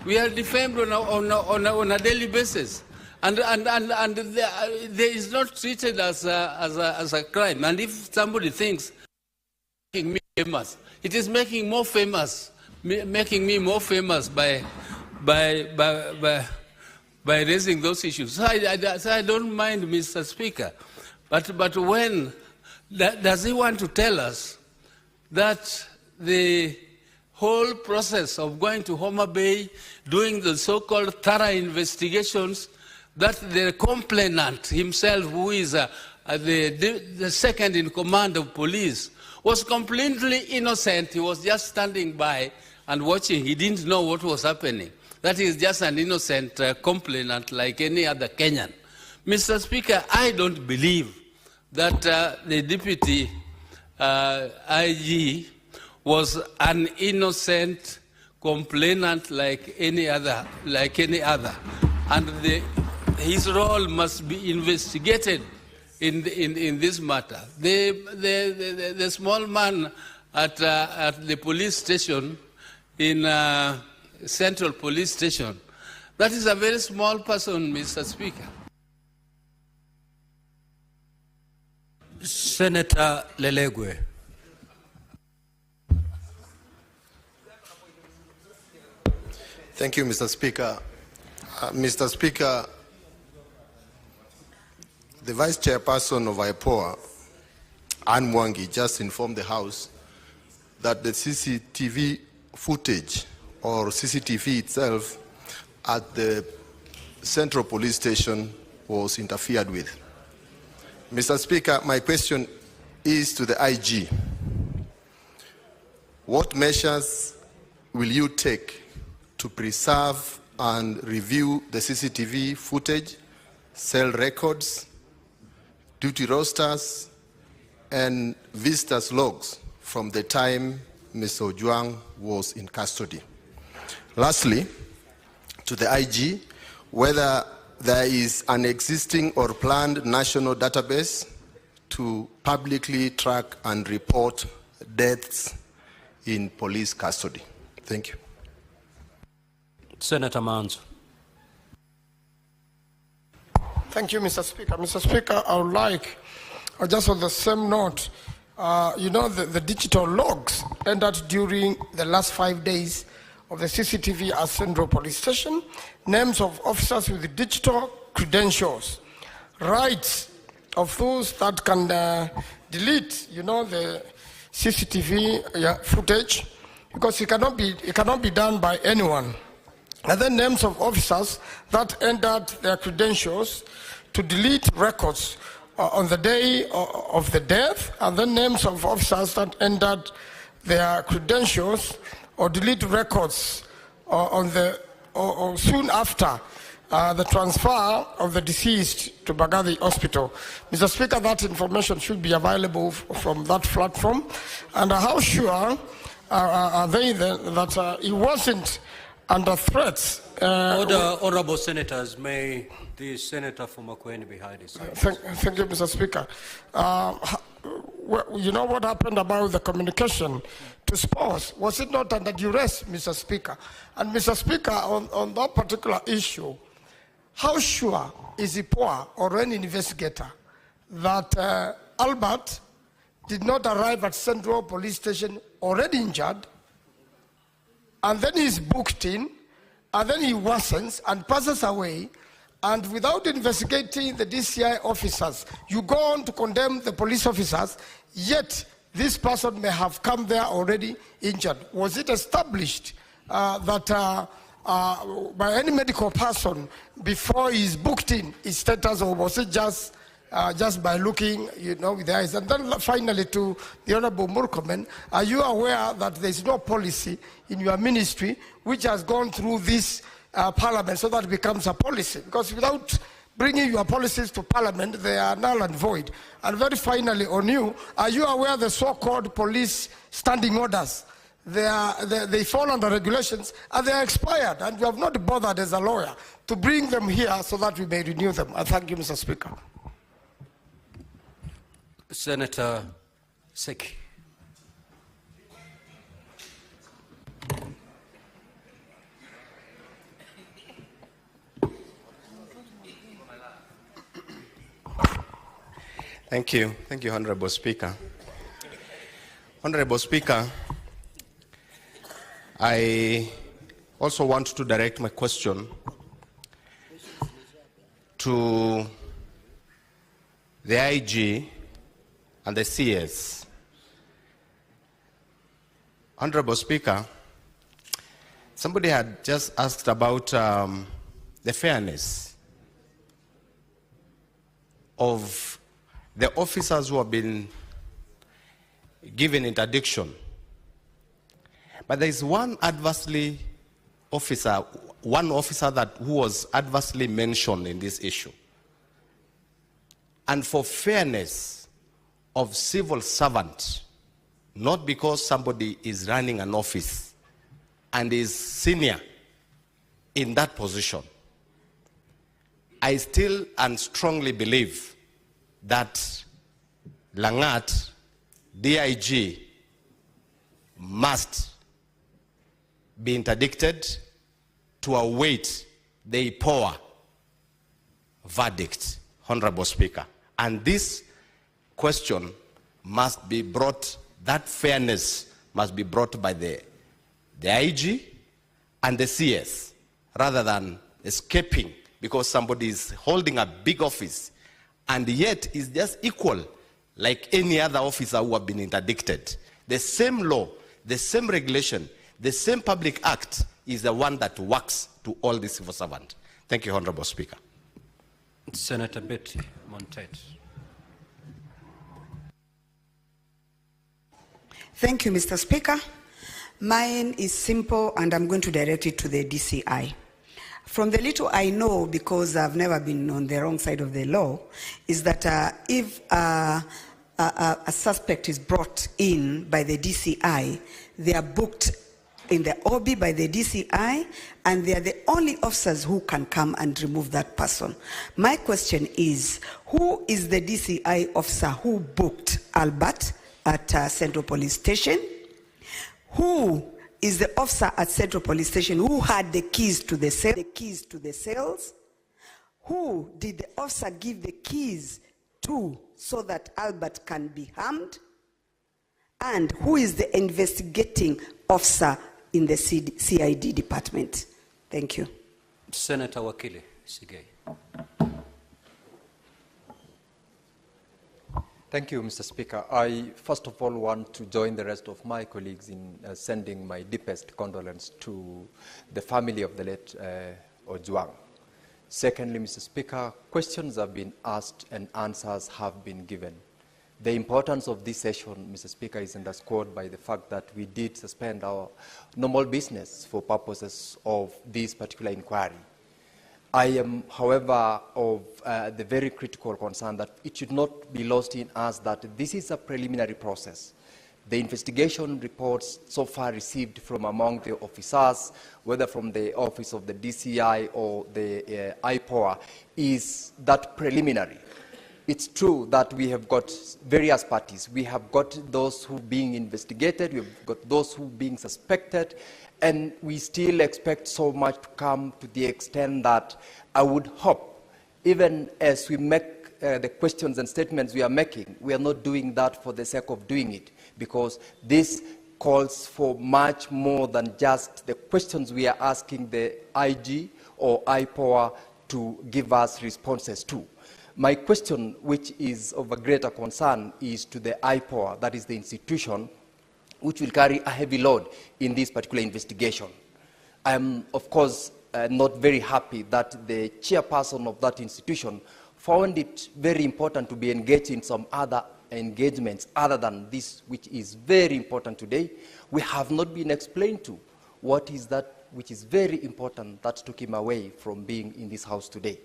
We are defamed on a daily basis. And there is not treated as a crime. And if somebody thinks making me famous, it is making me more famous by raising those issues. So I don't mind, Mr. Speaker. But when does he want to tell us that the whole process of going to Homa Bay, doing the so-called thorough investigations, that the complainant himself, who is the second in command of police, was completely innocent? He was just standing by and watching. He didn't know what was happening. That is just an innocent complainant like any other Kenyan. Mr. Speaker, I don't believe that the deputy IG was an innocent complainant like any other. And his role must be investigated in this matter. The small man at the police station, in Central Police Station, that is a very small person, Mr. Speaker. Senator Lelegwe. Thank you, Mr. Speaker. Mr. Speaker, the Vice Chairperson of Ipoa, Ann Mwangi, just informed the House that the CCTV footage or CCTV itself at the Central Police Station was interfered with. Mr. Speaker, my question is to the IG. What measures will you take to preserve and review the CCTV footage, cell records, duty rosters, and visitors' logs from the time Mr. Ojwang was in custody? Lastly, to the IG, whether there is an existing or planned national database to publicly track and report deaths in police custody. Thank you. Senator Manzo. Thank you, Mr. Speaker. Mr. Speaker, I would like, just on the same note, the digital logs entered during the last 5 days of the CCTV at Central Police Station, names of officers with digital credentials, rights of those that can delete, the CCTV footage, because it cannot be done by anyone. And then names of officers that entered their credentials to delete records on the day of the death, and then names of officers that entered their credentials or delete records or soon after the transfer of the deceased to Bagathi Hospital. Mr. Speaker, that information should be available from that platform. And how sure are they that it wasn't under threats? Honorable Senators, may the Senator from Murkomen be heard. Thank you, Mr. Speaker. You know what happened about the communication to spouse? Was it not under duress, Mr. Speaker? And Mr. Speaker, on that particular issue, how sure is Ipoa or any investigator that Albert did not arrive at Central Police Station already injured, and then he's booked in, and then he worsens and passes away, and without investigating the DCI officers, you go on to condemn the police officers, yet this person may have come there already injured? Was it established that by any medical person before he's booked in his status, or was it just by looking, with the eyes? And then finally to the Honorable Murkomen, are you aware that there's no policy in your ministry which has gone through this parliament so that it becomes a policy? Because without bringing your policies to parliament, they are null and void. And very finally on you, are you aware the so-called police standing orders? They fall under regulations and they are expired, and you have not bothered as a lawyer to bring them here so that we may renew them. I thank you, Mr. Speaker. Senator Seki. Thank you, Honorable Speaker. Honorable Speaker, I also want to direct my question to the IG and the CS. Honorable Speaker, somebody had just asked about the fairness of the officers who have been given interdiction. But there is one officer who was adversely mentioned in this issue. And for fairness of civil servant, not because somebody is running an office and is senior in that position, I still and strongly believe that Langat, DIG, must be interdicted to await the Ipoa verdict, Honorable Speaker. And this question must be brought, that fairness must be brought by the IG and the CS, rather than escaping because somebody is holding a big office and yet is just equal like any other officer who have been interdicted. The same law, the same regulation, the same public act is the one that works to all the civil servants. Thank you, Honorable Speaker. Senator Betty Montet. Thank you, Mr. Speaker. Mine is simple, and I'm going to direct it to the DCI. From the little I know, because I've never been on the wrong side of the law, is that if a suspect is brought in by the DCI, they are booked in the OB by the DCI, and they are the only officers who can come and remove that person. My question is, who is the DCI officer who booked Albert at Central Police Station? Who is the officer at Central Police Station who had the keys to the cells? Who did the officer give the keys to so that Albert can be harmed? And who is the investigating officer in the CID department? Thank you. Senator Wakili Sigei. Thank you, Mr. Speaker. I first of all want to join the rest of my colleagues in sending my deepest condolence to the family of the late Ojwang. Secondly, Mr. Speaker, questions have been asked and answers have been given. The importance of this session, Mr. Speaker, is underscored by the fact that we did suspend our normal business for purposes of this particular inquiry. I am, however, of the very critical concern that it should not be lost in us that this is a preliminary process. The investigation reports so far received from among the officers, whether from the office of the DCI or the Ipoa, is that preliminary. It's true that we have got various parties. We have got those who are being investigated, we've got those who are being suspected, and we still expect so much to come, to the extent that I would hope, even as we make the questions and statements we are making, we are not doing that for the sake of doing it, because this calls for much more than just the questions we are asking the IG or IPOA to give us responses to. My question, which is of a greater concern, is to the IPOA, that is the institution which will carry a heavy load in this particular investigation. I am, of course, not very happy that the chairperson of that institution found it very important to be engaged in some other engagements other than this, which is very important today. We have not been explained to what is that which is very important that took him away from being in this house today.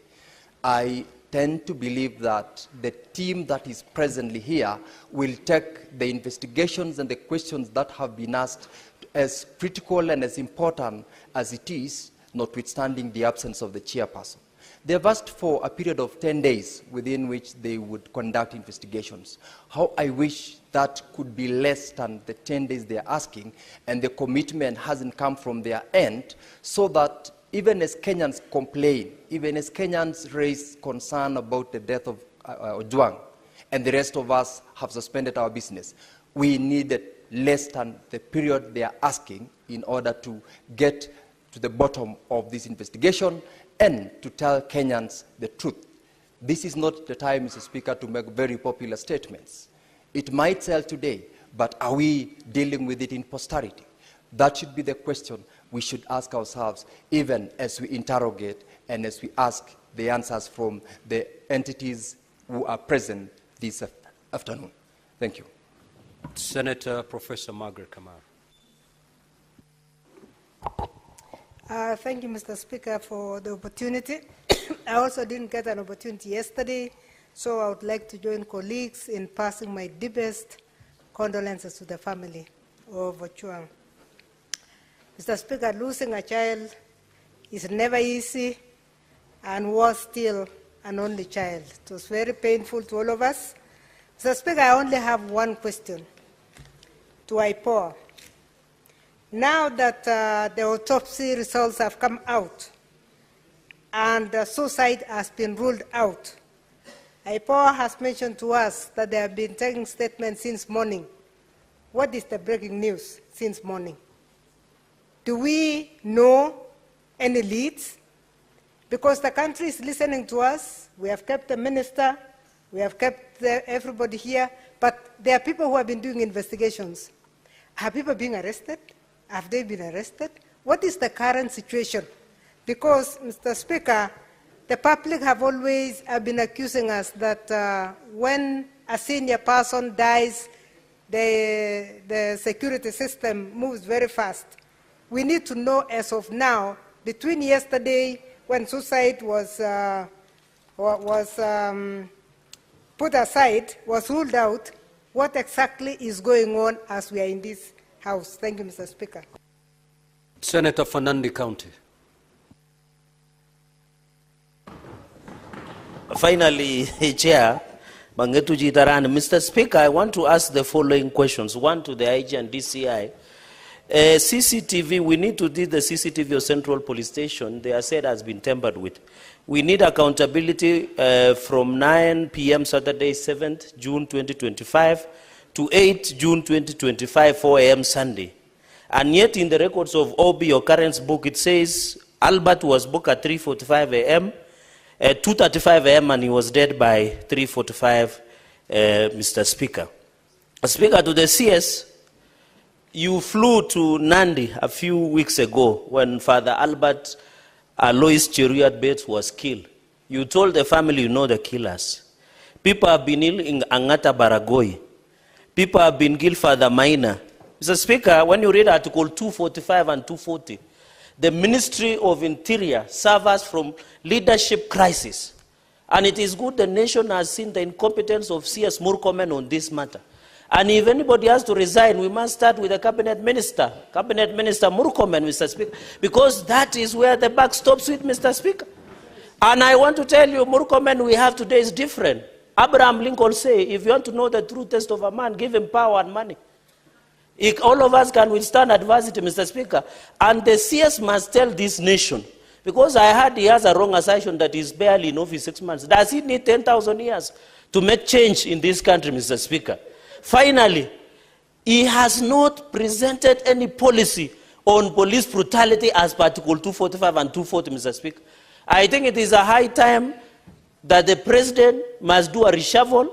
I tend to believe that the team that is presently here will take the investigations and the questions that have been asked as critical and as important as it is, notwithstanding the absence of the chairperson. They have asked for a period of 10 days within which they would conduct investigations. How I wish that could be less than the 10 days they are asking, and the commitment hasn't come from their end, so that even as Kenyans complain, even as Kenyans raise concern about the death of Ojwang, and the rest of us have suspended our business, we needed less than the period they are asking in order to get to the bottom of this investigation and to tell Kenyans the truth. This is not the time, Mr. Speaker, to make very popular statements. It might sell today, but are we dealing with it in posterity? That should be the question we should ask ourselves, even as we interrogate and as we ask the answers from the entities who are present this afternoon. Thank you. Senator Professor Margaret Kamara. Thank you, Mr. Speaker, for the opportunity. I also didn't get an opportunity yesterday, so I would like to join colleagues in passing my deepest condolences to the family of Ojwang. Mr. Speaker, losing a child is never easy and was still an only child. It was very painful to all of us. Mr. Speaker, I only have one question to Ipoa. Now that the autopsy results have come out and suicide has been ruled out, Ipoa has mentioned to us that they have been taking statements since morning. What is the breaking news since morning? Do we know any leads? Because the country is listening to us. We have kept the minister, we have kept everybody here, but there are people who have been doing investigations. Are people being arrested? Have they been arrested? What is the current situation? Because, Mr. Speaker, the public have always been accusing us that when a senior person dies, the security system moves very fast. We need to know as of now, between yesterday when suicide was put aside, was ruled out, what exactly is going on as we are in this House. Thank you, Mr. Speaker. Senator Fernandi County. Finally, Chair, Bangetu Jitaran, Mr. Speaker, I want to ask the following questions. One to the IG and DCI. CCTV, we need to do the CCTV of Central Police Station. They are said has been tampered with. We need accountability from 9 p.m. Saturday, 7th June 2025 to 8 June 2025, 4 a.m. Sunday. And yet in the records of OB, your current book, it says Albert was booked at 3:45 a.m., 2:35 a.m., and he was dead by 3:45, Mr. Speaker. Speaker, to the CS, you flew to Nandi a few weeks ago when Father Albert Alois Cheruiyot Bates was killed. You told the family you know the killers. People have been ill in Angata Baragoi. People have been killed for the minor. Mr. Speaker, when you read Article 245 and 240, the Ministry of Interior suffers from leadership crisis. And it is good the nation has seen the incompetence of CS Murkomen on this matter. And if anybody has to resign, we must start with the Cabinet Minister Murkomen, Mr. Speaker, because that is where the buck stops with, Mr. Speaker. And I want to tell you, Murkomen we have today is different. Abraham Lincoln said, if you want to know the true test of a man, give him power and money. All of us can withstand adversity, Mr. Speaker. And the CS must tell this nation, because I heard he has a wrong assertion that he's barely in office 6 months. Does he need 10,000 years to make change in this country, Mr. Speaker? Finally, he has not presented any policy on police brutality as per Article 245 and 240, Mr. Speaker. I think it is a high time that the President must do a reshuffle,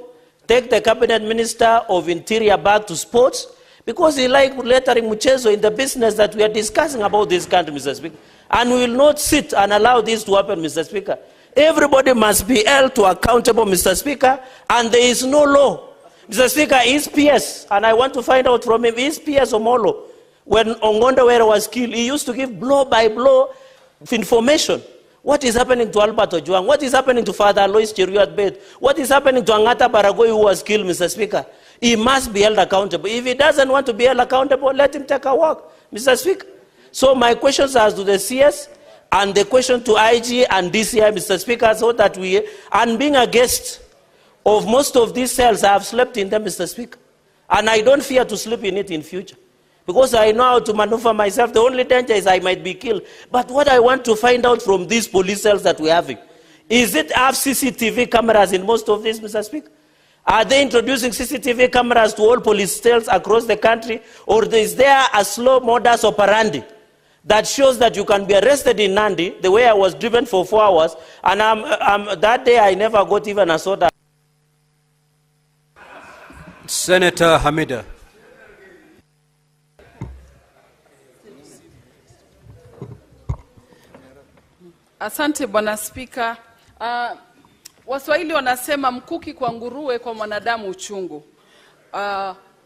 take the Cabinet Minister of Interior back to sports, because he like lettering Muchezo in the business that we are discussing about this country, Mr. Speaker. And we will not sit and allow this to happen, Mr. Speaker. Everybody must be held to accountable, Mr. Speaker, and there is no law. Mr. Speaker, is PS, and I want to find out from him, is PS Omolo, when Ongondawere was killed, he used to give blow by blow information. What is happening to Albert Ojwang? What is happening to Father Alois Cheruiyot Bett? What is happening to Angata Baragoi who was killed, Mr. Speaker? He must be held accountable. If he doesn't want to be held accountable, let him take a walk, Mr. Speaker. So my questions are to the CS and the question to IG and DCI, Mr. Speaker, so that we, and being a guest of most of these cells, I have slept in them, Mr. Speaker. And I don't fear to sleep in it in future. Because I know how to maneuver myself. The only danger is I might be killed. But what I want to find out from these police cells that we're having, is it have CCTV cameras in most of these, Mr. Speaker? Are they introducing CCTV cameras to all police cells across the country? Or is there a slow modus operandi that shows that you can be arrested in Nandi, the way I was driven for 4 hours, and that day I never got even a soda. Senator Hamida. Asante Bwana Spika. Waswahili wanasema mkuki kwa nguruwe, kwa mwanadamu uchungu.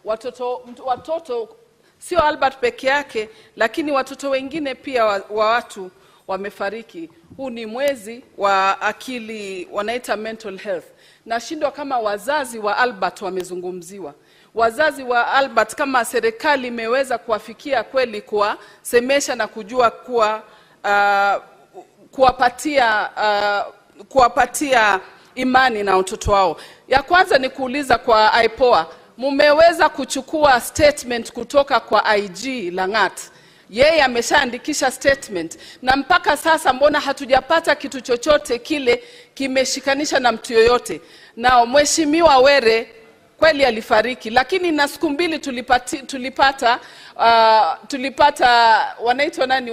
Watoto sio Albert peke yake, lakini watoto wengine pia wa watu wamefariki. Huu ni mwezi wa akili, wanaita mental health. Nashindwa kama wazazi wa Albert wamezungumziwa. Wazazi wa Albert, kama serikali imeweza kuwafikia kweli, kuwasemesha na kujua kuwapatia imani na watoto wao. Ya kwanza ni kuuliza kwa Ipoa, mumeweza kuchukua statement kutoka kwa IG Langat? Yeye ameshaandikisha statement, na mpaka sasa mbona hatujapata kitu chochote kile kimeshikanisha na mtu yoyote? Na Mheshimiwa Were kweli alifariki, lakini na siku mbili tulipata wanaitwa nani,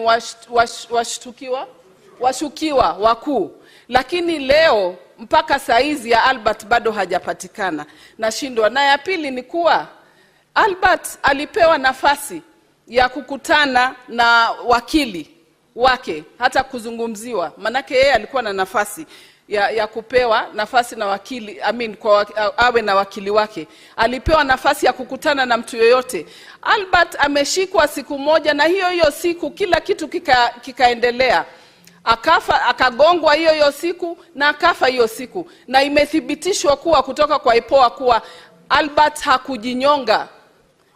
washukiwa wakuu, lakini leo mpaka saizi ya Albert bado hajapatikana. Nashindwa. Na ya pili ni kuwa Albert alipewa nafasi ya kukutana na wakili wake, hata kuzungumziwa, manake yeye alikuwa na nafasi ya kupewa nafasi na wakili, Amin, awe na wakili wake. Alipewa nafasi ya kukutana na mtu yoyote. Albert ameshikwa siku moja, na hiyo siku kila kitu kikaendelea. Akafa, akagongwa hiyo siku, na akafa hiyo siku. Na imethibitishwa kuwa kutoka kwa Ipoa kuwa Albert hakujinyonga,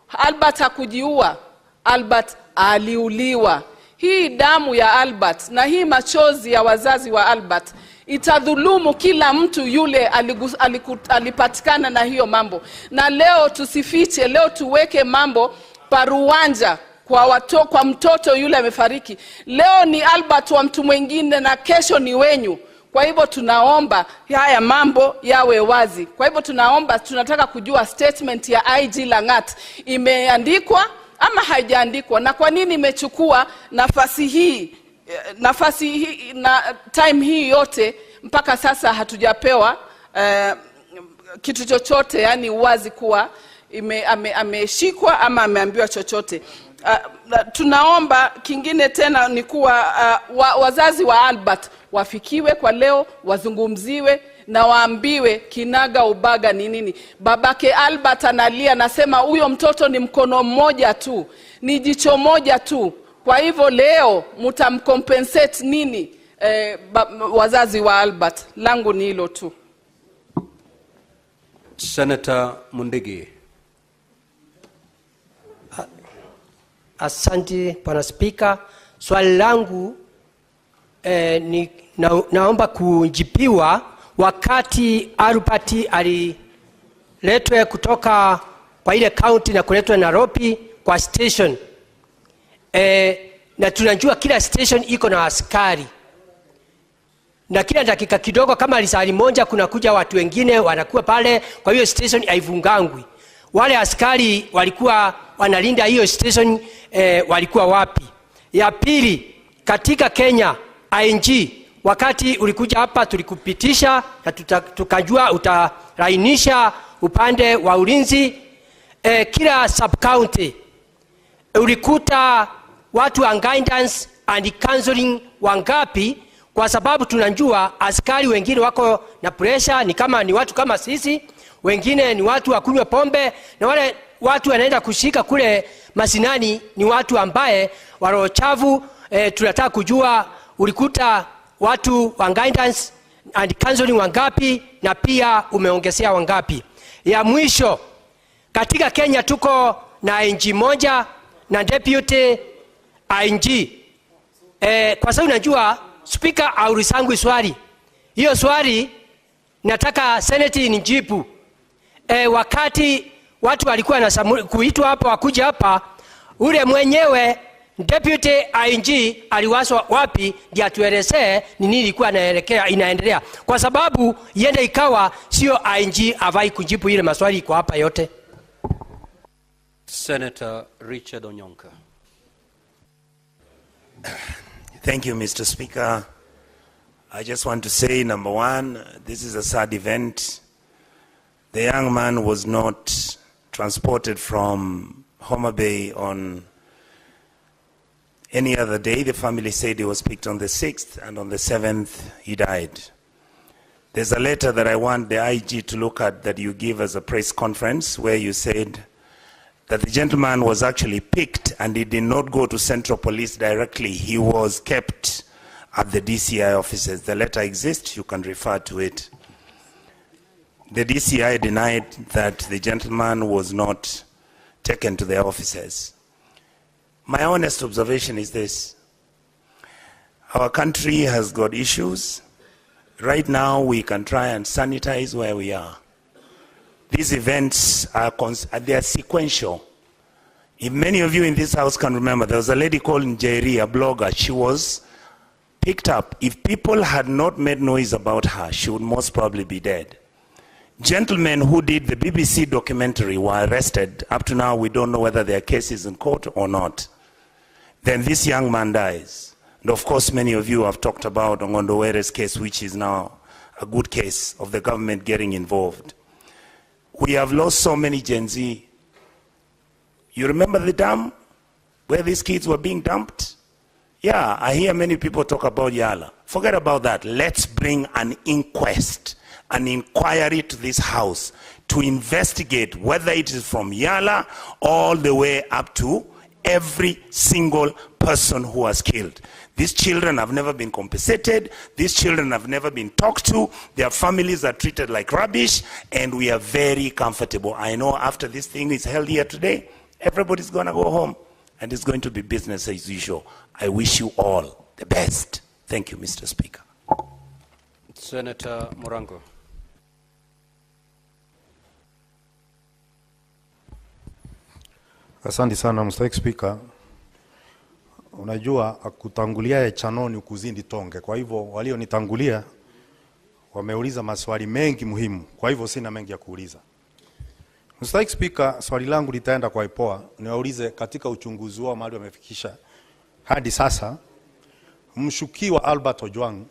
Albert hakujiua, Albert aliuliwa. Hii damu ya Albert na hii machozi ya wazazi wa Albert itadhulumu kila mtu yule alipatikana na hiyo mambo. Na leo tusifiche, leo tuweke mambo paruwanja kwa mtoto yule amefariki. Leo ni Albert wa mtu mwingine na kesho ni wenyu. Kwa hivyo tunaomba haya mambo yawe wazi. Kwa hivyo tunataka kujua statement ya IG Langat imeandikwa ama haijaandikwa, na kwa nini imechukua nafasi hii na time hii yote mpaka sasa hatujapewa kitu chochote, yani wazi kuwa ameshikwa ama ameambiwa chochote. Tunaomba kingine tena ni kuwa wazazi wa Albert wafikiwe kwa leo, wazungumziwe na waambiwe kinaga ubaga ni nini. Babake Albert analia, anasema huyo mtoto ni mkono mmoja tu, ni jicho moja tu. Kwa hivyo leo mtamcompensate nini wazazi wa Albert? Langu ni hilo tu. Senator Mundigi. Asante Bwana Spika. Swali langu naomba kujibiwa. Wakati Albert aliletwe kutoka kwa ile county na kuletwa Nairobi kwa station, na tunajua kila station iko na askari, na kila dakika kidogo kama lisali moja kuna kuja watu wengine wanakuwa pale, kwa hiyo station haivungangwi. Wale askari walikuwa wanalinda hiyo station walikuwa wapi? Ya pili, katika Kenya ING, wakati ulikuja hapa tulikupitisha na tukajua utarainisha upande wa ulinzi. kila sub-county ulikuta watu wa guidance and counseling wangapi? Kwa sababu tunajua askari wengine wako na pressure, ni kama ni watu kama sisi, wengine ni watu wa kunywa pombe, na wale watu wanaenda kushika kule masinani ni watu ambaye warochavu. Tunataka kujua ulikuta watu wa guidance and counseling wangapi, na pia umeongezea wangapi? Ya mwisho, katika Kenya tuko na ING moja na deputy ING. Kwa sababu najua Speaker aulisangu swali. Hiyo swali nataka Seneti nijibu. Wakati watu walikuwa na kuitwa hapa wakuja hapa, ule mwenyewe deputy ING aliwaswa wapi ndio atuelezee ni nini ilikuwa inaendelea, kwa sababu yende ikawa sio ING avai kujibu ile maswali kwa hapa yote. Senator Richard Onyonka. Thank you, Mr. Speaker. I just want to say, number one, this is a sad event. The young man was not transported from Homa Bay on any other day. The family said he was picked on the 6th, and on the 7th, he died. There's a letter that I want the IG to look at that you give as a press conference where you said that the gentleman was actually picked and he did not go to Central Police directly. He was kept at the DCI offices. The letter exists, you can refer to it. The DCI denied that the gentleman was not taken to their offices. My honest observation is this: our country has got issues. Right now we can try and sanitize where we are. These events they are sequential. If many of you in this house can remember, there was a lady called Njeri, a blogger. She was picked up. If people had not made noise about her, she would most probably be dead. Gentlemen who did the BBC documentary were arrested. Up to now, we don't know whether their case is in court or not. Then this young man dies. And of course, many of you have talked about Ongondo Were's case, which is now a good case of the government getting involved. We have lost so many Gen Z. You remember the dam where these kids were being dumped? Yeah, I hear many people talk about Yala. Forget about that. Let's bring an inquest, an inquiry to this house to investigate whether it is from Yala all the way up to every single person who was killed. These children have never been compensated. These children have never been talked to. Their families are treated like rubbish, and we are very comfortable. I know after this thing is held here today, everybody's going to go home, and it's going to be business as usual. I wish you all the best. Thank you, Mr. Speaker. Senator Morango. Asante sana, Mr. Speaker. Unajua kutangulia chanoni kuzindi tonge. Kwa hivyo walionitangulia wameuliza maswali mengi muhimu. Kwa hivyo sina mengi ya kuuliza. Mr. Speaker, swali langu litaenda kwa Ipoa. Niwaulize katika uchunguzi wao mahali wamefikisha hadi sasa, mshukiwa Albert Ojwang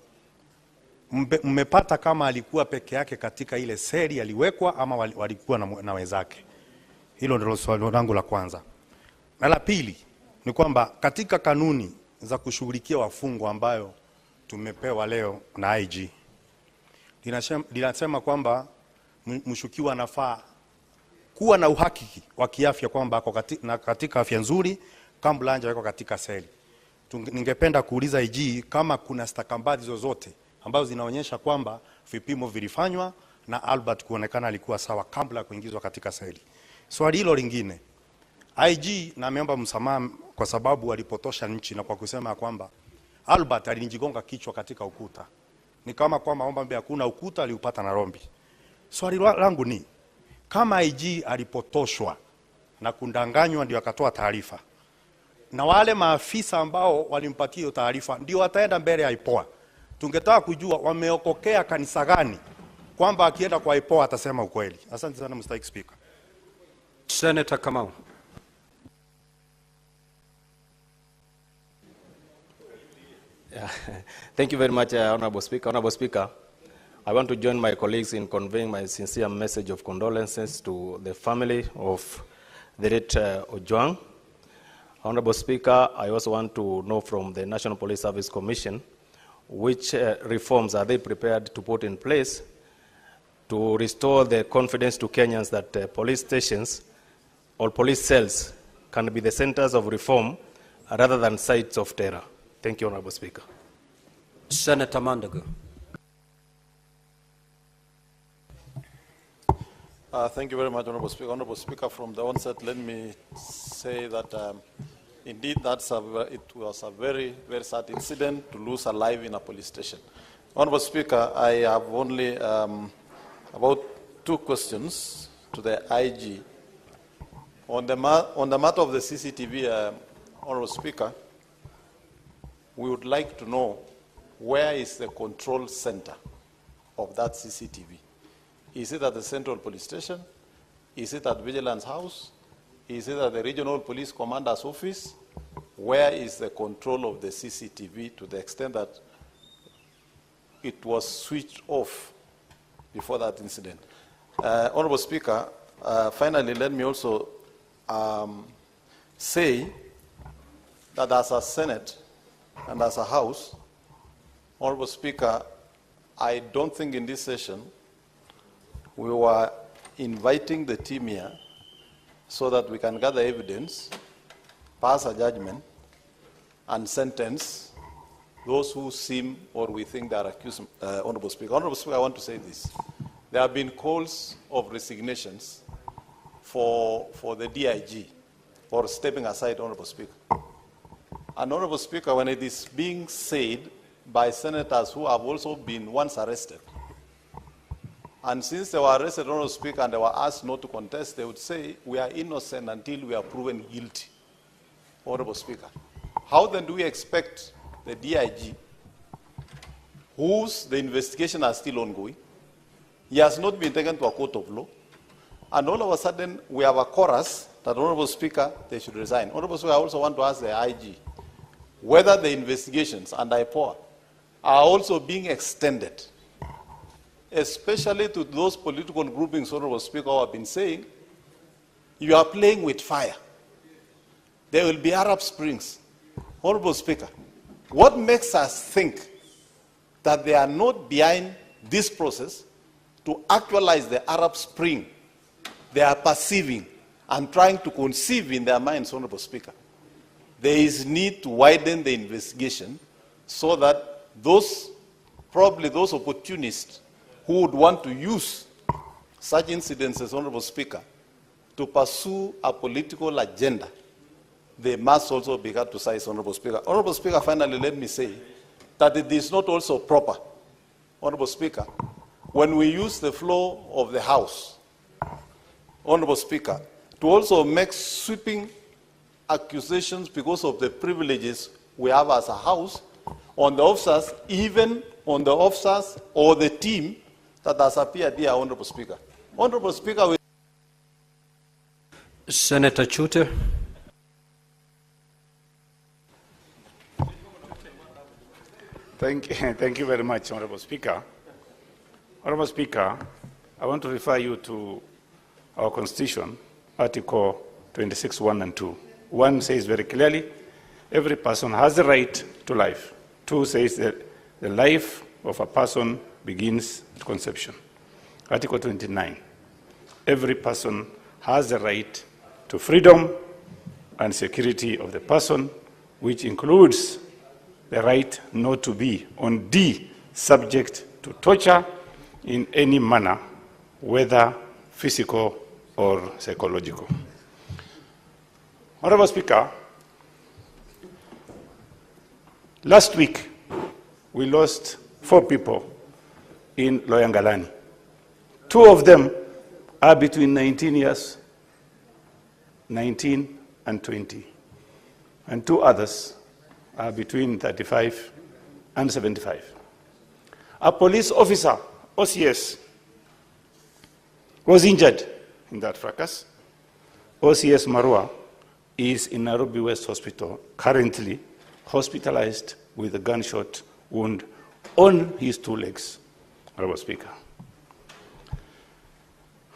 mmepata kama alikuwa peke yake katika ile seli aliwekwa ama walikuwa na wenzake? Hilo ndilo swali langu la kwanza. Na la pili ni kwamba katika kanuni za kushughulikia wafungwa ambayo tumepewa leo na IG, linasema kwamba mshukiwa anafaa kuwa na uhakiki wa kiafya kwamba ako katika afya nzuri kabla hajawekwa katika seli. Ningependa kuuliza IG kama kuna stakabadhi zozote ambazo zinaonyesha kwamba vipimo vilifanywa na Albert kuonekana alikuwa sawa kabla ya kuingizwa katika seli. Swali hilo lingine, IG na ameomba msamaha kwa sababu walipotosha nchi na kwa kusema kwamba Albert alinijigonga kichwa katika ukuta. Ni kama kwamba omba hakuna ukuta, aliupata na rombi. Swali langu ni kama IG alipotoshwa na kundanganywa ndio akatoa taarifa, na wale maafisa ambao walimpatia hiyo taarifa ndio wataenda mbele ya Ipoa, tungetaka kujua wameokokea kanisa gani kwamba akienda kwa Ipoa atasema ukweli. Asante sana, Mr. Speaker. Senator Kamau. Yeah. Thank you very much, Honorable Speaker. Honorable Speaker, I want to join my colleagues in conveying my sincere message of condolences to the family of the late Ojwang. Honorable Speaker, I also want to know from the National Police Service Commission which reforms are they prepared to put in place to restore the confidence to Kenyans that police stations or police cells can be the centers of reform rather than sites of terror. Thank you, Honorable Speaker. Senator Mandago. Thank you very much, Honorable Speaker. Honorable Speaker, from the onset, let me say that indeed it was a very, very sad incident to lose a life in a police station. Honorable Speaker, I have only about 2 questions to the IG. On the matter of the CCTV, Honorable Speaker, we would like to know where is the control center of that CCTV. Is it at the Central Police Station? Is it at Vigilance House? Is it at the Regional Police Commander's office? Where is the control of the CCTV to the extent that it was switched off before that incident? Honorable Speaker, finally, let me also say that as a Senate and as a House, Honorable Speaker, I don't think in this session we were inviting the team here so that we can gather evidence, pass a judgment, and sentence those who seem or we think they are accused. Honorable Speaker. Honorable Speaker, I want to say this. There have been calls of resignations for the DIG or stepping aside, Honorable Speaker. And Honorable Speaker, when it is being said by senators who have also been once arrested, and since they were arrested, Honorable Speaker, and they were asked not to contest, they would say, we are innocent until we are proven guilty. Honorable Speaker, how then do we expect the DIG, whose the investigation are still ongoing, he has not been taken to a court of law, and all of a sudden we have a chorus that, Honorable Speaker, they should resign. Honorable Speaker, I also want to ask the IG whether the investigations under Ipoa are also being extended, especially to those political groupings, Honorable Speaker, who have been saying, you are playing with fire. There will be Arab Springs. Honorable Speaker, what makes us think that they are not behind this process to actualize the Arab Spring they are perceiving and trying to conceive in their minds, Honorable Speaker? There is need to widen the investigation so that probably those opportunists who would want to use such incidences, Honorable Speaker, to pursue a political agenda, they must also be cut to size, Honorable Speaker. Honorable Speaker, finally, let me say that it is not also proper, Honorable Speaker, when we use the floor of the House, Honorable Speaker, to also make sweeping accusations because of the privileges we have as a House on the officers, even on the officers or the team that has appeared here, Honorable Speaker. Honorable Speaker, Senator Chute. Thank you very much, Honorable Speaker. Honorable Speaker, I want to refer you to our Constitution, Article 26, 1 and 2. 1 says very clearly, every person has the right to life. 2 says that the life of a person begins at conception. Article 29, every person has the right to freedom and security of the person, which includes the right not to be, on D, subject to torture in any manner, whether physical or psychological. Honorable Speaker, last week we lost 4 people in Loyangalani. 2 of them are between 19 and 20, and 2 others are between 35 and 75. A police officer, OCS, was injured in that fracas. OCS Marua is in Nairobi West Hospital, currently hospitalized with a gunshot wound on his 2 legs, Honorable Speaker.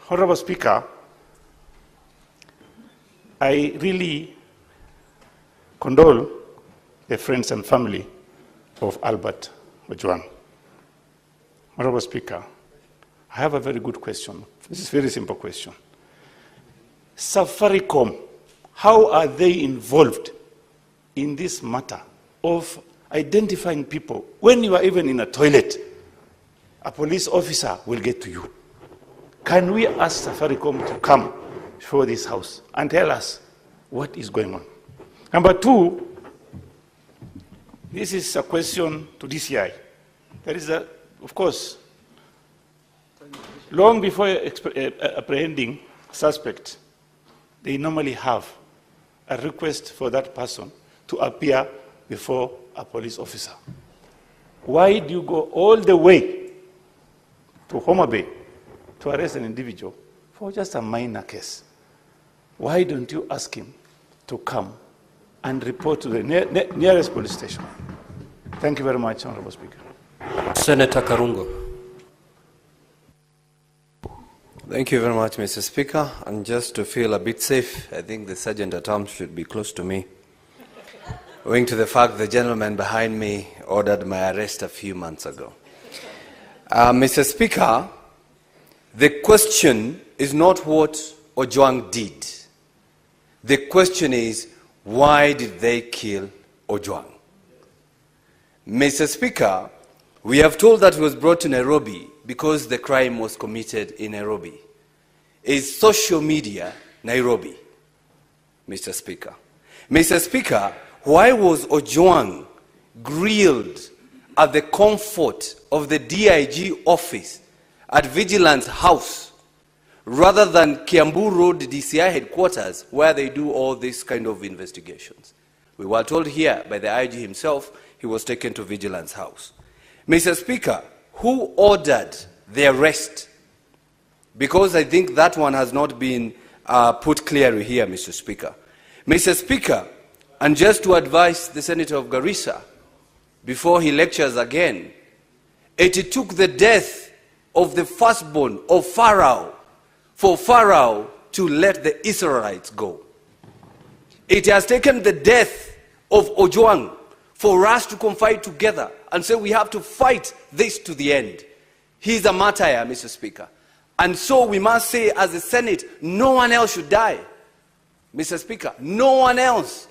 Honorable Speaker, I really condole the friends and family of Albert Ojwang. Honorable Speaker, I have a very good question. This is a very simple question. Safaricom, how are they involved in this matter of identifying people? When you are even in a toilet, a police officer will get to you. Can we ask Safaricom to come before this house and tell us what is going on? Number two, this is a question to DCI. There is of course, long before apprehending suspect, they normally have a request for that person to appear before a police officer. Why do you go all the way to Homa Bay to arrest an individual for just a minor case? Why don't you ask him to come and report to the nearest police station? Thank you very much, Honorable Speaker. Senator Karungo. Thank you very much, Mr. Speaker. And just to feel a bit safe, I think the Sergeant at Arms should be close to me, owing to the fact the gentleman behind me ordered my arrest a few months ago. Mr. Speaker, the question is not what Ojwang did. The question is, why did they kill Ojwang? Mr. Speaker, we have told that he was brought to Nairobi because the crime was committed in Nairobi. Is social media Nairobi, Mr. Speaker? Mr. Speaker, why was Ojwang grilled at the comfort of the DIG office at Vigilance House rather than Kiambu Road DCI headquarters where they do all these kind of investigations? We were told here by the IG himself he was taken to Vigilance House. Mr. Speaker, who ordered the arrest? Because I think that one has not been put clearly here, Mr. Speaker. Mr. Speaker, and just to advise the Senator of Garissa, before he lectures again, it took the death of the firstborn of Pharaoh for Pharaoh to let the Israelites go. It has taken the death of Ojwang for us to confide together and say we have to fight this to the end. He's a martyr, Mr. Speaker. And so we must say as a Senate, no one else should die. Mr. Speaker, no one else.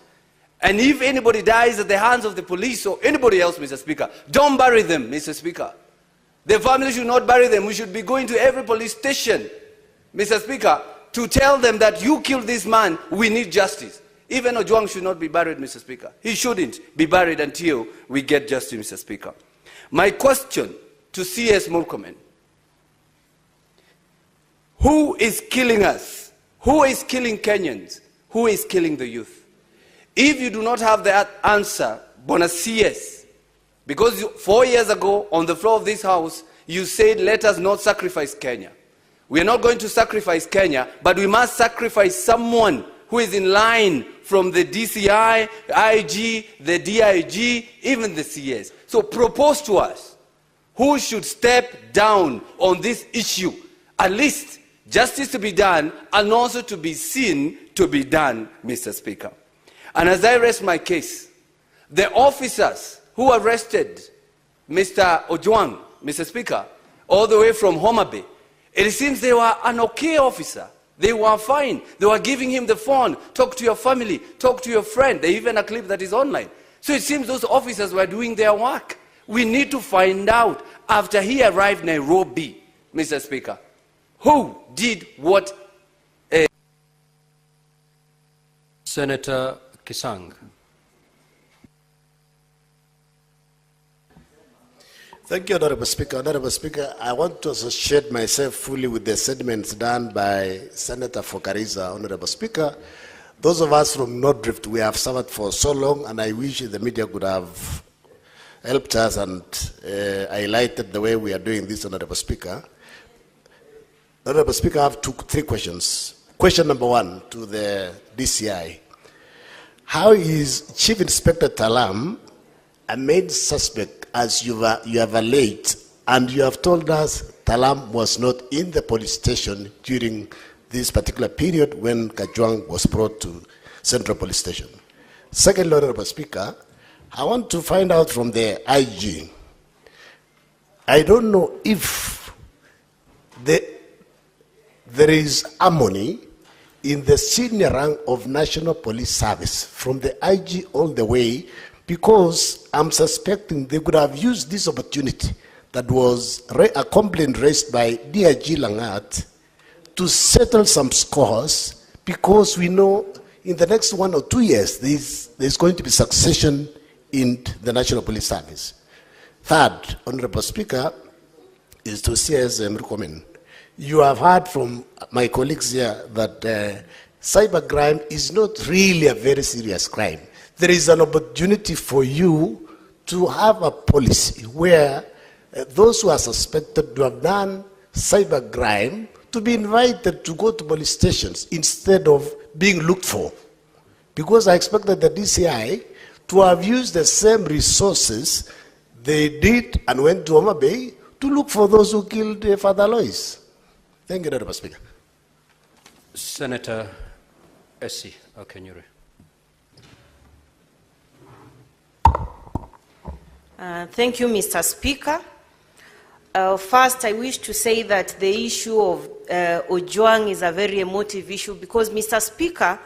And if anybody dies at the hands of the police or anybody else, Mr. Speaker, don't bury them, Mr. Speaker. The family should not bury them. We should be going to every police station, Mr. Speaker, to tell them that you killed this man, we need justice. Even Ojwang should not be buried, Mr. Speaker. He shouldn't be buried until we get justice, Mr. Speaker. My question to CS Murkomen: who is killing us? Who is killing Kenyans? Who is killing the youth? If you do not have that answer, Bona CS, because 4 years ago on the floor of this house, you said, let us not sacrifice Kenya. We are not going to sacrifice Kenya, but we must sacrifice someone who is in line from the DCI, IG, the DIG, even the CS. So propose to us who should step down on this issue. At least justice to be done and also to be seen to be done, Mr. Speaker. And as I rest my case, the officers who arrested Mr. Ojwang, Mr. Speaker, all the way from Homa Bay, it seems they were an okay officer. They were fine. They were giving him the phone, talk to your family, talk to your friend. They even a clip that is online. So it seems those officers were doing their work. We need to find out, after he arrived in Nairobi, Mr. Speaker, who did what? Senator Kisang. Thank you, Honorable Speaker. Honorable Speaker, I want to associate myself fully with the statements done by Senator for Garissa. Honorable Speaker, those of us from North Drift, we have suffered for so long, and I wish the media could have helped us and highlighted the way we are doing this, Honorable Speaker. Honorable Speaker, I have three questions. Question number one to the DCI. How is Chief Inspector Talam a main suspect, as you have alleged, and you have told us Talam was not in the police station during this particular period when Kajwang was brought to Central Police Station. Second, Honorable Speaker, I want to find out from the IG. I don't know if there is harmony in the senior rank of National Police Service from the IG all the way, because I'm suspecting they could have used this opportunity that was a complaint raised by DIG Langat to settle some scores, because we know in the next 1 or 2 years there's going to be succession in the National Police Service. Third, Honorable Speaker, is to CS Murkomen. You have heard from my colleagues here that cybercrime is not really a very serious crime. There is an opportunity for you to have a policy where those who are suspected to have done cybercrime to be invited to go to police stations instead of being looked for. Because I expected the DCI to have used the same resources they did and went to Homa Bay to look for those who killed Father Lois. Thank you, Honorable Speaker. Senator Essie Okenyuri. Thank you, Mr. Speaker. First, I wish to say that the issue of Ojwang is a very emotive issue because, Mr. Speaker,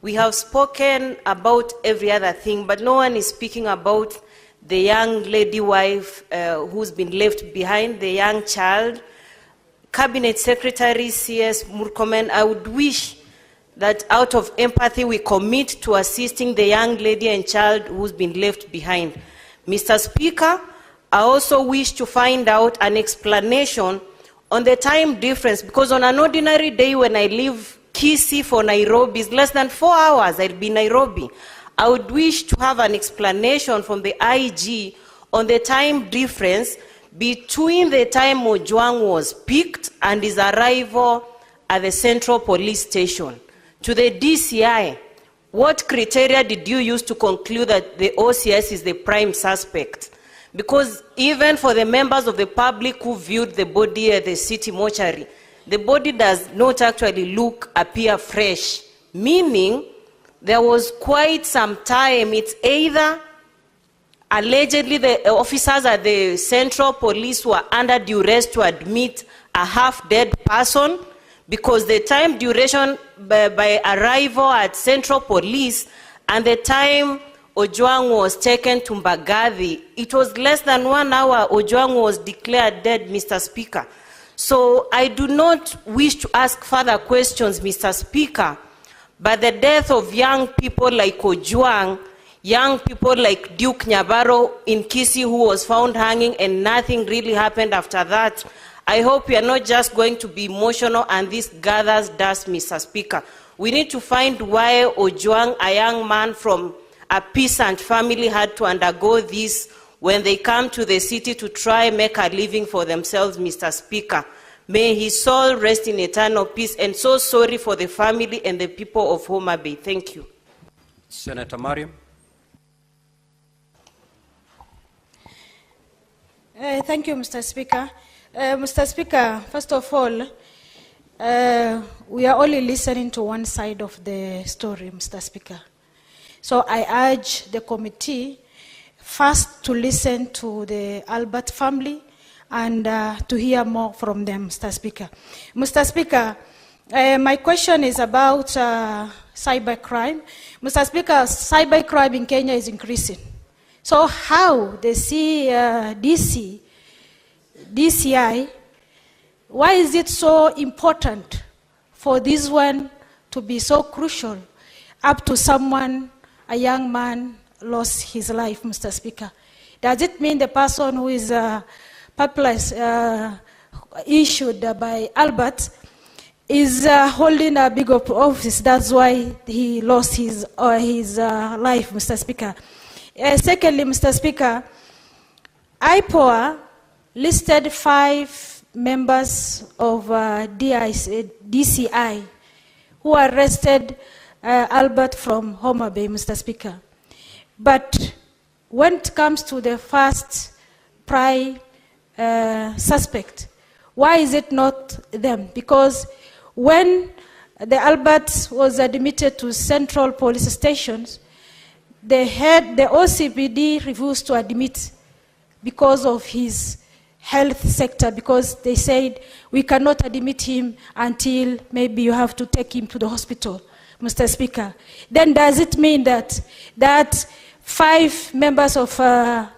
we have spoken about every other thing, but no one is speaking about the young lady wife who's been left behind, the young child. Cabinet Secretary CS Murkomen, I would wish that out of empathy we commit to assisting the young lady and child who's been left behind. Mr. Speaker, I also wish to find out an explanation on the time difference, because on an ordinary day when I leave Kisii for Nairobi, it's less than 4 hours, I'll be in Nairobi. I would wish to have an explanation from the IG on the time difference between the time Ojwang was picked and his arrival at the Central Police Station. To the DCI, what criteria did you use to conclude that the OCS is the prime suspect? Because even for the members of the public who viewed the body at the city mortuary, the body does not actually appear fresh, meaning there was quite some time. It's either allegedly the officers at the Central Police were under duress to admit a half-dead person, because the time duration by arrival at Central Police and the time Ojwang was taken to Mbagathi, it was less than 1 hour Ojwang was declared dead, Mr. Speaker. So I do not wish to ask further questions, Mr. Speaker, but the death of young people like Ojwang, young people like Duke Nyabaro in Kisii who was found hanging and nothing really happened after that, I hope we are not just going to be emotional and this gathers dust, Mr. Speaker. We need to find why Ojwang, a young man from a peasant family, had to undergo this when they come to the city to try and make a living for themselves, Mr. Speaker. May his soul rest in eternal peace, and so sorry for the family and the people of Homa Bay. Thank you. Senator Mariam. Thank you, Mr. Speaker. Mr. Speaker, first of all, we are only listening to one side of the story, Mr. Speaker. So I urge the committee first to listen to the Albert family and to hear more from them, Mr. Speaker. Mr. Speaker, my question is about cybercrime. Mr. Speaker, cybercrime in Kenya is increasing. So how the DCI, why is it so important for this one to be so crucial up to someone, a young man, lost his life, Mr. Speaker? Does it mean the person who is issued by Albert is holding a big office? That's why he lost his life, Mr. Speaker. Secondly, Mr. Speaker, Ipoa listed 5 members of DCI who arrested Albert from Homa Bay, Mr. Speaker. But when it comes to the first prime suspect, why is it not them? Because When the Albert was admitted to central police stations, the OCPD refused to admit because of his health sector, because they said, we cannot admit him until maybe you have to take him to the hospital, Mr. Speaker. Then does it mean that 5 members of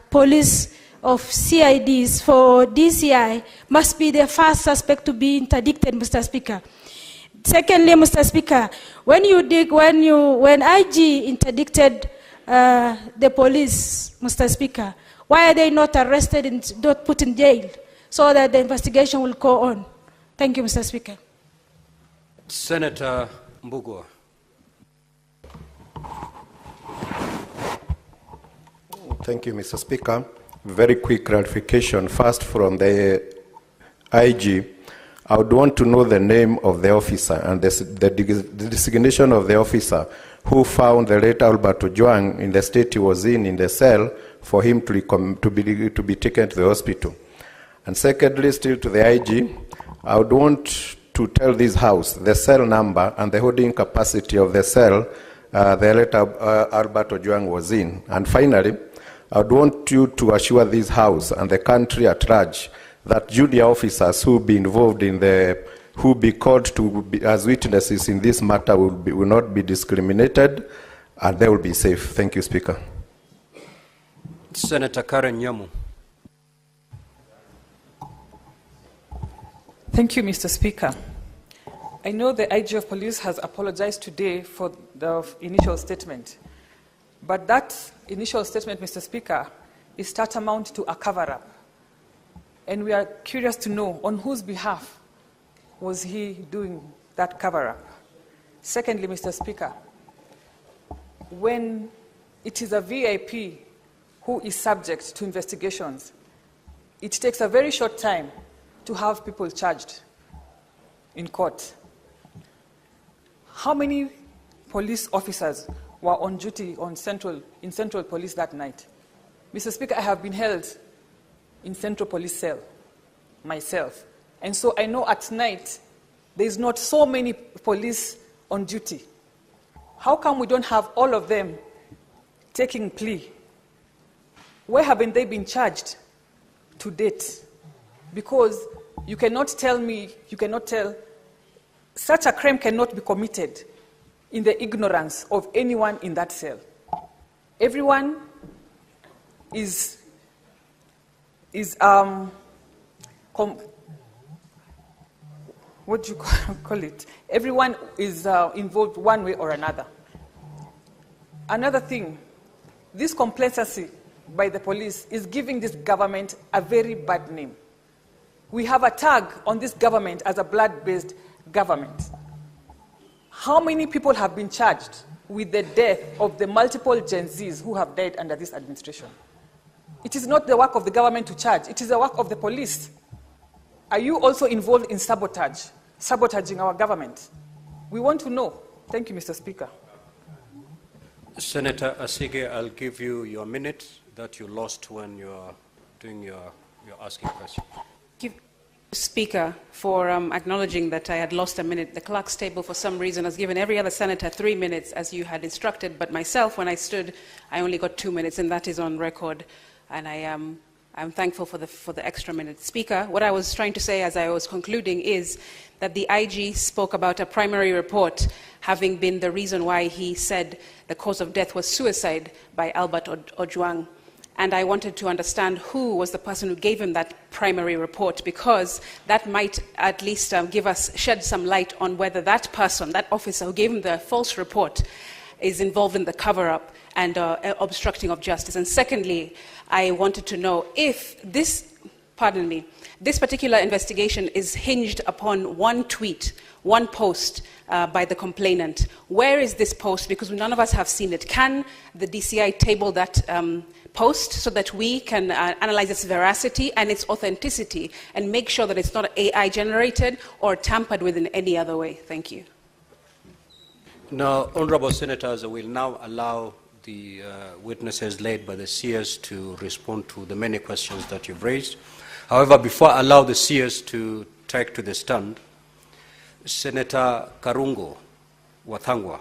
police of CIDs for DCI must be the first suspect to be interdicted, Mr. Speaker? Secondly, Mr. Speaker, when IG interdicted the police, Mr. Speaker, why are they not arrested and not put in jail so that the investigation will go on? Thank you, Mr. Speaker. Senator Mbugua. Thank you, Mr. Speaker. Very quick clarification. First, from the IG, I would want to know the name of the officer and the designation of the officer who found the late Albert Ojwang in the state he was in the cell for him to be taken to the hospital. And secondly, still to the IG, I would want to tell this House the cell number and the holding capacity of the cell the late Albert Ojwang was in. And finally, I would want you to assure this House and the country at large that junior officers who be involved in who be called to be as witnesses in this matter will not be discriminated and they will be safe. Thank you, Speaker. Senator Karen Nyamu. Thank you, Mr. Speaker. I know the IG of Police has apologized today for the initial statement, but that initial statement, Mr. Speaker, is tantamount to a cover-up. And we are curious to know on whose behalf was he doing that cover-up. Secondly, Mr. Speaker, when it is a VIP who is subject to investigations, it takes a very short time to have people charged in court. How many police officers were on duty in Central Police that night? Mr. Speaker, I have been held in Central Police cell myself. And so I know at night there's not so many police on duty. How come we don't have all of them taking plea? Where haven't they been charged to date? Because you cannot tell me, such a crime cannot be committed in the ignorance of anyone in that cell. Everyone what do you call it? Everyone is involved one way or another. Another thing, this complacency by the police is giving this government a very bad name. We have a tag on this government as a blood-based government. How many people have been charged with the death of the multiple Gen Zs who have died under this administration? It is not the work of the government to charge, it is the work of the police. Are you also involved in sabotaging our government? We want to know. Thank you, Mr. Speaker. Senator Asige, I'll give you your minute that you lost when you're doing your asking question. Thank you, Speaker, for acknowledging that I had lost a minute. The clerk's table, for some reason, has given every other senator 3 minutes, as you had instructed, but myself, when I stood, I only got 2 minutes, and that is on record. And I'm thankful for the extra minute. Speaker, what I was trying to say as I was concluding is that the IG spoke about a primary report having been the reason why he said the cause of death was suicide by Albert Ojwang. And I wanted to understand who was the person who gave him that primary report, because that might at least shed some light on whether that person, that officer who gave him the false report, is involved in the cover-up and obstructing of justice. And secondly, I wanted to know if this particular investigation is hinged upon one tweet, one post by the complainant. Where is this post? Because none of us have seen it. Can the DCI table that post so that we can analyze its veracity and its authenticity and make sure that it's not AI generated or tampered with in any other way? Thank you. Now, honorable senators, I will now allow the witnesses led by the seers to respond to the many questions that you've raised. However, before I allow the seers to take to the stand, Senator Karungo Wathangwa,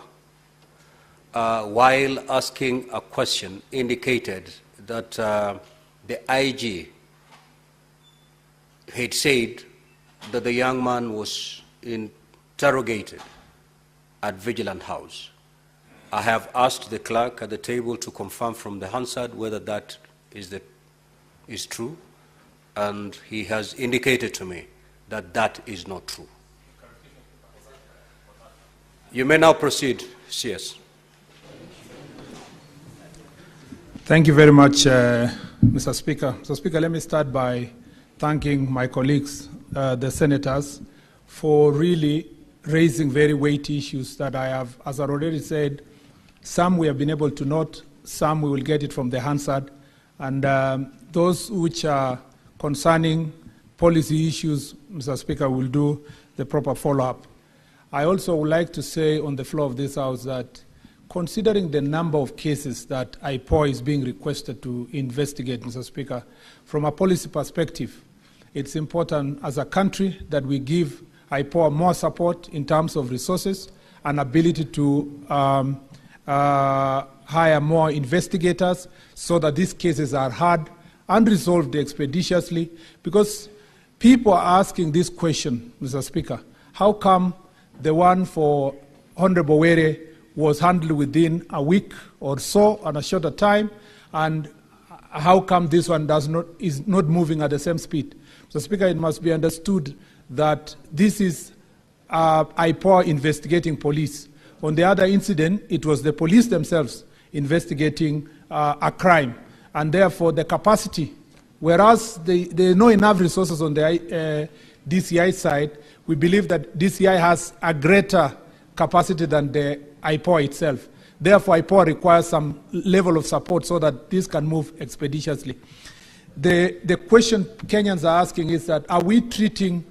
while asking a question, indicated that the IG had said that the young man was interrogated at Vigilant House. I have asked the clerk at the table to confirm from the Hansard whether that is true, and he has indicated to me that that is not true. You may now proceed, CS. Thank you very much, Mr. Speaker. Mr. Speaker, let me start by thanking my colleagues, the senators, for really raising very weighty issues that I have, as I already said, some we have been able to note, some we will get it from the Hansard, and those which are concerning policy issues, Mr. Speaker, will do the proper follow-up. I also would like to say on the floor of this House that considering the number of cases that Ipoa is being requested to investigate, Mr. Speaker, from a policy perspective, it's important as a country that we give Ipoa more support in terms of resources and ability to hire more investigators so that these cases are heard and resolved expeditiously, because people are asking this question, Mr. Speaker, how come the one for Honorable Were was handled within a week or so on a shorter time, and how come this one is not moving at the same speed? Mr. Speaker, it must be understood that this is Ipoa investigating police. On the other incident, it was the police themselves investigating a crime, and therefore the capacity, whereas there are not enough resources on the DCI side, we believe that DCI has a greater capacity than the Ipoa itself. Therefore, Ipoa requires some level of support so that this can move expeditiously. The question Kenyans are asking is that, are we treating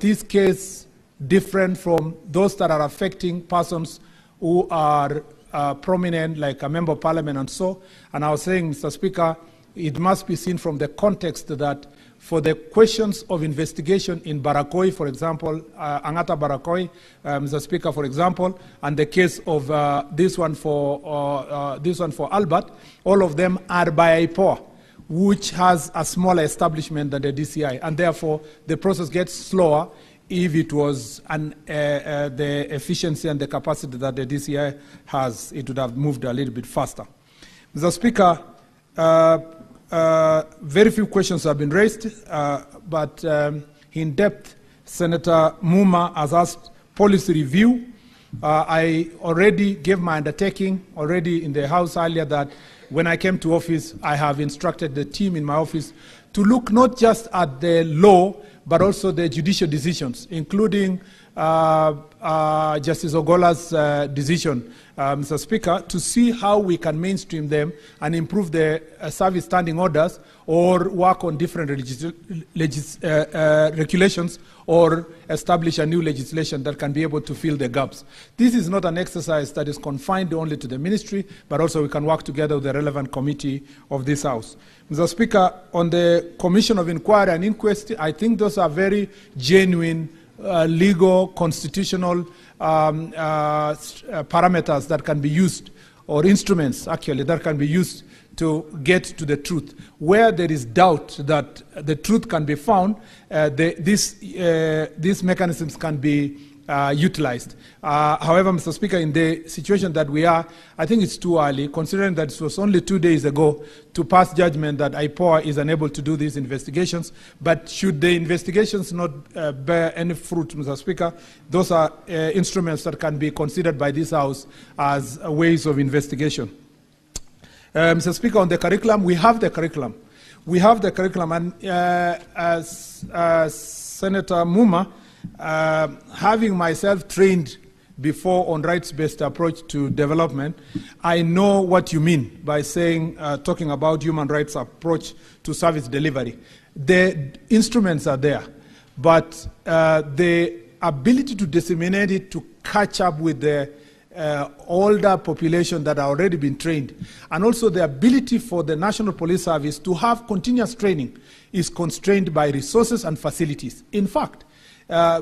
this case different from those that are affecting persons who are prominent, like a member of parliament and so? And I was saying, Mr. Speaker, it must be seen from the context that for the questions of investigation in Barakoi, for example, Angata Barakoi, Mr. Speaker, for example, and the case of this one for Albert, all of them are by Ipoa, which has a smaller establishment than the DCI, and therefore the process gets slower. If it was the efficiency and the capacity that the DCI has, it would have moved a little bit faster. Mr. Speaker, very few questions have been raised, but in depth, Senator Muma has asked policy review. I already gave my undertaking already in the House earlier that when I came to office, I have instructed the team in my office to look not just at the law, but also the judicial decisions, including Justice Ogola's decision, Mr. Speaker, to see how we can mainstream them and improve the service standing orders or work on different regulations or establish a new legislation that can be able to fill the gaps. This is not an exercise that is confined only to the ministry, but also we can work together with the relevant committee of this House. Mr. Speaker, on the Commission of Inquiry and Inquest, I think those are very genuine legal, constitutional parameters that can be used, or instruments actually, that can be used to get to the truth. Where there is doubt that the truth can be found, these mechanisms can be utilized. However, Mr. Speaker, in the situation that we are, I think it's too early, considering that it was only 2 days ago, to pass judgment that Ipoa is unable to do these investigations. But should the investigations not bear any fruit, Mr. Speaker, those are instruments that can be considered by this House as ways of investigation. Mr. Speaker, on the curriculum, we have the curriculum. We have the curriculum, and as Senator Muma, having myself trained before on rights-based approach to development, I know what you mean by saying, talking about human rights approach to service delivery. The instruments are there, but the ability to disseminate it, to catch up with the older population that are already been trained, and also the ability for the National Police Service to have continuous training is constrained by resources and facilities. In fact,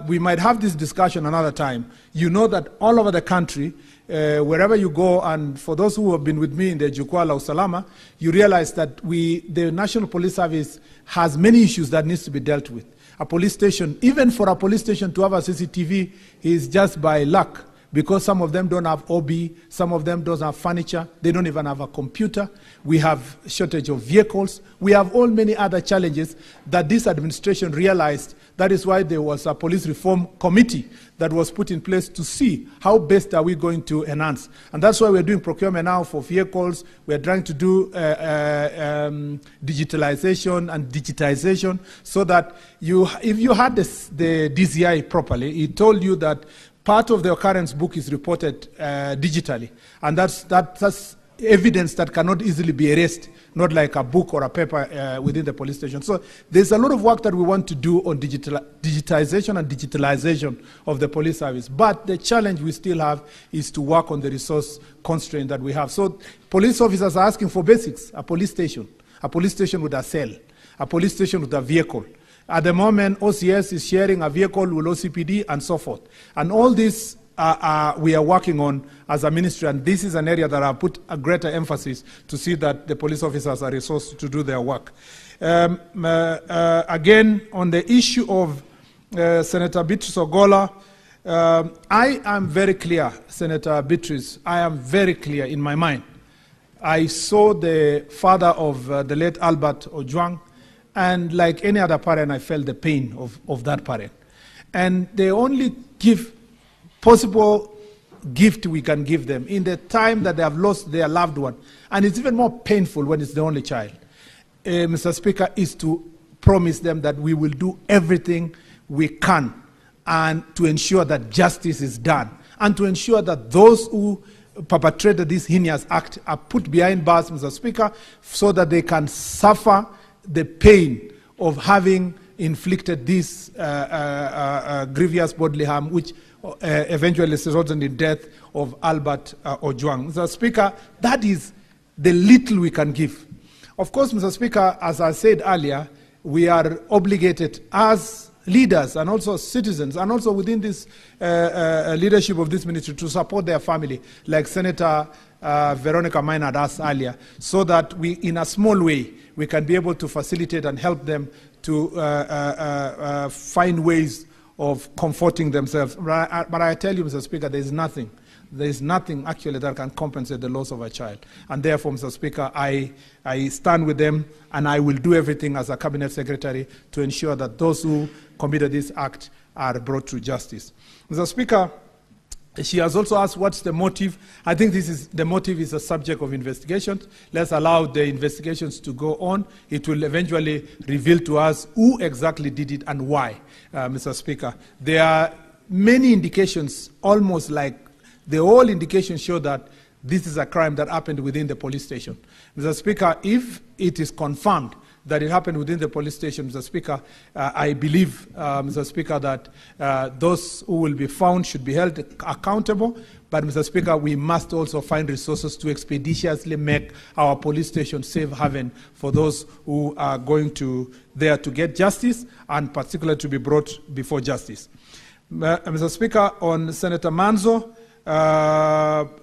we might have this discussion another time. You know that all over the country, wherever you go, and for those who have been with me in the Jukwaa la Usalama, you realize that the National Police Service has many issues that needs to be dealt with. A police station, even for a police station to have a CCTV, is just by luck, because some of them don't have OB, some of them don't have furniture, they don't even have a computer. We have shortage of vehicles. We have all many other challenges that this administration realized. That is why there was a police reform committee that was put in place to see how best are we going to enhance. And that's why we're doing procurement now for vehicles. We're trying to do digitalization and digitization, so that if you had the DCI properly, it told you that part of the occurrence book is reported digitally. And that's evidence that cannot easily be erased, not like a book or a paper within the police station. So there's a lot of work that we want to do on digitization and digitalization of the police service. But the challenge we still have is to work on the resource constraint that we have. So police officers are asking for basics: a police station with a cell, a police station with a vehicle. At the moment, OCS is sharing a vehicle with OCPD and so forth. And all this we are working on as a ministry, and this is an area that I put a greater emphasis to see that the police officers are resourced to do their work. Again, on the issue of Senator Beatrice Ogola, I am very clear, Senator Beatrice, I am very clear in my mind. I saw the father of the late Albert Ojwang, and like any other parent, I felt the pain of that parent. And they only give possible gift we can give them in the time that they have lost their loved one. And it's even more painful when it's the only child. Mr. Speaker, is to promise them that we will do everything we can and to ensure that justice is done, and to ensure that those who perpetrated this heinous act are put behind bars, Mr. Speaker, so that they can suffer the pain of having inflicted this grievous bodily harm, which eventually resulted in the death of Albert Ojwang. Mr. Speaker, that is the little we can give. Of course, Mr. Speaker, as I said earlier, we are obligated as leaders and also citizens, and also within this leadership of this ministry, to support their family, like Senator Veronica Maynard asked earlier, so that we, in a small way, we can be able to facilitate and help them to find ways of comforting themselves. But I tell you, Mr. Speaker, there is nothing actually that can compensate the loss of a child. And therefore, Mr. Speaker, I stand with them, and I will do everything as a cabinet secretary to ensure that those who committed this act are brought to justice. Mr. Speaker, she has also asked what's the motive. I think the motive is a subject of investigation. Let's allow the investigations to go on. It will eventually reveal to us who exactly did it and why, Mr. Speaker. There are many indications, almost like the whole indications show that this is a crime that happened within the police station. Mr. Speaker, if it is confirmed that it happened within the police station, Mr. Speaker, I believe, Mr. Speaker, that those who will be found should be held accountable. But, Mr. Speaker, we must also find resources to expeditiously make our police station safe haven for those who are going there to get justice, and particularly to be brought before justice. Mr. Speaker, on Senator Manzo,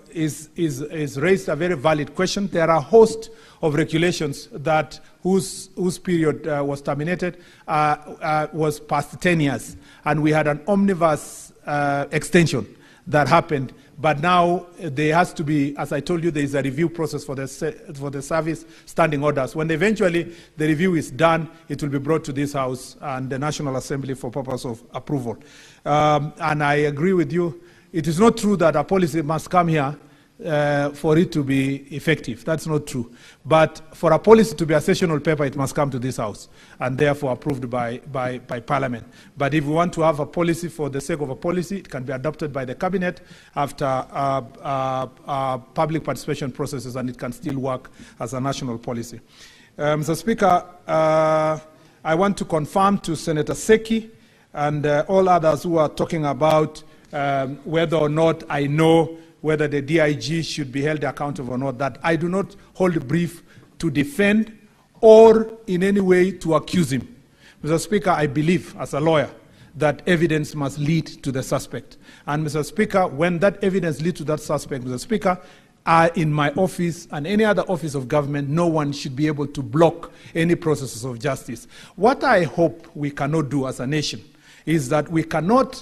is raised a very valid question. There are a host of regulations that whose period was terminated was past 10 years, and we had an omnibus extension that happened. But now there has to be, as I told you, there is a review process for the service standing orders. When eventually the review is done, it will be brought to this House and the National Assembly for purpose of approval. And I agree with you. It is not true that a policy must come here for it to be effective. That's not true. But for a policy to be a sessional paper, it must come to this House and therefore approved by Parliament. But if we want to have a policy for the sake of a policy, it can be adopted by the Cabinet after public participation processes, and it can still work as a national policy. Mr. Speaker, I want to confirm to Senator Seki and all others who are talking about whether or not I know whether the DIG should be held accountable or not, that I do not hold a brief to defend or in any way to accuse him. Mr. Speaker, I believe as a lawyer that evidence must lead to the suspect. And Mr. Speaker, when that evidence leads to that suspect, Mr. Speaker, in my office and any other office of government, no one should be able to block any processes of justice. What I hope we cannot do as a nation is that we cannot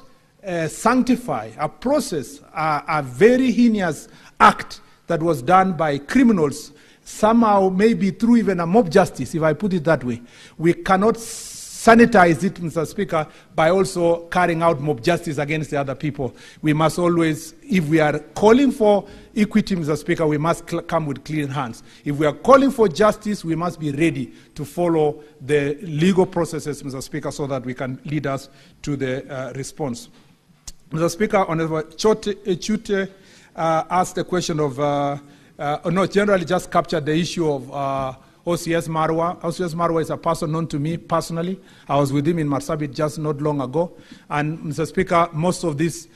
sanctify a process, a very heinous act that was done by criminals, somehow maybe through even a mob justice, if I put it that way. We cannot sanitize it, Mr. Speaker, by also carrying out mob justice against the other people. We must always, if we are calling for equity, Mr. Speaker, we must come with clean hands. If we are calling for justice, we must be ready to follow the legal processes, Mr. Speaker, so that we can lead us to the response. Mr. Speaker, Honorable Chute asked the question of, generally just captured the issue of OCS Marwa. OCS Marwa is a person known to me personally. I was with him in Marsabit just not long ago. And Mr. Speaker, most of these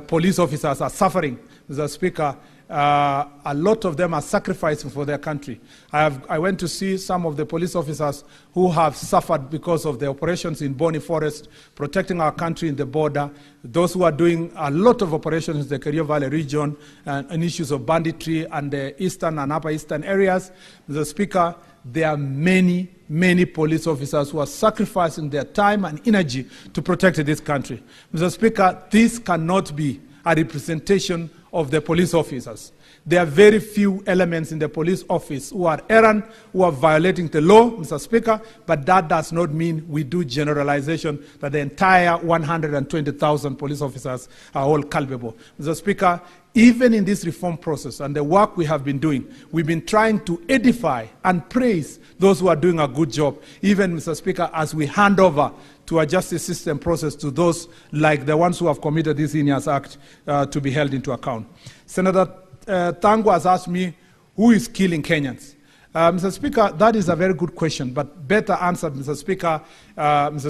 police officers are suffering. Mr. Speaker, a lot of them are sacrificing for their country. I went to see some of the police officers who have suffered because of the operations in Boni Forest, protecting our country in the border, those who are doing a lot of operations in the Kerio Valley region, and issues of banditry and the eastern and upper eastern areas. Mr. Speaker, there are many, many police officers who are sacrificing their time and energy to protect this country. Mr. Speaker, this cannot be a representation of the police officers. There are very few elements in the police office who are errant, who are violating the law, Mr. Speaker, but that does not mean we do generalization that the entire 120,000 police officers are all culpable. Mr. Speaker, even in this reform process and the work we have been doing, we've been trying to edify and praise those who are doing a good job, even, Mr. Speaker, as we hand over to a justice system process to those like the ones who have committed this heinous act to be held into account. Senator Tango has asked me, who is killing Kenyans? Mr. Speaker, that is a very good question, but better answered, Mr.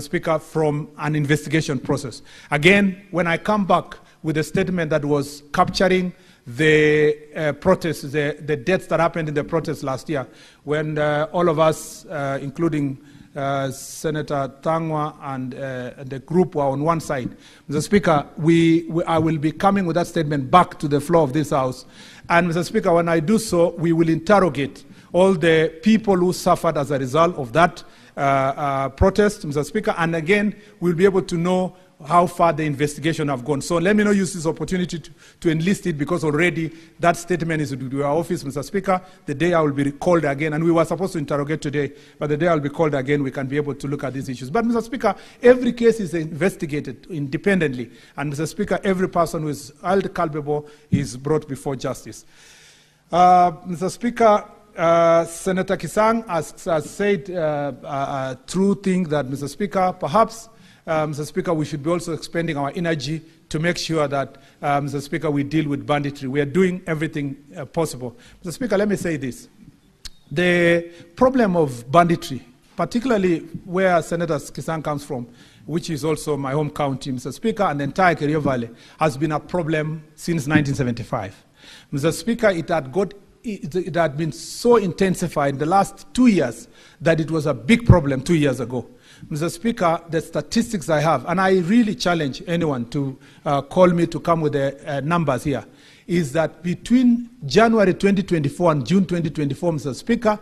Speaker, from an investigation process. Again, when I come back with a statement that was capturing the protests, the deaths that happened in the protests last year, when all of us, including Senator Tangwa and the group were on one side. Mr. Speaker, I will be coming with that statement back to the floor of this House. And Mr. Speaker, when I do so, we will interrogate all the people who suffered as a result of that protest, Mr. Speaker. And again, we'll be able to know how far the investigation have gone. So let me not use this opportunity to enlist it, because already that statement is to our office, Mr. Speaker. The day I will be called again, and we were supposed to interrogate today, but the day I will be called again, we can be able to look at these issues. But Mr. Speaker, every case is investigated independently, and Mr. Speaker, every person who is held culpable is brought before justice. Mr. Speaker, Senator Kisang has said a true thing that, Mr. Speaker, perhaps Mr. Speaker, we should be also expending our energy to make sure that, Mr. Speaker, we deal with banditry. We are doing everything possible. Mr. Speaker, let me say this. The problem of banditry, particularly where Senator Kisang comes from, which is also my home county, Mr. Speaker, and the entire Kerio Valley, has been a problem since 1975. Mr. Speaker, it had been so intensified in the last 2 years that it was a big problem 2 years ago. Mr. Speaker, the statistics I have, and I really challenge anyone to call me to come with the numbers here, is that between January 2024 and June 2024, Mr. Speaker,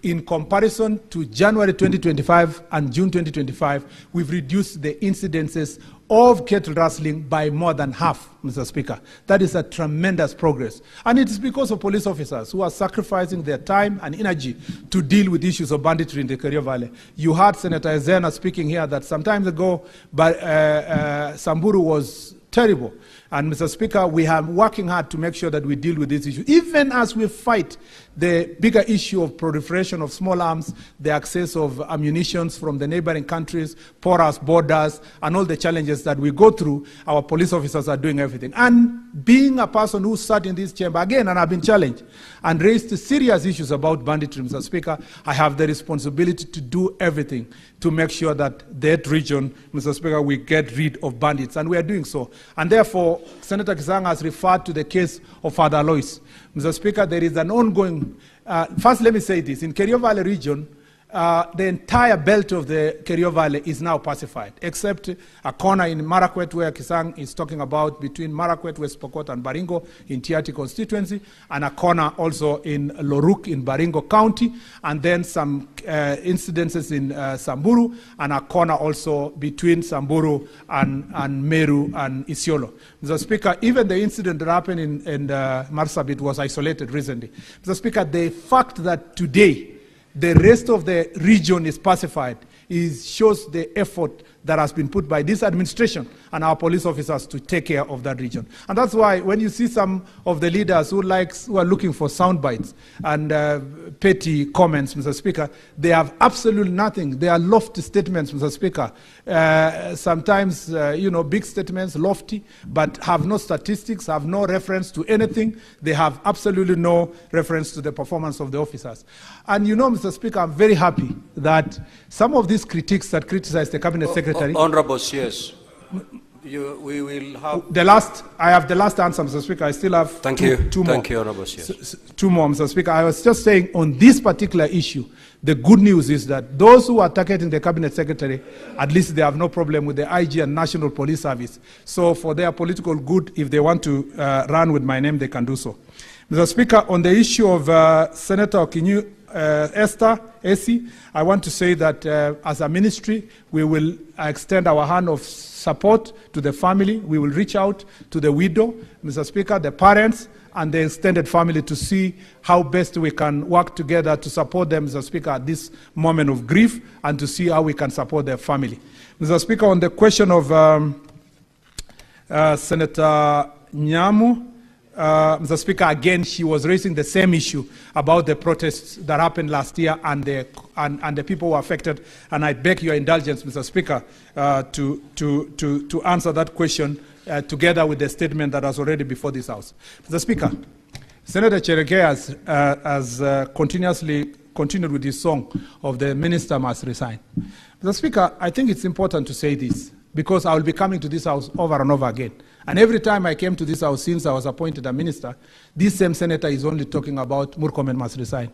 in comparison to January 2025 and June 2025, we've reduced the incidences of cattle rustling by more than half, Mr. Speaker. That is a tremendous progress. And it is because of police officers who are sacrificing their time and energy to deal with issues of banditry in the Kerio Valley. You heard Senator Ezena speaking here that some time ago, Samburu was terrible. And Mr. Speaker, we are working hard to make sure that we deal with this issue, even as we fight the bigger issue of proliferation of small arms, the access of ammunition from the neighboring countries, porous borders, and all the challenges that we go through. Our police officers are doing everything. And being a person who sat in this chamber again, and I've been challenged, and raised serious issues about banditry, Mr. Speaker, I have the responsibility to do everything to make sure that that region, Mr. Speaker, we get rid of bandits, and we are doing so. And therefore, Senator Kisang has referred to the case of Father Alois. Mr. Speaker, there is an ongoing, first let me say this, in Kerio Valley region, the entire belt of the Kerio Valley is now pacified, except a corner in Marakwet where Kisang is talking about between Marakwet, West Pokot, and Baringo in Tiati constituency, and a corner also in Loruk in Baringo County, and then some incidences in Samburu, and a corner also between Samburu and Meru and Isiolo. Mr. Speaker, even the incident that happened in Marsabit was isolated recently. Mr. Speaker, the fact that today the rest of the region is pacified shows the effort that has been put by this administration and our police officers to take care of that region. And that's why when you see some of the leaders who are looking for sound bites and petty comments, Mr. Speaker, they have absolutely nothing. They are lofty statements, Mr. Speaker. Sometimes, big statements, lofty, but have no statistics, have no reference to anything. They have absolutely no reference to the performance of the officers. And Mr. Speaker, I'm very happy that some of these critiques that criticize the Cabinet Secretary. Honorable CS, we will have... I have the last answer, Mr. Speaker. I still have two more. Thank you, Honorable CS. Two more, Mr. Speaker. I was just saying on this particular issue, the good news is that those who are targeting the Cabinet Secretary, at least they have no problem with the IG and National Police Service. So for their political good, if they want to run with my name, they can do so. Mr. Speaker, on the issue of Senator Okinyu, Esther, Esi, I want to say that as a ministry, we will extend our hand of support to the family. We will reach out to the widow, Mr. Speaker, the parents, and the extended family to see how best we can work together to support them, Mr. Speaker, at this moment of grief, and to see how we can support their family. Mr. Speaker, on the question of Senator Nyamu, Mr. Speaker, again, she was raising the same issue about the protests that happened last year and the people who were affected. And I beg your indulgence, Mr. Speaker, to answer that question together with the statement that was already before this House. Mr. Speaker, Senator Cherege has continuously continued with his song of the minister must resign. Mr. Speaker, I think it's important to say this because I will be coming to this House over and over again. And every time I came to this House since I was appointed a minister, this same senator is only talking about Murkomen must resign.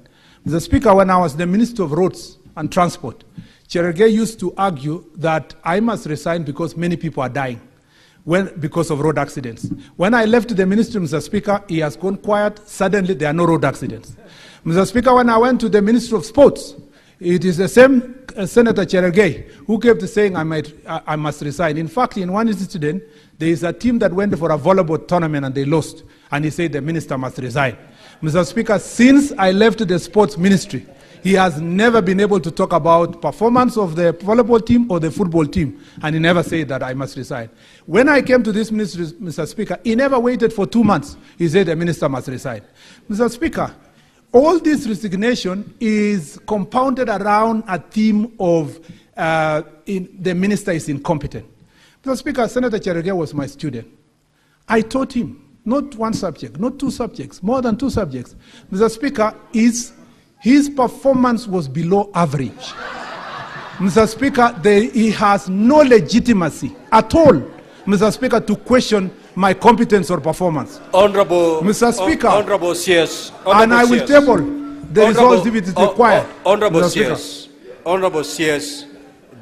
Mr. Speaker, when I was the Minister of Roads and Transport, Cherege used to argue that I must resign because many people are dying because of road accidents. When I left the ministry, Mr. Speaker, he has gone quiet. Suddenly, there are no road accidents. Mr. Speaker, when I went to the Ministry of Sports, it is the same Senator Cherege who kept saying I must resign. In fact, in one incident, there is a team that went for a volleyball tournament and they lost. And he said the minister must resign. Mr. Speaker, since I left the sports ministry, he has never been able to talk about performance of the volleyball team or the football team. And he never said that I must resign. When I came to this ministry, Mr. Speaker, he never waited for 2 months. He said the minister must resign. Mr. Speaker, all this resignation is compounded around a theme of the minister is incompetent. Mr. Speaker, Senator Cherege was my student. I taught him not one subject, not 2 subjects, more than 2 subjects. Mr. Speaker, his performance was below average. Mr. Speaker, he has no legitimacy at all, Mr. Speaker, to question my competence or performance. Honorable Mr. Speaker, Honorable CS, and I will table the results if it is required. Honorable CS, Honorable CS,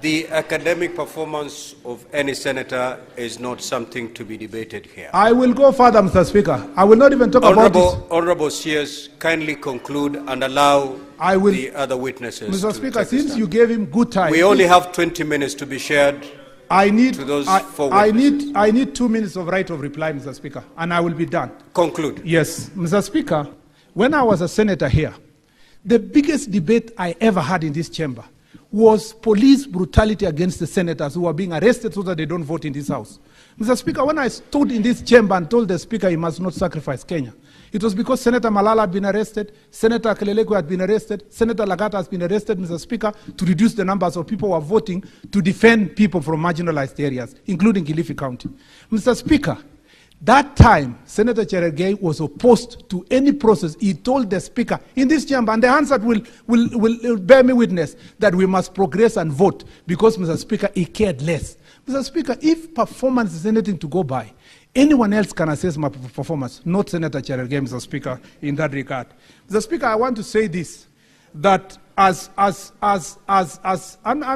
the academic performance of any senator is not something to be debated here. I will go further, Mr. Speaker. I will not even talk about it. Honorable CS, kindly conclude and allow the other witnesses Mr. Speaker, since you gave him good time. We only have 20 minutes to be shared. I need 2 minutes of right of reply, Mr. Speaker, and I will be done. Conclude. Yes, Mr. Speaker, when I was a senator here, the biggest debate I ever had in this chamber was police brutality against the senators who were being arrested so that they don't vote in this House. Mr. Speaker, when I stood in this chamber and told the Speaker he must not sacrifice Kenya, it was because Senator Malala had been arrested, Senator Keleleko had been arrested, Senator Lagata has been arrested, Mr. Speaker, to reduce the numbers of people who are voting to defend people from marginalized areas, including Kilifi County. Mr. Speaker, that time, Senator Cherege was opposed to any process. He told the Speaker in this chamber, and the answer will bear me witness, that we must progress and vote because, Mr. Speaker, he cared less. Mr. Speaker, if performance is anything to go by, anyone else can assess my performance, not Senator Cherege, Mr. Speaker, in that regard. Mr. Speaker, I want to say this. that and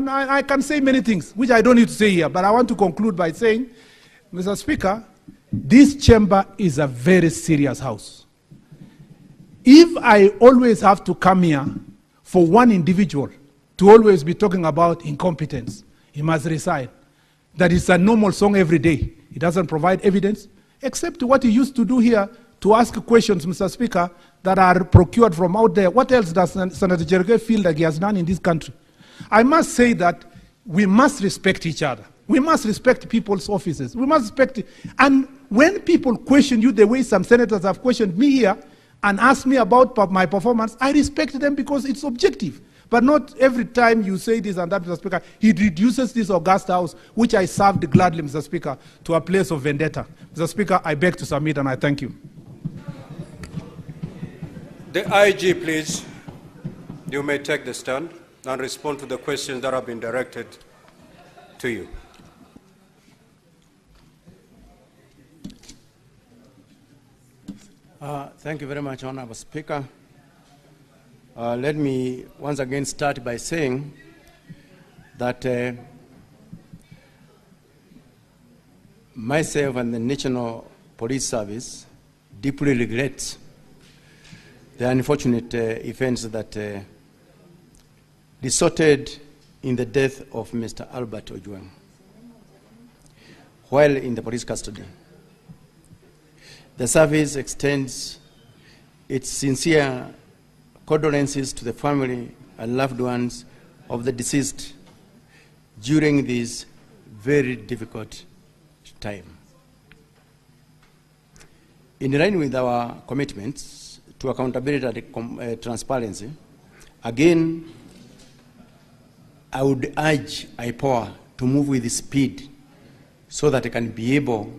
I can say many things, which I don't need to say here, but I want to conclude by saying, Mr. Speaker, this chamber is a very serious house. If I always have to come here for one individual to always be talking about incompetence, he must resign. That is a normal song every day. He doesn't provide evidence, except what he used to do here to ask questions, Mr. Speaker, that are procured from out there. What else does Senator Jerge feel like he has done in this country? I must say that we must respect each other. We must respect people's offices. We must respect it. And when people question you the way some senators have questioned me here and asked me about my performance, I respect them because it's objective. But not every time you say this and that, Mr. Speaker, he reduces this august house, which I served gladly, Mr. Speaker, to a place of vendetta. Mr. Speaker, I beg to submit and I thank you. The IG, please. You may take the stand and respond to the questions that have been directed to you. Thank you very much, Honorable Speaker. Let me once again start by saying that myself and the National Police Service deeply regret the unfortunate events that resulted in the death of Mr. Albert Ojwang while in the police custody. The service extends its sincere condolences to the family and loved ones of the deceased during this very difficult time. In line with our commitments to accountability and transparency, again, I would urge Ipoa to move with speed so that it can be able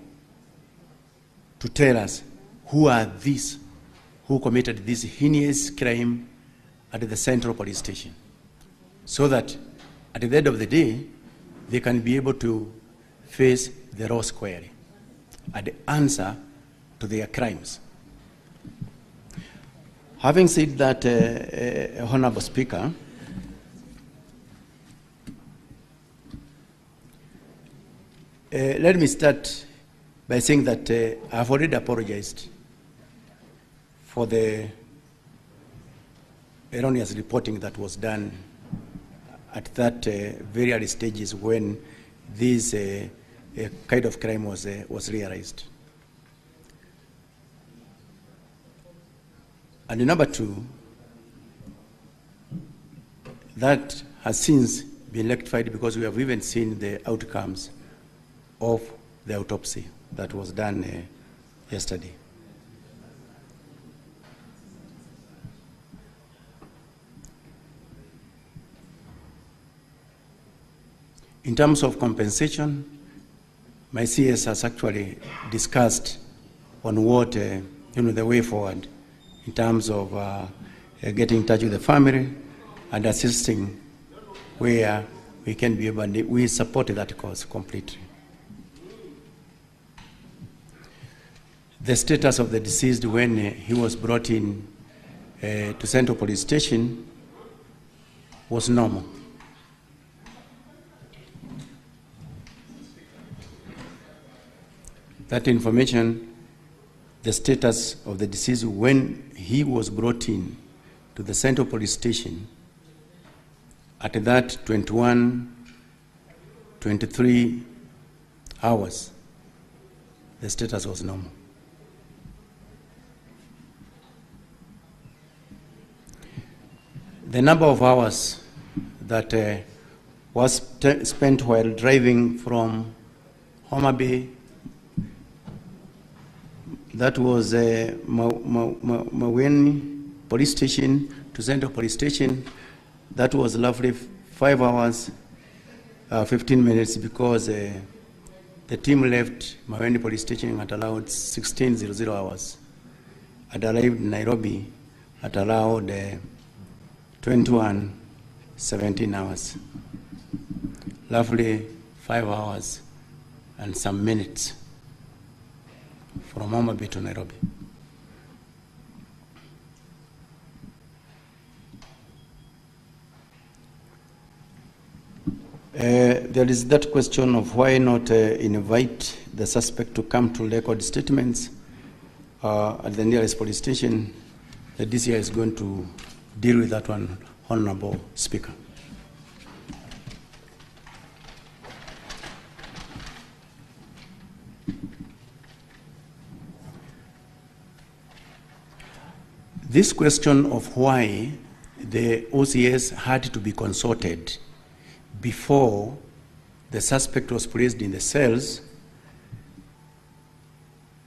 to tell us who are these who committed this heinous crime at the Central Police Station, so that at the end of the day, they can be able to face the raw square and answer to their crimes. Having said that, Honorable Speaker, let me start by saying that I've already apologized for the erroneous reporting that was done at that very early stages when this kind of crime was realized. And number two, that has since been rectified because we have even seen the outcomes of the autopsy that was done yesterday. In terms of compensation, my CS has actually discussed on what the way forward in terms of getting in touch with the family and assisting where we can be able, and we support that cause completely. The status of the deceased when he was brought in to Central Police Station was normal. That information, the status of the deceased when he was brought in to the Central Police Station at that 23 hours, the status was normal. The number of hours that was spent while driving from Homa Bay, that was Maweni Police Station to Central Police Station, that was roughly 5 hours, 15 minutes because the team left Maweni Police Station at around 16:00 hours and arrived in Nairobi at around 21:17 hours, roughly 5 hours and some minutes from Homa Bay to Nairobi. there is that question of why not invite the suspect to come to record statements at the nearest police station. The DCI is going to deal with that one, Honorable Speaker. This question of why the OCS had to be consulted before the suspect was placed in the cells,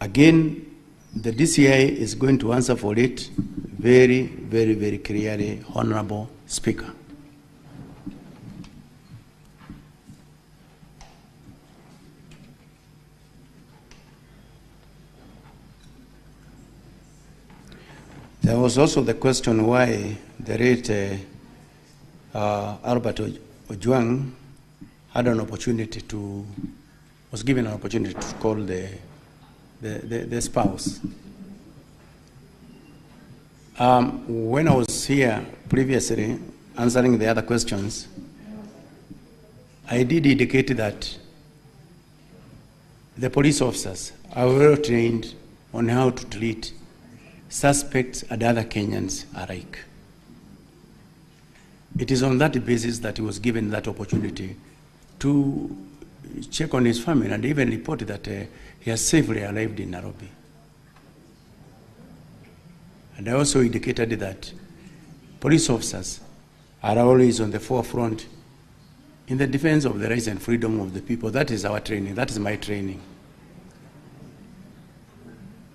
again, the DCI is going to answer for it very, very, very clearly, Honorable Speaker. There was also the question why the late Albert Ojwang had an opportunity to, was given an opportunity to call the spouse. When I was here previously answering the other questions, I did indicate that the police officers are well trained on how to treat suspects and other Kenyans alike. It is on that basis that he was given that opportunity to check on his family and even report that he has safely arrived in Nairobi. And I also indicated that police officers are always on the forefront in the defense of the rights and freedom of the people. That is our training. That is my training.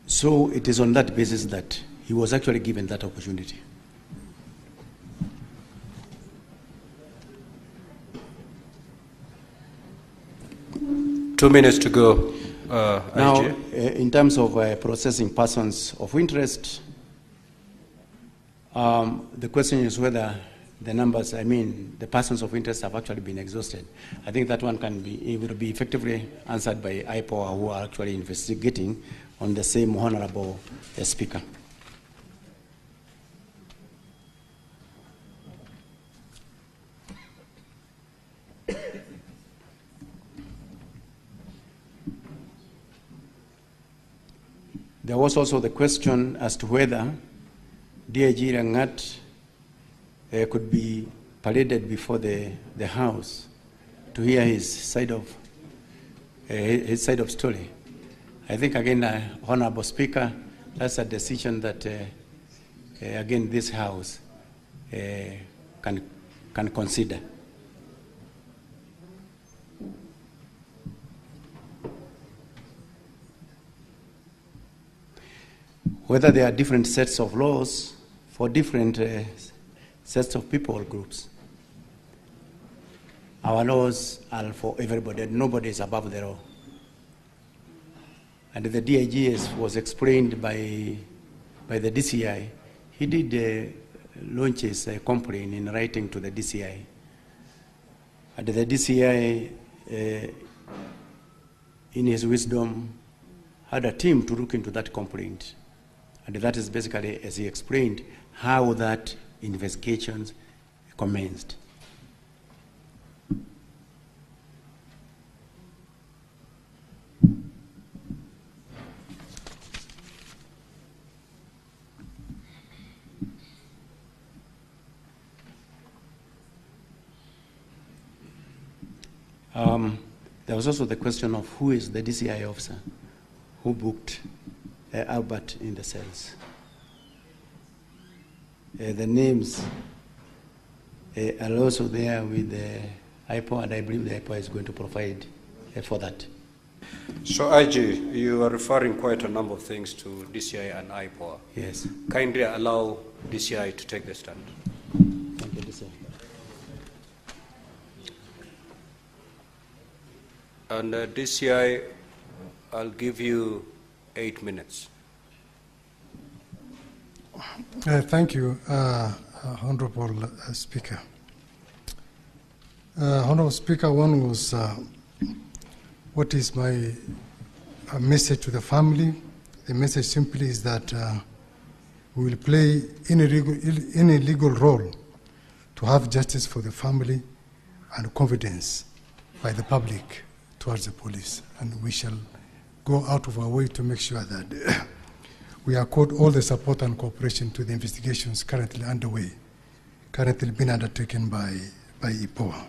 So it is on that basis that he was actually given that opportunity. Two minutes to go. Now, in terms of processing persons of interest, the question is whether the numbers, the persons of interest have actually been exhausted. I think that one will be effectively answered by Ipoa, who are actually investigating on the same, Honorable Speaker. There was also the question as to whether DIG Rangat could be paraded before the House to hear his side of story. I think, again, Honorable Speaker, that's a decision that, again, this House can consider. Whether there are different sets of laws for different sets of people or groups. Our laws are for everybody, and nobody is above the law. And the DIG was explained by the DCI. He did launch his complaint in writing to the DCI. And the DCI, in his wisdom, had a team to look into that complaint. And that is basically, as he explained, how that investigation commenced. There was also the question of who is the DCI officer who booked Albert in the cells. The names are also there with the Ipoa, and I believe the Ipoa is going to provide for that. So, IG, you are referring quite a number of things to DCI and Ipoa. Yes. Kindly allow DCI to take the stand. Thank you, DCI. And DCI, I'll give you 8 minutes. Thank you, Honorable Speaker. Honorable Speaker, one was, what is my message to the family? The message simply is that we will play any legal role to have justice for the family and confidence by the public towards the police. And we shall go out of our way to make sure that we accord all the support and cooperation to the investigations currently underway, currently being undertaken by Ipoa.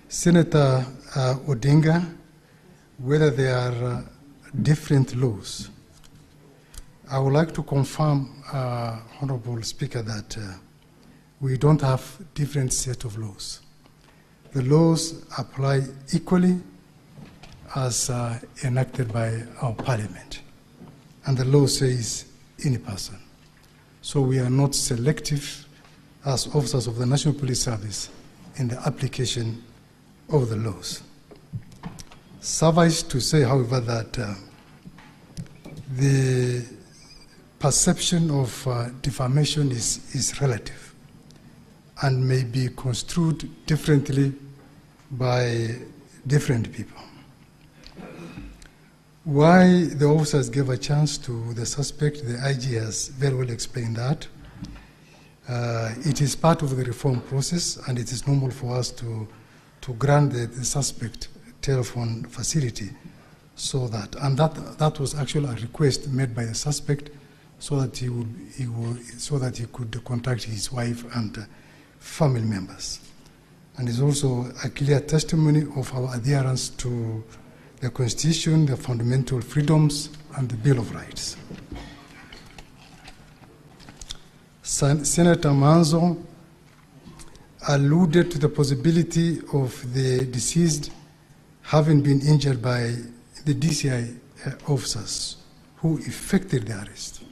Senator Odinga, whether there are different laws, I would like to confirm, Honorable Speaker, that we don't have different set of laws. The laws apply equally as enacted by our Parliament. And the law says any person. So we are not selective as officers of the National Police Service in the application of the laws. Suffice to say, however, that the perception of defamation is relative and may be construed differently by different people. Why the officers gave a chance to the suspect, the IG has very well explained that. It is part of the reform process, and it is normal for us to grant the suspect telephone facility, so that, and that was actually a request made by the suspect, so that he could contact his wife and family members. And it's also a clear testimony of our adherence to the Constitution, the fundamental freedoms, and the Bill of Rights. Senator Manzo alluded to the possibility of the deceased having been injured by the DCI officers who effected the arrest.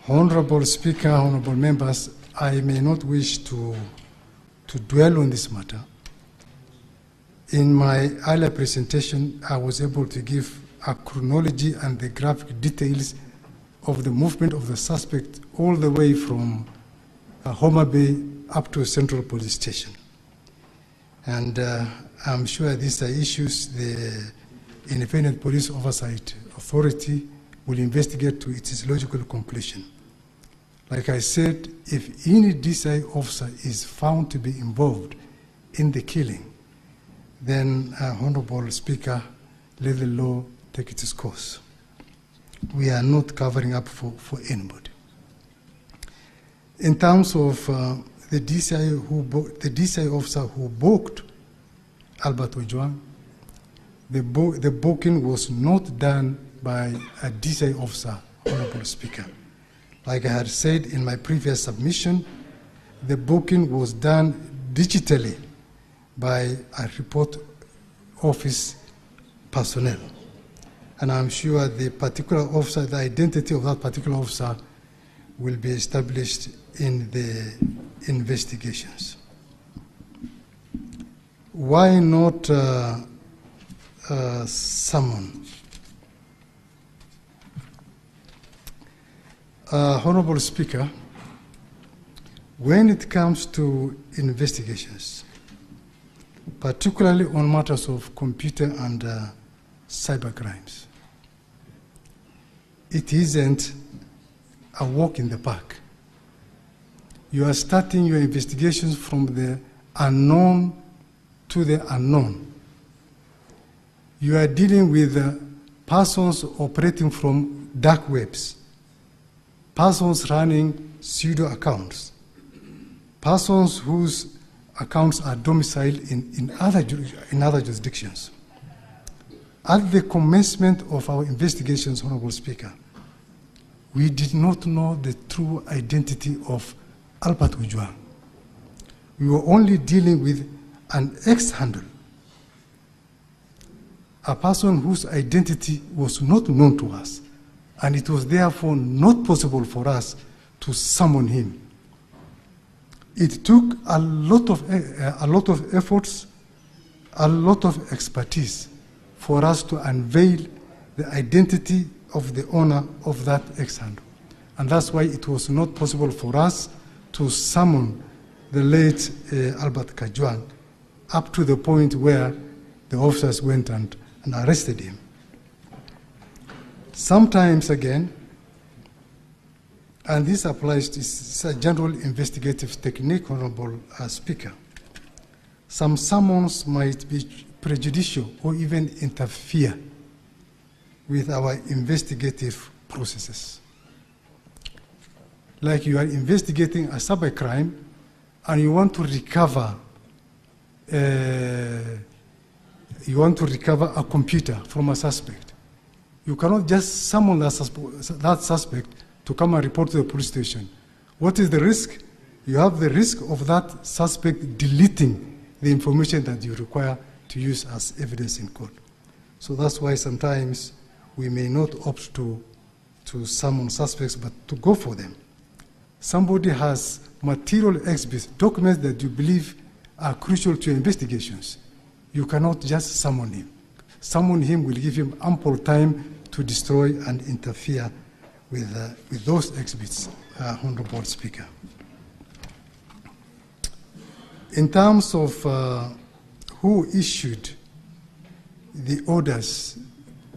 Honorable Speaker, honorable members, I may not wish to dwell on this matter. In my earlier presentation, I was able to give a chronology and the graphic details of the movement of the suspect all the way from Homa Bay up to Central Police Station. And I'm sure these are issues the Independent Police Oversight Authority will investigate to its logical completion. Like I said, if any DCI officer is found to be involved in the killing, then, Honorable Speaker, let the law take its course. We are not covering up for anybody. In terms of the DCI officer who booked Albert Ojwang, the booking was not done by a DCI officer, Honorable Speaker. Like I had said in my previous submission, the booking was done digitally by a report office personnel. And I'm sure the particular officer, the identity of that particular officer will be established in the investigations. Why not summon? Honorable Speaker, when it comes to investigations, particularly on matters of computer and cyber crimes, it isn't a walk in the park. You are starting your investigations from the unknown to the unknown. You are dealing with persons operating from dark webs, persons running pseudo accounts, persons whose accounts are domiciled in other jurisdictions. At the commencement of our investigations, Honorable Speaker, we did not know the true identity of Albert Ojwang. We were only dealing with an ex-handle, a person whose identity was not known to us, and it was therefore not possible for us to summon him. It took a lot of efforts, a lot of expertise for us to unveil the identity of the owner of that ex-handle. And that's why it was not possible for us to summon the late Albert Ojwang up to the point where the officers went and arrested him. Sometimes again, and this applies to, it's a general investigative technique, Honorable Speaker, some summons might be prejudicial or even interfere with our investigative processes. Like you are investigating a cybercrime and you want to recover a computer from a suspect. You cannot just summon that suspect to come and report to the police station. What is the risk? You have the risk of that suspect deleting the information that you require to use as evidence in court. So that's why sometimes we may not opt to summon suspects, but to go for them. Somebody has material exhibits, documents that you believe are crucial to your investigations. You cannot just summon him. Summon him will give him ample time to destroy and interfere with those exhibits, Honorable Speaker. In terms of who issued the orders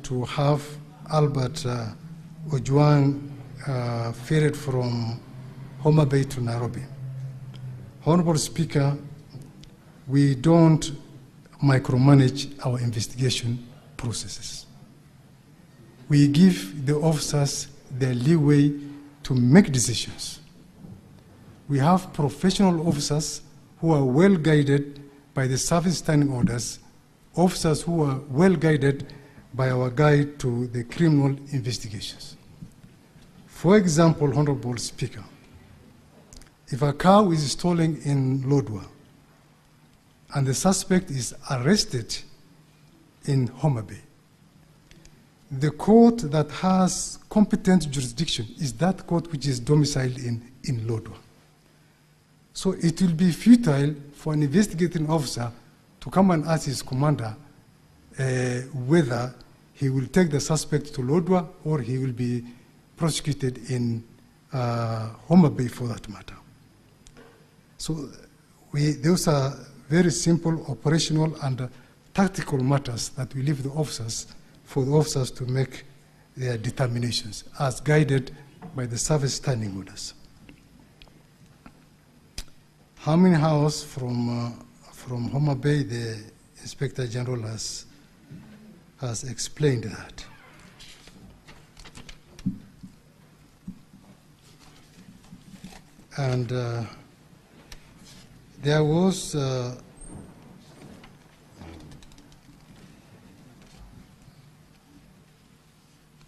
to have Albert Ojwang ferried from Homa Bay to Nairobi, Honorable Speaker, we don't micromanage our investigation processes. We give the officers the leeway to make decisions. We have professional officers who are well guided by the service standing orders, officers who are well guided by our guide to the criminal investigations. For example, Honorable Speaker, if a car is stolen in Lodwar and the suspect is arrested in Homa Bay, the court that has competent jurisdiction is that court which is domiciled in Lodwar. So it will be futile for an investigating officer to come and ask his commander whether he will take the suspect to Lodwar or he will be prosecuted in Homa Bay for that matter. So those are very simple operational and tactical matters that we leave the officers for the officers to make their determinations as guided by the service standing orders. Harming House from Homa Bay, the Inspector General has explained that. And there was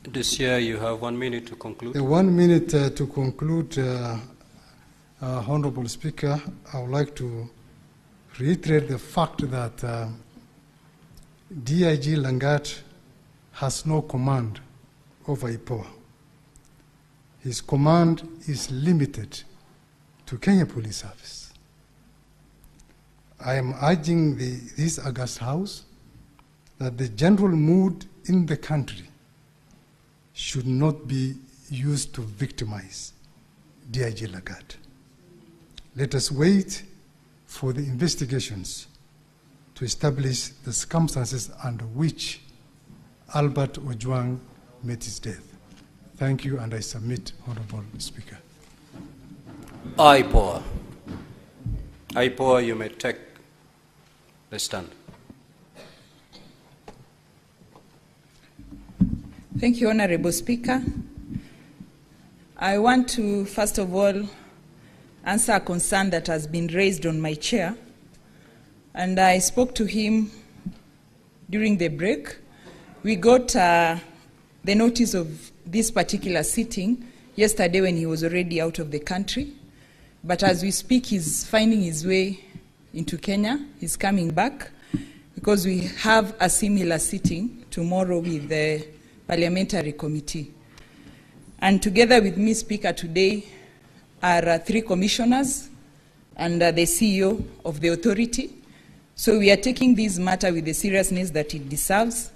this year you have 1 minute to conclude. 1 minute to conclude, Honorable Speaker. I would like to reiterate the fact that DIG Langat has no command over Ipoa. His command is limited to Kenya Police Service. I am urging this August House that the general mood in the country should not be used to victimize DIG Lagat. Let us wait for the investigations to establish the circumstances under which Albert Ojwang met his death. Thank you, and I submit, Honorable Speaker. Ipoa. Ipoa, you may take the stand. Thank you, Honorable Speaker. I want to, first of all, answer a concern that has been raised on my chair. And I spoke to him during the break. We got the notice of this particular sitting yesterday when he was already out of the country. But as we speak, he's finding his way into Kenya. He's coming back because we have a similar sitting tomorrow with the Parliamentary Committee. And together with me, Speaker, today are 3 commissioners and the CEO of the authority. So we are taking this matter with the seriousness that it deserves.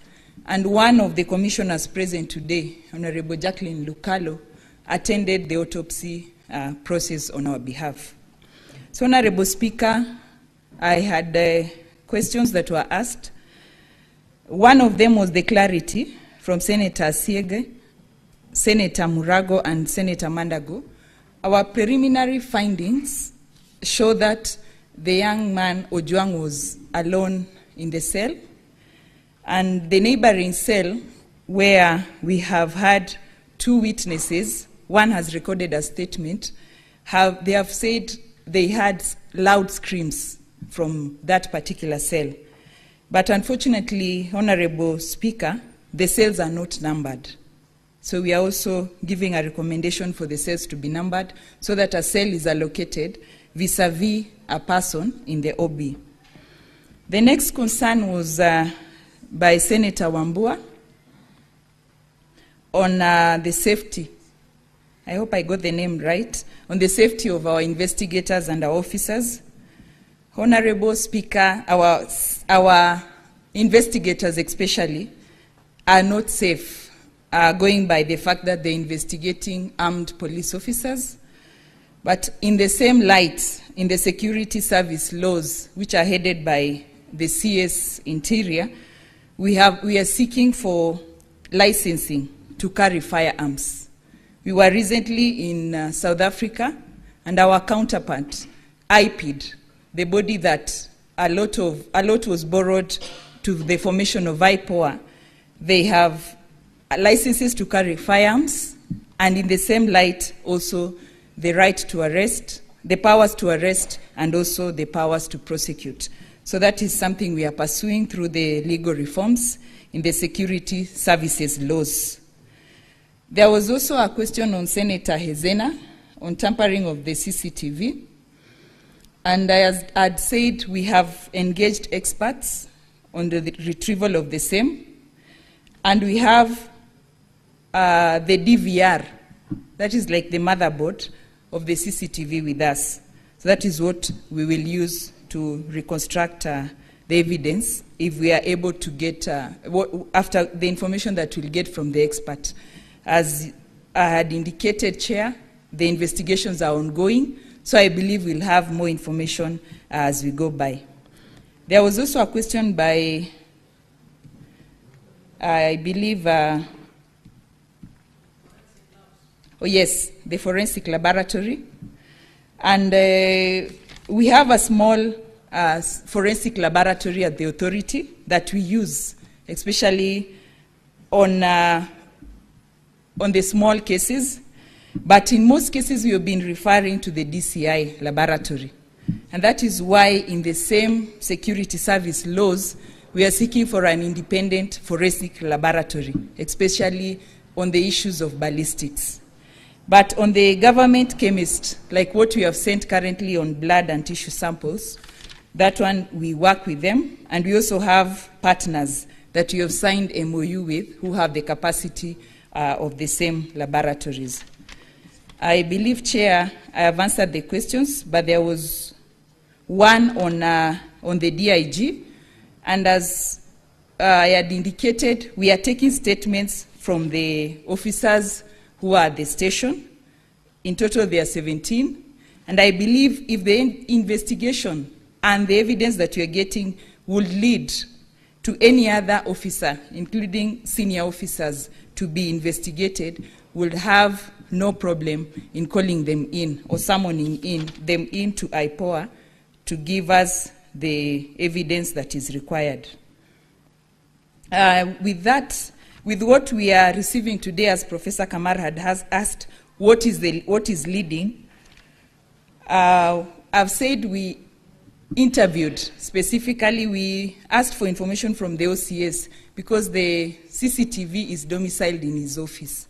And one of the commissioners present today, Honorable Jacqueline Lukalo, attended the autopsy process on our behalf. So, Honorable Speaker, I had questions that were asked. One of them was the clarity from Senator Siege, Senator Murago, and Senator Mandago. Our preliminary findings show that the young man, Ojwang, was alone in the cell. And the neighboring cell, where we have had 2 witnesses, one has recorded a statement, they have said they had loud screams from that particular cell. But unfortunately, Honorable Speaker, the cells are not numbered. So we are also giving a recommendation for the cells to be numbered so that a cell is allocated vis-a-vis a person in the OB. The next concern was by Senator Wambua on the safety. I hope I got the name right. On the safety of our investigators and our officers. Honorable Speaker, our investigators especially are not safe, going by the fact that they're investigating armed police officers. But in the same light, in the security service laws, which are headed by the CS Interior, we are seeking for licensing to carry firearms. We were recently in South Africa, and our counterpart, IPID, the body that a lot was borrowed to the formation of Ipoa, they have licenses to carry firearms, and in the same light also the right to arrest, the powers to arrest, and also the powers to prosecute. So that is something we are pursuing through the legal reforms in the security services laws. There was also a question on Senator Hezena on tampering of the CCTV. And as I'd said, we have engaged experts on the retrieval of the same. And we have the DVR, that is like the motherboard of the CCTV with us. So that is what we will use to reconstruct the evidence if we are able to get, after the information that we'll get from the expert. As I had indicated, Chair, the investigations are ongoing, so I believe we'll have more information as we go by. There was also a question by, I believe, oh yes, the forensic laboratory. And we have a small forensic laboratory at the authority that we use, especially on the small cases. But in most cases, we have been referring to the DCI laboratory. And that is why in the same security service laws, we are seeking for an independent forensic laboratory, especially on the issues of ballistics. But on the government chemist, like what we have sent currently on blood and tissue samples, that one we work with them, and we also have partners that we have signed MOU with who have the capacity of the same laboratories. I believe, Chair, I have answered the questions, but there was one on the DIG, and as I had indicated, we are taking statements from the officers who are at the station. In total, there are 17. And I believe if the investigation and the evidence that we are getting would lead to any other officer, including senior officers, to be investigated, we'll have no problem in calling them in or summoning them into Ipoa to give us the evidence that is required. With that, with what we are receiving today, as Professor Kamar has asked, what is leading? I've said we interviewed. Specifically, we asked for information from the OCS because the CCTV is domiciled in his office.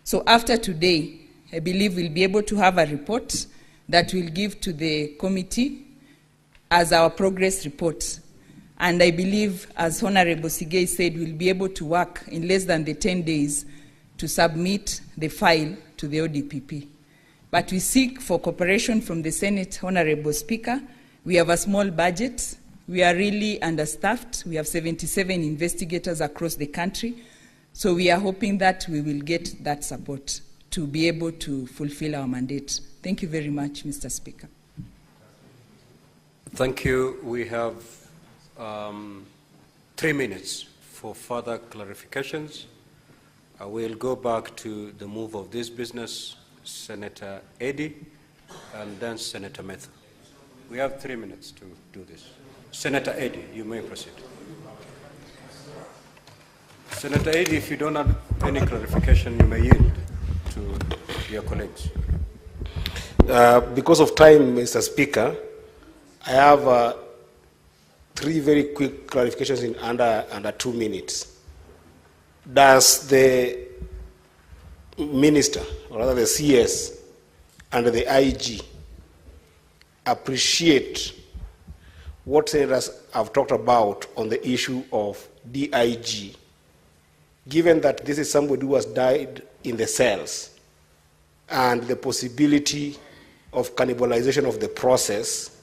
So after today, I believe we'll be able to have a report that we'll give to the committee as our progress report. And I believe, as Honorable Sigei said, we'll be able to work in less than the 10 days to submit the file to the ODPP. But we seek for cooperation from the Senate, Honorable Speaker. We have a small budget. We are really understaffed. We have 77 investigators across the country. So we are hoping that we will get that support to be able to fulfill our mandate. Thank you very much, Mr. Speaker. Thank you. We have 3 minutes for further clarifications. I will go back to the move of this business, Senator Eddy, and then Senator Metha. We have 3 minutes to do this. Senator Eddy, you may proceed. Senator Eddy, if you don't have any clarification, you may yield to your colleagues. Because of time, Mr. Speaker, I have 3 very quick clarifications in under 2 minutes. Does the minister, or rather the CS, and the IG appreciate what senators have talked about on the issue of DIG, given that this is somebody who has died in the cells, and the possibility of cannibalization of the process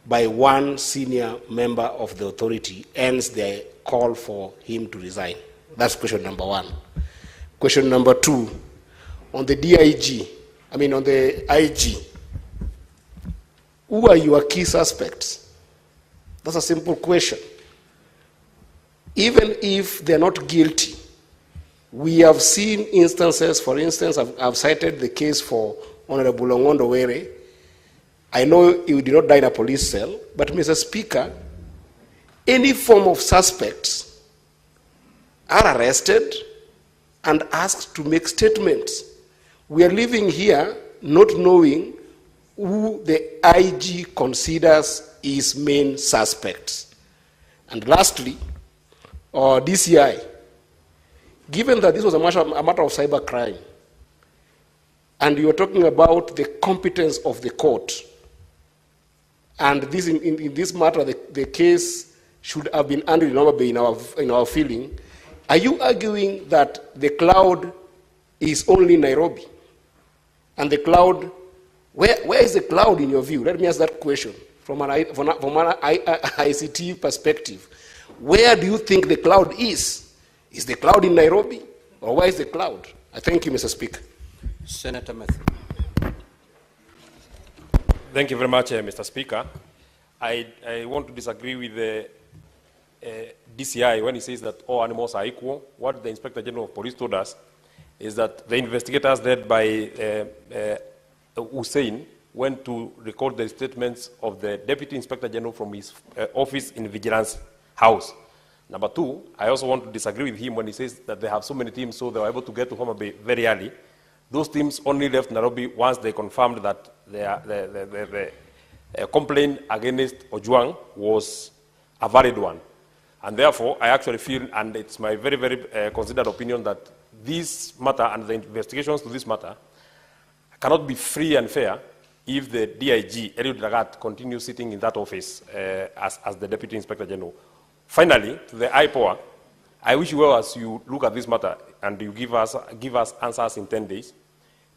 by one senior member of the authority ends the call for him to resign? That's question number 1. Question number 2, on the on the IG, who are your key suspects? That's a simple question. Even if they're not guilty, we have seen instances, for instance, I've cited the case for Honorable Ongondo Were. I know he did not die in a police cell, but Mr. Speaker, any form of suspects are arrested and asked to make statements. We are living here not knowing who the IG considers his main suspects. And lastly, DCI, given that this was a matter of cyber crime, and you are talking about the competence of the court, and this in this matter, the case should have been handled in Norway in our feeling, are you arguing that the cloud is only Nairobi? And the cloud, where is the cloud in your view? Let me ask that question from an ICT perspective. Where do you think the cloud is? Is the cloud in Nairobi? Or where is the cloud? I thank you, Mr. Speaker. Senator Matthew. Thank you very much, Mr. Speaker. I want to disagree with the DCI when he says that all animals are equal. What the Inspector General of Police told us is that the investigators led by Hussein went to record the statements of the Deputy Inspector General from his office in Vigilance House. Number 2, I also want to disagree with him when he says that they have so many teams, so they were able to get to Homa Bay very early. Those teams only left Nairobi once they confirmed that the complaint against Ojwang was a valid one. And therefore, I actually feel, and it's my very, very considered opinion, that this matter and the investigations to this matter cannot be free and fair if the DIG, Eliud Lagat, continues sitting in that office as the Deputy Inspector General. Finally, to the Ipoa, I wish you well as you look at this matter and you give us answers in 10 days.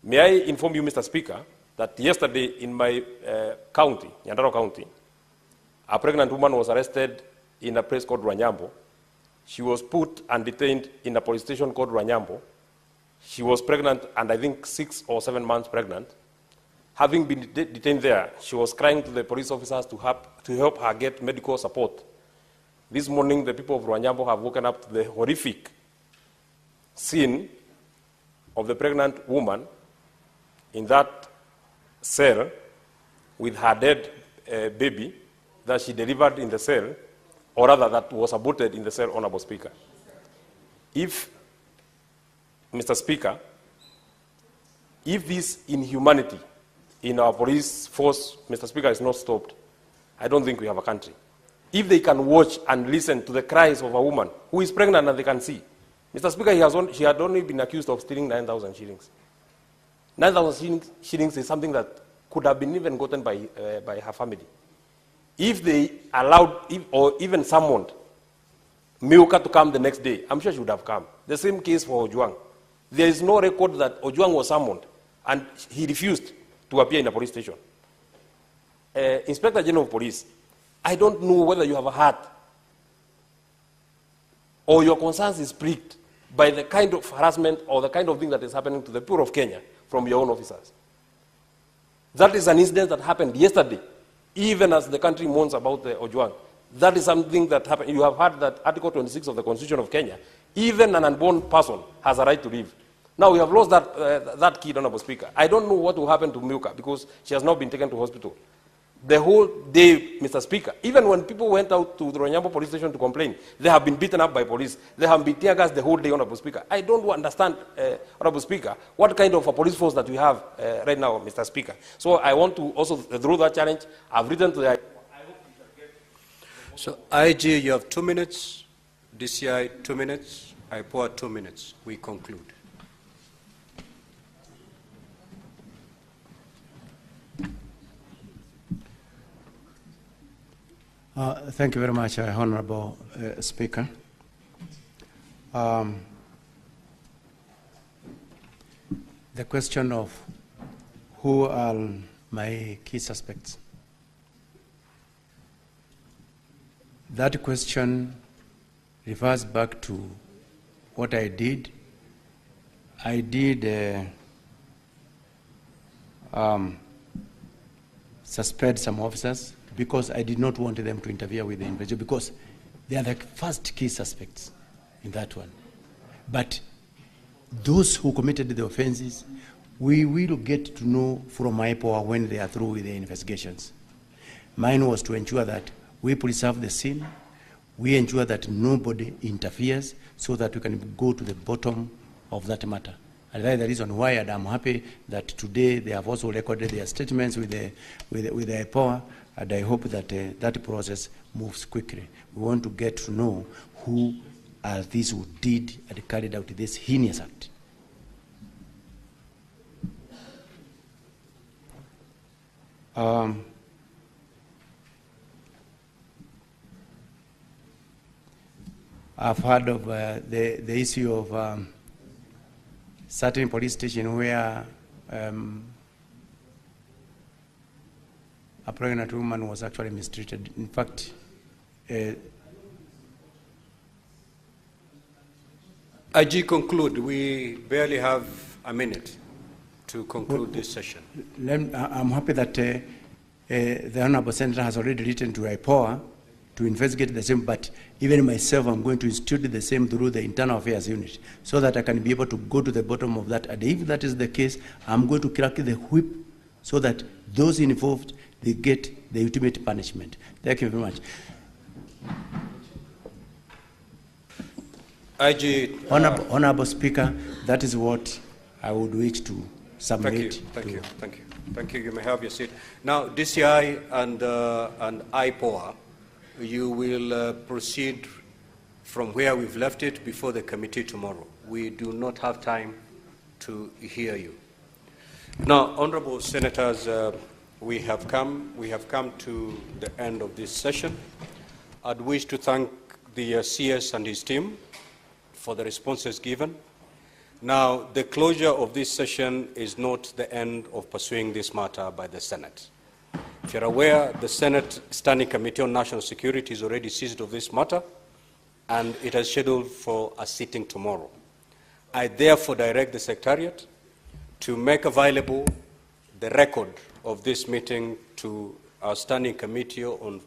May I inform you, Mr. Speaker, that yesterday in my county, Nyandarua County, a pregnant woman was arrested in a place called Rwanyambo. She was put and detained in a police station called Rwanyambo. She was pregnant, and I think 6 or 7 months pregnant. Having been detained there, she was crying to the police officers to help her get medical support. This morning, the people of Rwanyambo have woken up to the horrific scene of the pregnant woman in that cell with her dead baby that she delivered in the cell, or rather that was aborted in the cell, Honorable Speaker. If, Mr. Speaker, if this inhumanity in our police force, Mr. Speaker, is not stopped, I don't think we have a country. If they can watch and listen to the cries of a woman who is pregnant and they can see, Mr. Speaker, she had only been accused of stealing 9,000 shillings. 9,000 shillings is something that could have been even gotten by her family. If they allowed, or even summoned Milka to come the next day, I'm sure she would have come. The same case for Ojwang. There is no record that Ojwang was summoned, and he refused to appear in a police station. Inspector General of Police, I don't know whether you have a heart or your concerns is pricked by the kind of harassment or the kind of thing that is happening to the poor of Kenya from your own officers. That is an incident that happened yesterday, even as the country mourns about the Ojwang. That is something that happened. You have heard that Article 26 of the Constitution of Kenya, even an unborn person has a right to live. Now we have lost that kid, Honorable Speaker. I don't know what will happen to Milka because she has not been taken to hospital. the whole day, Mr. Speaker. Even when people went out to the Ronyambo police station to complain, they have been beaten up by police. They have been tear gassed the whole day, Honorable Speaker. I don't understand, Honorable Speaker, what kind of a police force that we have right now, Mr. Speaker. So I want to also throw that challenge. I've written to the... So, IG, you have 2 minutes. DCI, 2 minutes. Ipoa, 2 minutes. We conclude. Thank you very much, Honorable Speaker. The question of who are my key suspects. That question refers back to what I did. I did suspend some officers because I did not want them to interfere with the investigation, because they are the first key suspects in that one. But those who committed the offenses, we will get to know from Ipoa when they are through with the investigations. Mine was to ensure that we preserve the scene, we ensure that nobody interferes, so that we can go to the bottom of that matter. And that is the reason why I'm happy that today they have also recorded their statements with the Ipoa, and I hope that that process moves quickly. We want to get to know who are these who did and carried out this heinous act. I've heard of the issue of certain police station where a pregnant woman was actually mistreated. In fact, IG, conclude. We barely have a minute to conclude this session. I'm happy that the Honorable Senator has already written to Ipoa to investigate the same, but even myself, I'm going to institute the same through the Internal Affairs Unit, so that I can be able to go to the bottom of that. And if that is the case, I'm going to crack the whip so that those involved, they get the ultimate punishment. Thank you very much. IG, Honorable Speaker, that is what I would wish to submit. Thank you. Thank you. You may have your seat. Now, DCI and Ipoa, you will proceed from where we've left it before the committee tomorrow. We do not have time to hear you. Now, honorable senators, we have come to the end of this session. I'd wish to thank the CS and his team for the responses given. Now, the closure of this session is not the end of pursuing this matter by the Senate. If you're aware, the Senate Standing Committee on National Security is already seized of this matter, and it is scheduled for a sitting tomorrow. I therefore direct the Secretariat to make available the record of this meeting to our Standing Committee on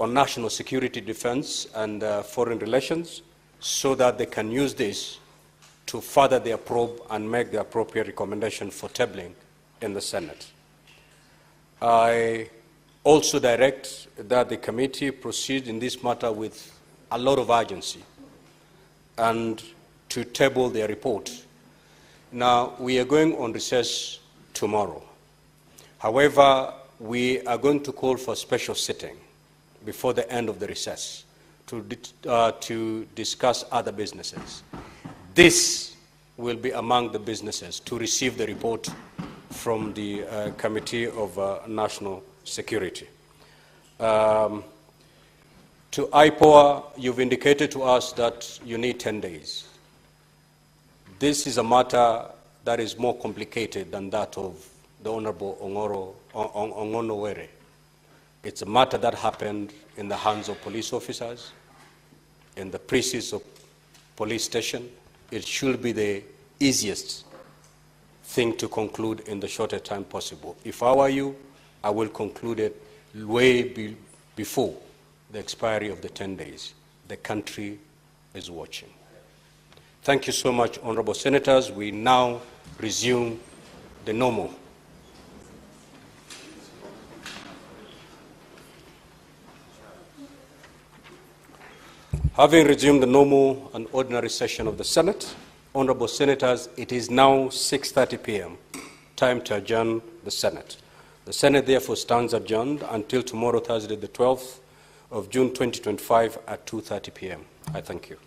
National Security, Defense, and Foreign Relations, so that they can use this to further their probe and make the appropriate recommendation for tabling in the Senate. I also direct that the committee proceed in this matter with a lot of urgency and to table their report. Now, we are going on recess tomorrow. However, we are going to call for a special sitting before the end of the recess to discuss other businesses. This will be among the businesses to receive the report from the Committee of National Security. To Ipoa, you've indicated to us that you need 10 days. This is a matter that is more complicated than that of the Honorable Ongono Were. It's a matter that happened in the hands of police officers, in the precincts of police station. It should be the easiest thing to conclude in the shortest time possible. If I were you, I will conclude it way before the expiry of the 10 days. The country is watching. Thank you so much, honorable senators. We now resume the normal Having resumed the normal and ordinary session of the Senate, honorable senators, it is now 6:30 p.m. Time to adjourn the Senate. The Senate therefore stands adjourned until tomorrow, Thursday, the 12th of June 2025 at 2:30 p.m. I thank you.